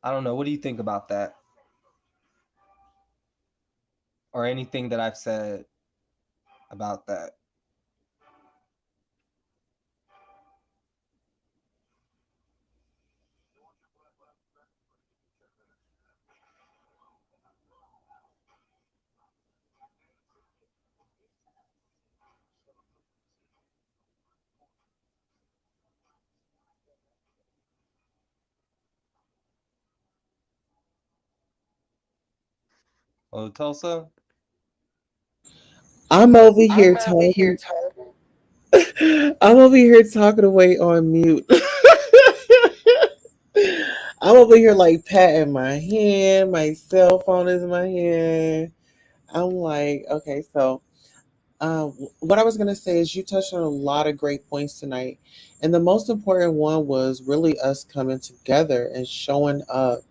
I don't know. What do you think about that? Or anything that I've said about that? Oh, Tulsa? I'm over here talking. I'm over here talking away on mute. I'm over here like patting my hand. My cell phone is in my hand. I'm like, okay, so what I was going to say is you touched on a lot of great points tonight. And the most important one was really us coming together and showing up.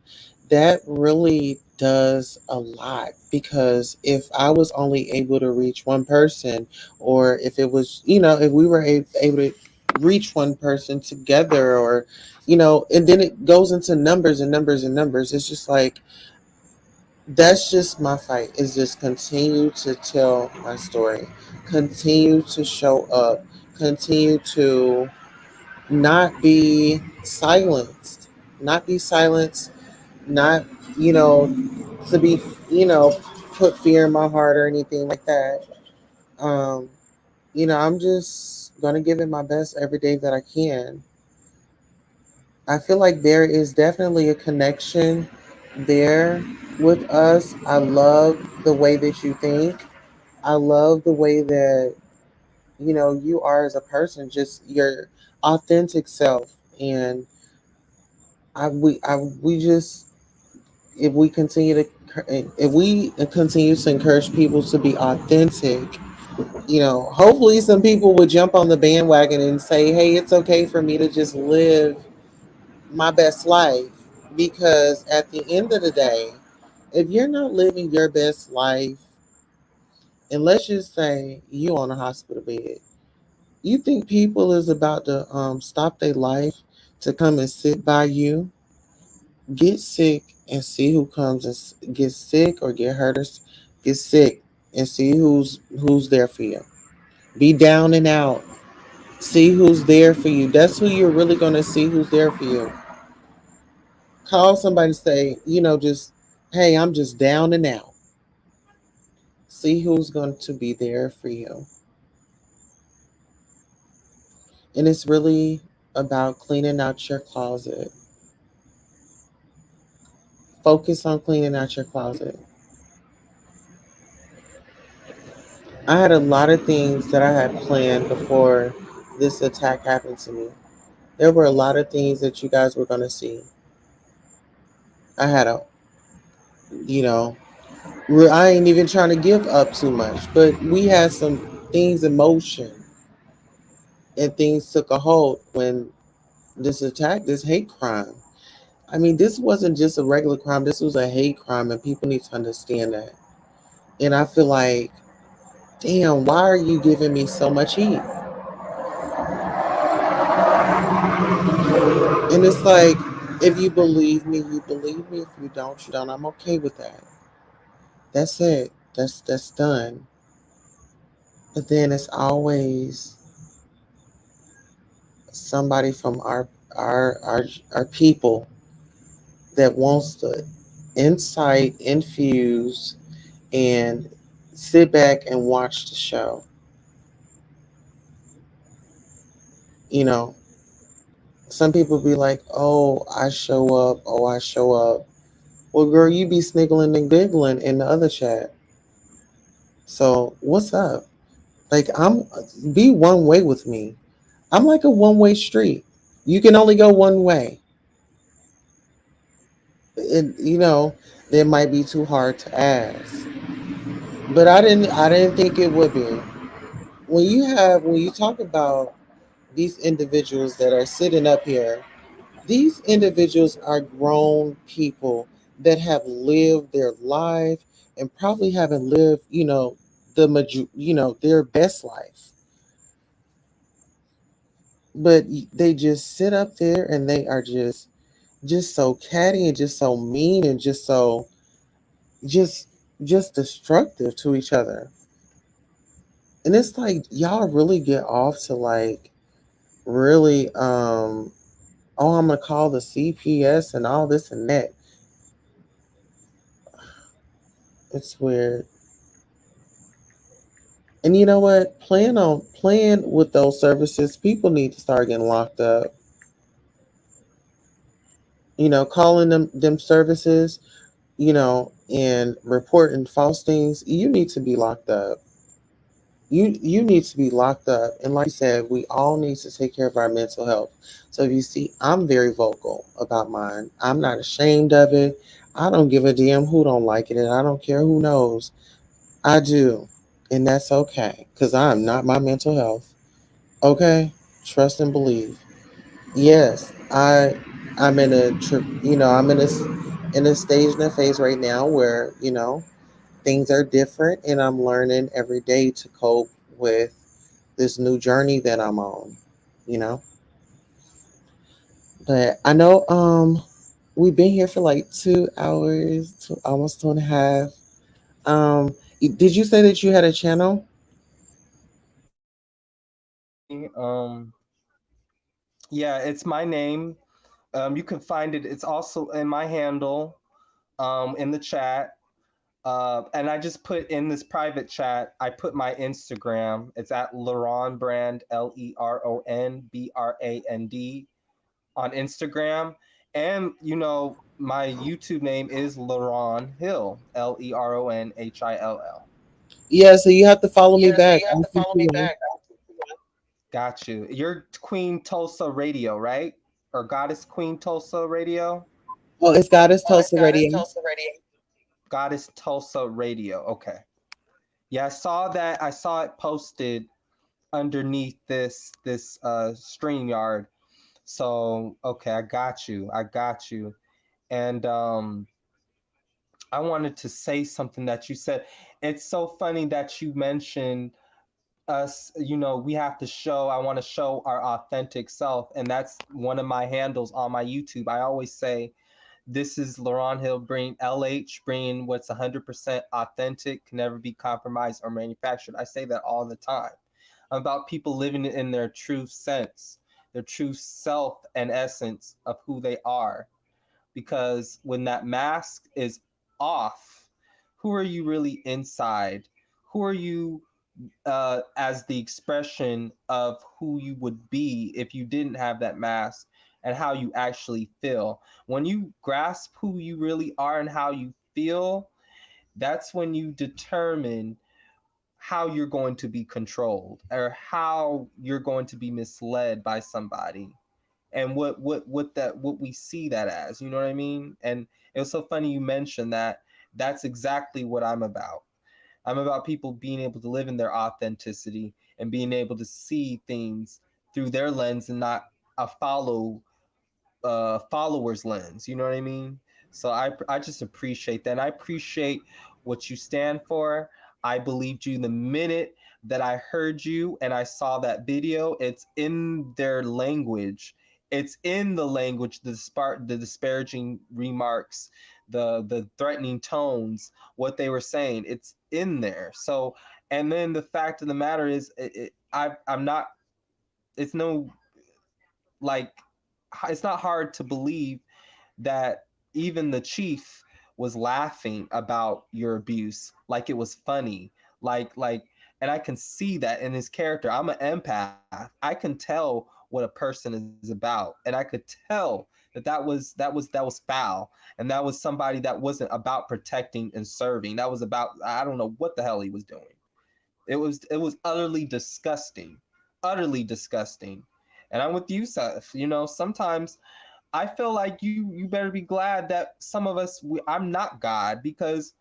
That really does a lot because if I was only able to reach one person, or if it was, if we were able to reach one person together, or, and then it goes into numbers and numbers and numbers, it's just like, that's just my fight, is just continue to tell my story, continue to show up, continue to not be silenced, not be silenced, not, to be, put fear in my heart or anything like that. um I'm just gonna give it my best every day that I can. I feel like there is definitely a connection there with us. I love the way that you think. I love the way that you are as a person, just your authentic self. And we just, if we continue to if we continue to encourage people to be authentic, hopefully some people would jump on the bandwagon and say, hey, it's okay for me to just live my best life. Because at the end of the day, if you're not living your best life, and let's just say you on a hospital bed, you think people is about to stop their life to come and sit by you, get sick, and see who comes and get sick or get hurt or get sick, and see who's there for you. Be down and out. See who's there for you. That's who you're really going to see who's there for you. Call somebody and say, just, hey, I'm just down and out. See who's going to be there for you. And it's really about cleaning out your closet. Focus on cleaning out your closet. I had a lot of things that I had planned before this attack happened to me. There were a lot of things that you guys were going to see. I had you know, I ain't even trying to give up too much, but we had some things in motion and things took a hold when this attack, this hate crime. I mean, this wasn't just a regular crime, this was a hate crime, and people need to understand that. And I feel like, damn, why are you giving me so much heat? And it's like, if you believe me, you believe me. If you don't, you don't. I'm okay with that. That's it. That's done. But then it's always somebody from our people that wants to incite, infuse, and sit back and watch the show. You know, some people be like, "Oh, I show up. Oh, I show up." Well, girl, you be sniggling and giggling in the other chat. So what's up? Like, be one way with me. I'm like a one-way street. You can only go one way. And that might be too hard to ask. But I didn't think it would be. When you talk about these individuals that are sitting up here, these individuals are grown people that have lived their life and probably haven't lived, their best life. But they just sit up there and they are just so catty and just so mean and just just destructive to each other. And it's like y'all really get off to like really oh, I'm gonna call the CPS and all this and that. It's weird. And you know what? Playing with those services, people need to start getting locked up. Calling them services, and reporting false things, you need to be locked up. You need to be locked up. And like you said, we all need to take care of our mental health. So if you see, I'm very vocal about mine. I'm not ashamed of it. I don't give a damn who don't like it, and I don't care who knows. I do. And that's okay. Because I'm not my mental health. Okay? Trust and believe. Yes, I'm in a I'm in a stage and a phase right now where, things are different and I'm learning every day to cope with this new journey that I'm on, you know. But I know we've been here for like 2 hours, almost 2.5. Did you say that you had a channel? Um, yeah, it's my name. You can find it. It's also in my handle, in the chat. And I just put in this private chat, I put my Instagram. It's at Leron Brand, LeronBrand on Instagram. And, my YouTube name is Leron Hill, LeronHill. Yeah, so you have to follow me Yeah, so back. you have to follow me back. Got you. You're Queen Tulsa Radio, right? Or Goddess Queen Tulsa Radio? Oh, it's Goddess Oh, it's Tulsa Goddess Radio. Tulsa Radio. Goddess Tulsa Radio. Okay. Yeah, I saw that. I saw it posted underneath this StreamYard. So okay, I got you. I got you. And I wanted to say something that you said. It's so funny that you mentioned us, we have to show, I want to show our authentic self. And that's one of my handles on my YouTube. I always say, this is Laurent Hill bringing LH, bringing what's 100% authentic, can never be compromised or manufactured. I say that all the time. I'm about people living in their true sense, their true self and essence of who they are. Because when that mask is off, who are you really inside? Who are you as the expression of who you would be if you didn't have that mask, and how you actually feel? When you grasp who you really are and how you feel, that's when you determine how you're going to be controlled or how you're going to be misled by somebody, and what we see that as, you know what I mean? And it was so funny you mentioned that. That's exactly what I'm about. I'm about people being able to live in their authenticity and being able to see things through their lens and not a follower's lens. You know what I mean? So I just appreciate that. And I appreciate what you stand for. I believed you the minute that I heard you and I saw that video. It's in their language. It's in the language, the disparaging remarks, the threatening tones, what they were saying. It's in there. So, and then the fact of the matter is, I'm not. It's no, like, it's not hard to believe that even the chief was laughing about your abuse like it was funny, like and I can see that in his character. I'm an empath. I can tell what a person is about, and I could tell that was foul, and that was somebody that wasn't about protecting and serving. That was about, I don't know what the hell he was doing. It was utterly disgusting, utterly disgusting. And I'm with you, Seth. Sometimes I feel like you better be glad that some of us, I'm not God, because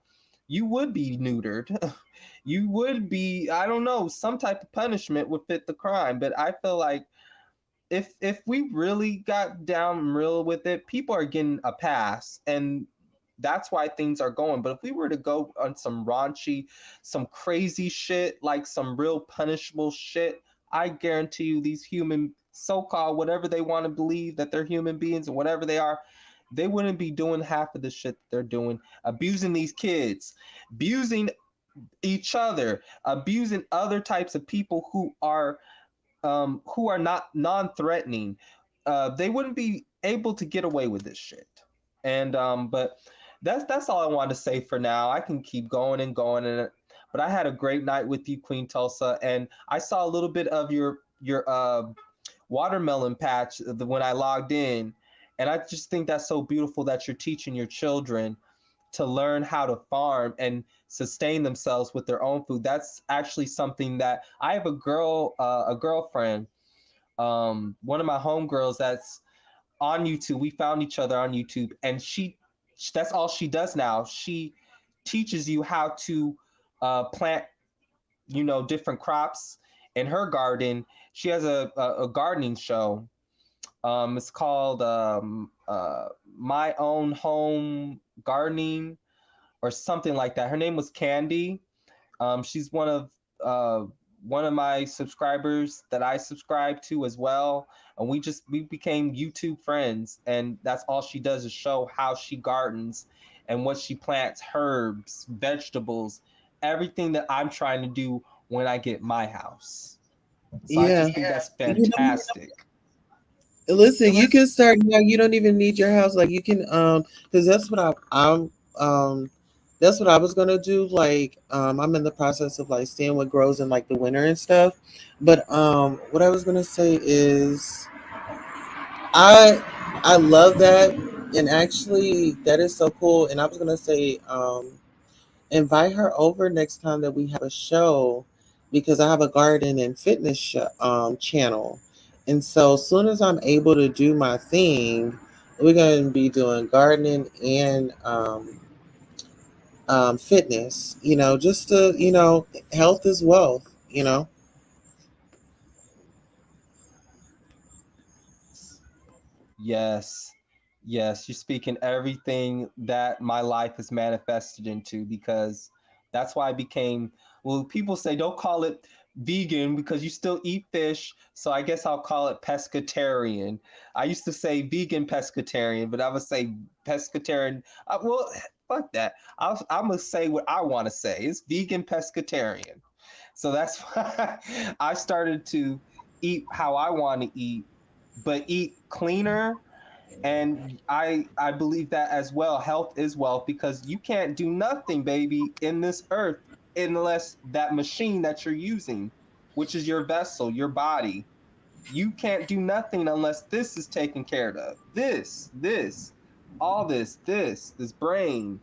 you would be neutered. You would be, I don't know, some type of punishment would fit the crime. But I feel like if we really got down real with it, people are getting a pass, and that's why things are going. But if we were to go on some raunchy, some crazy shit, like some real punishable shit, I guarantee you these human, so-called, whatever they want to believe that they're human beings and whatever they are, they wouldn't be doing half of the shit that they're doing, abusing these kids, abusing each other, abusing other types of people who are not non-threatening. They wouldn't be able to get away with this shit. And but that's all I wanted to say for now. I can keep going and going, but I had a great night with you, Queen Tulsa, and I saw a little bit of your watermelon patch when I logged in, and I just think that's so beautiful that you're teaching your children to learn how to farm and sustain themselves with their own food. That's actually something that I have a girlfriend, one of my homegirls that's on YouTube. We found each other on YouTube, and that's all she does now. She teaches you how to plant, different crops in her garden. She has a gardening show. It's called My Own Home Gardening or something like that. Her name was Candy. She's uh, one of my subscribers that I subscribe to as well, and we became YouTube friends. And that's all she does is show how she gardens and what she plants, herbs, vegetables, everything that I'm trying to do when I get my house. So I Yeah. just think that's You know, fantastic. listen, you can start now. You don't even need your house. Like you can, because that's what I was gonna do. Like, I'm in the process of like seeing what grows in like the winter and stuff. But what I was gonna say is, I I love that, and actually that is so cool. And I was gonna say, invite her over next time that we have a show, because I have a garden and fitness channel. And so as soon as I'm able to do my thing, we're going to be doing gardening and fitness. Just to health is wealth. Yes. Yes, you're speaking everything that my life is manifested into because that's why I became, well, people say don't call it vegan because you still eat fish. So I guess I'll call it pescatarian. I used to say vegan pescatarian, but I would say pescatarian. Well, fuck that. I'm going to say what I want to say. It's vegan pescatarian. So that's why I started to eat how I want to eat, but eat cleaner. And I believe that as well. Health is wealth because you can't do nothing, baby, in this earth unless that machine that you're using, which is your vessel, your body, you can't do nothing unless this is taken care of. All this brain,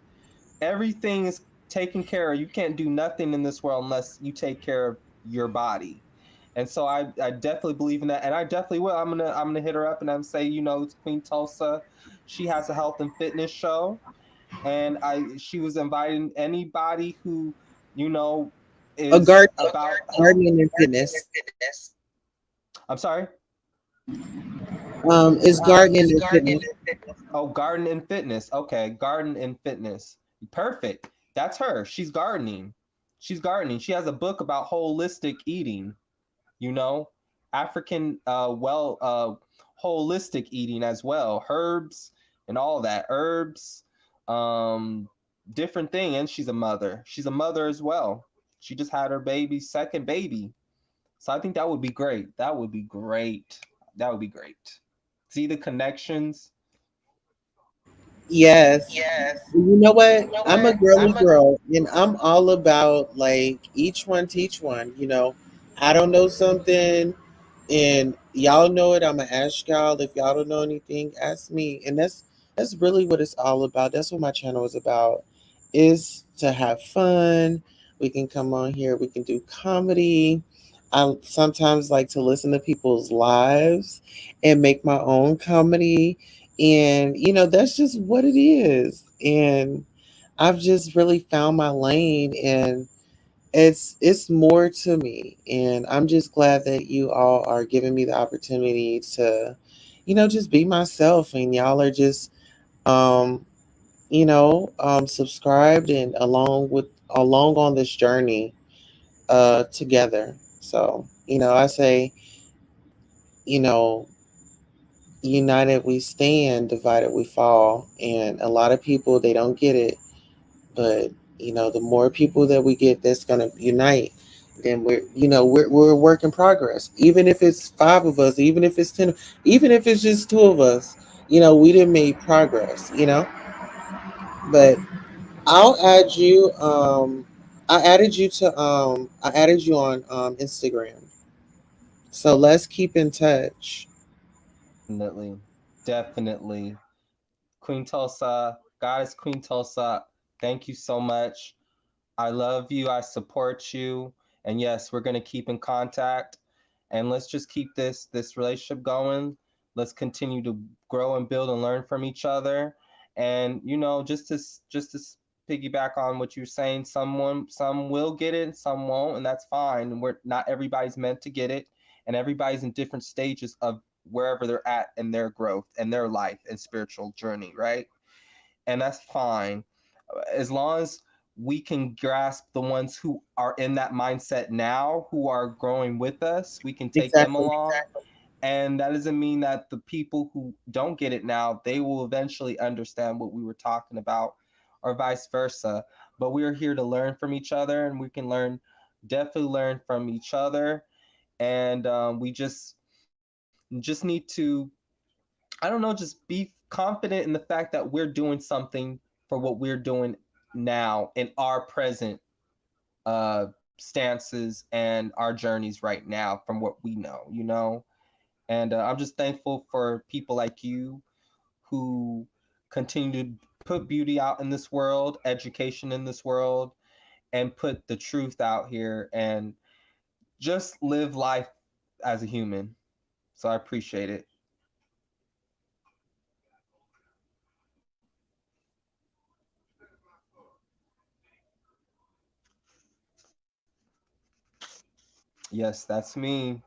everything is taken care of. You can't do nothing in this world unless you take care of your body. And so I definitely believe in that, and I definitely will. I'm gonna hit her up and I'm say, it's Queen Tulsa. She has a health and fitness show, and she was inviting anybody who you know A is garden, about health. gardening and fitness. I'm sorry. Is gardening and fitness. Oh, garden and fitness. Okay, garden and fitness. Perfect. That's her. She's gardening. She's gardening. She has a book about holistic eating. You know, African holistic eating as well, herbs and all that, herbs, um different thing. And she's a mother as well. She just had her baby, second baby. So I think that would be great. That would be great. See the connections. Yes. You know what? I'm a girly girl and I'm all about like each one teach one. I don't know something and y'all know it. I'm gonna ask y'all. If y'all don't know anything, ask me. And that's really what it's all about. That's what my channel is about. Is to have fun. We can come on here, we can do comedy. I sometimes like to listen to people's lives and make my own comedy. And that's just what it is. And I've just really found my lane, and it's more to me. And I'm just glad that you all are giving me the opportunity to just be myself, and y'all are just um subscribed and along on this journey together. So I say, you know united we stand, divided we fall. And a lot of people, they don't get it. But the more people that we get that's going to unite, then we're a work in progress. Even if it's five of us, even if it's 10, even if it's just two of us, we didn't make progress. But I'll add you. I added you on Instagram. So let's keep in touch. Definitely. Definitely. Queen Tulsa, Goddess Queen Tulsa, thank you so much. I love you. I support you. And yes, we're gonna keep in contact. And let's just keep this relationship going. Let's continue to grow and build and learn from each other. And just to piggyback on what you're saying, some will get it, some won't, and that's fine. We're not everybody's meant to get it, and everybody's in different stages of wherever they're at in their growth and their life and spiritual journey, right? And that's fine as long as we can grasp the ones who are in that mindset now, who are growing with us, we can take them Exactly. along. And that doesn't mean that the people who don't get it now, they will eventually understand what we were talking about, or vice versa. But we're here to learn from each other, and we can definitely learn from each other. And we just need to, I don't know, just be confident in the fact that we're doing something for what we're doing now in our present stances and our journeys right now from what we know. And I'm just thankful for people like you who continue to put beauty out in this world, education in this world, and put the truth out here and just live life as a human. So I appreciate it. Yes, that's me.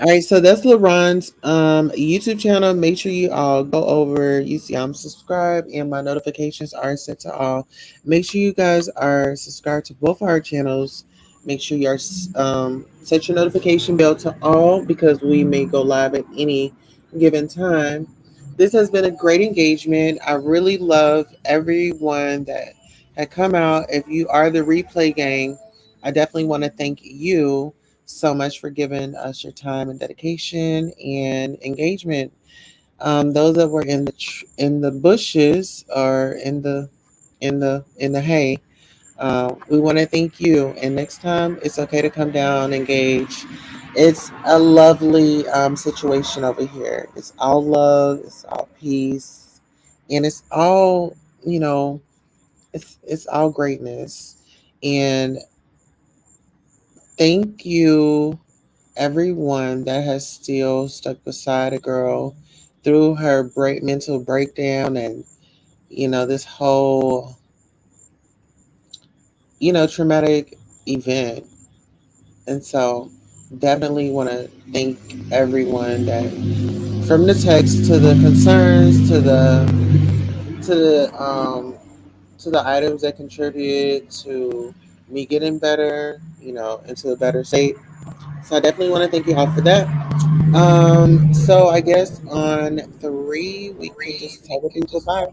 All right, so that's LaRon's YouTube channel. Make sure you all go over. You see, I'm subscribed, and my notifications are set to all. Make sure you guys are subscribed to both our channels. Make sure you are set your notification bell to all because we may go live at any given time. This has been a great engagement. I really love everyone that had come out. If you are the replay gang, I definitely want to thank you so much for giving us your time and dedication and engagement. Those that were in the bushes or in the hay, we want to thank you. And next time, it's okay to come down, engage. It's a lovely situation over here. It's all love. It's all peace, and it's all you know. It's all greatness. And thank you everyone that has still stuck beside a girl through her mental breakdown and this whole traumatic event. And so definitely want to thank everyone that, from the text to the concerns to the items that contributed to me getting better, into a better state. So I definitely want to thank you all for that. So I guess on three, we could just tell the people bye.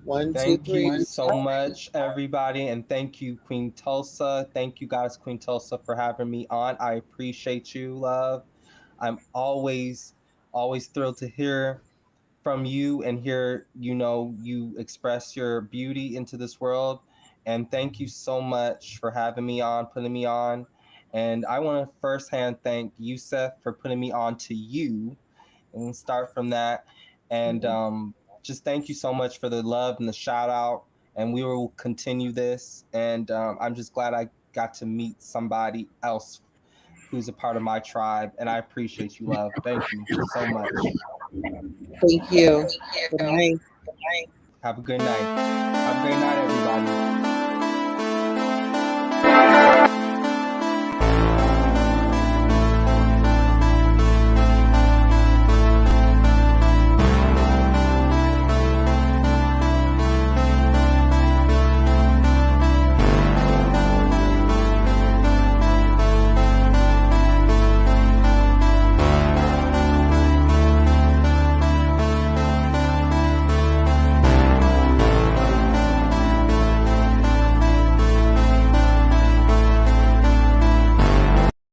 One, two, Thank three. you so much, everybody, and thank you, Queen Tulsa. Thank you, Goddess Queen Tulsa, for having me on. I appreciate you, love. I'm always thrilled to hear from you and hear you express your beauty into this world. And thank you so much for having me on, putting me on. And I want to firsthand thank Yusef for putting me on to you, and start from that. And just thank you so much for the love and the shout out. And we will continue this. And I'm just glad I got to meet somebody else who's a part of my tribe. And I appreciate you, love. Thank you so much. Thank you. Good night. Have a good night. Have a great night, everyone.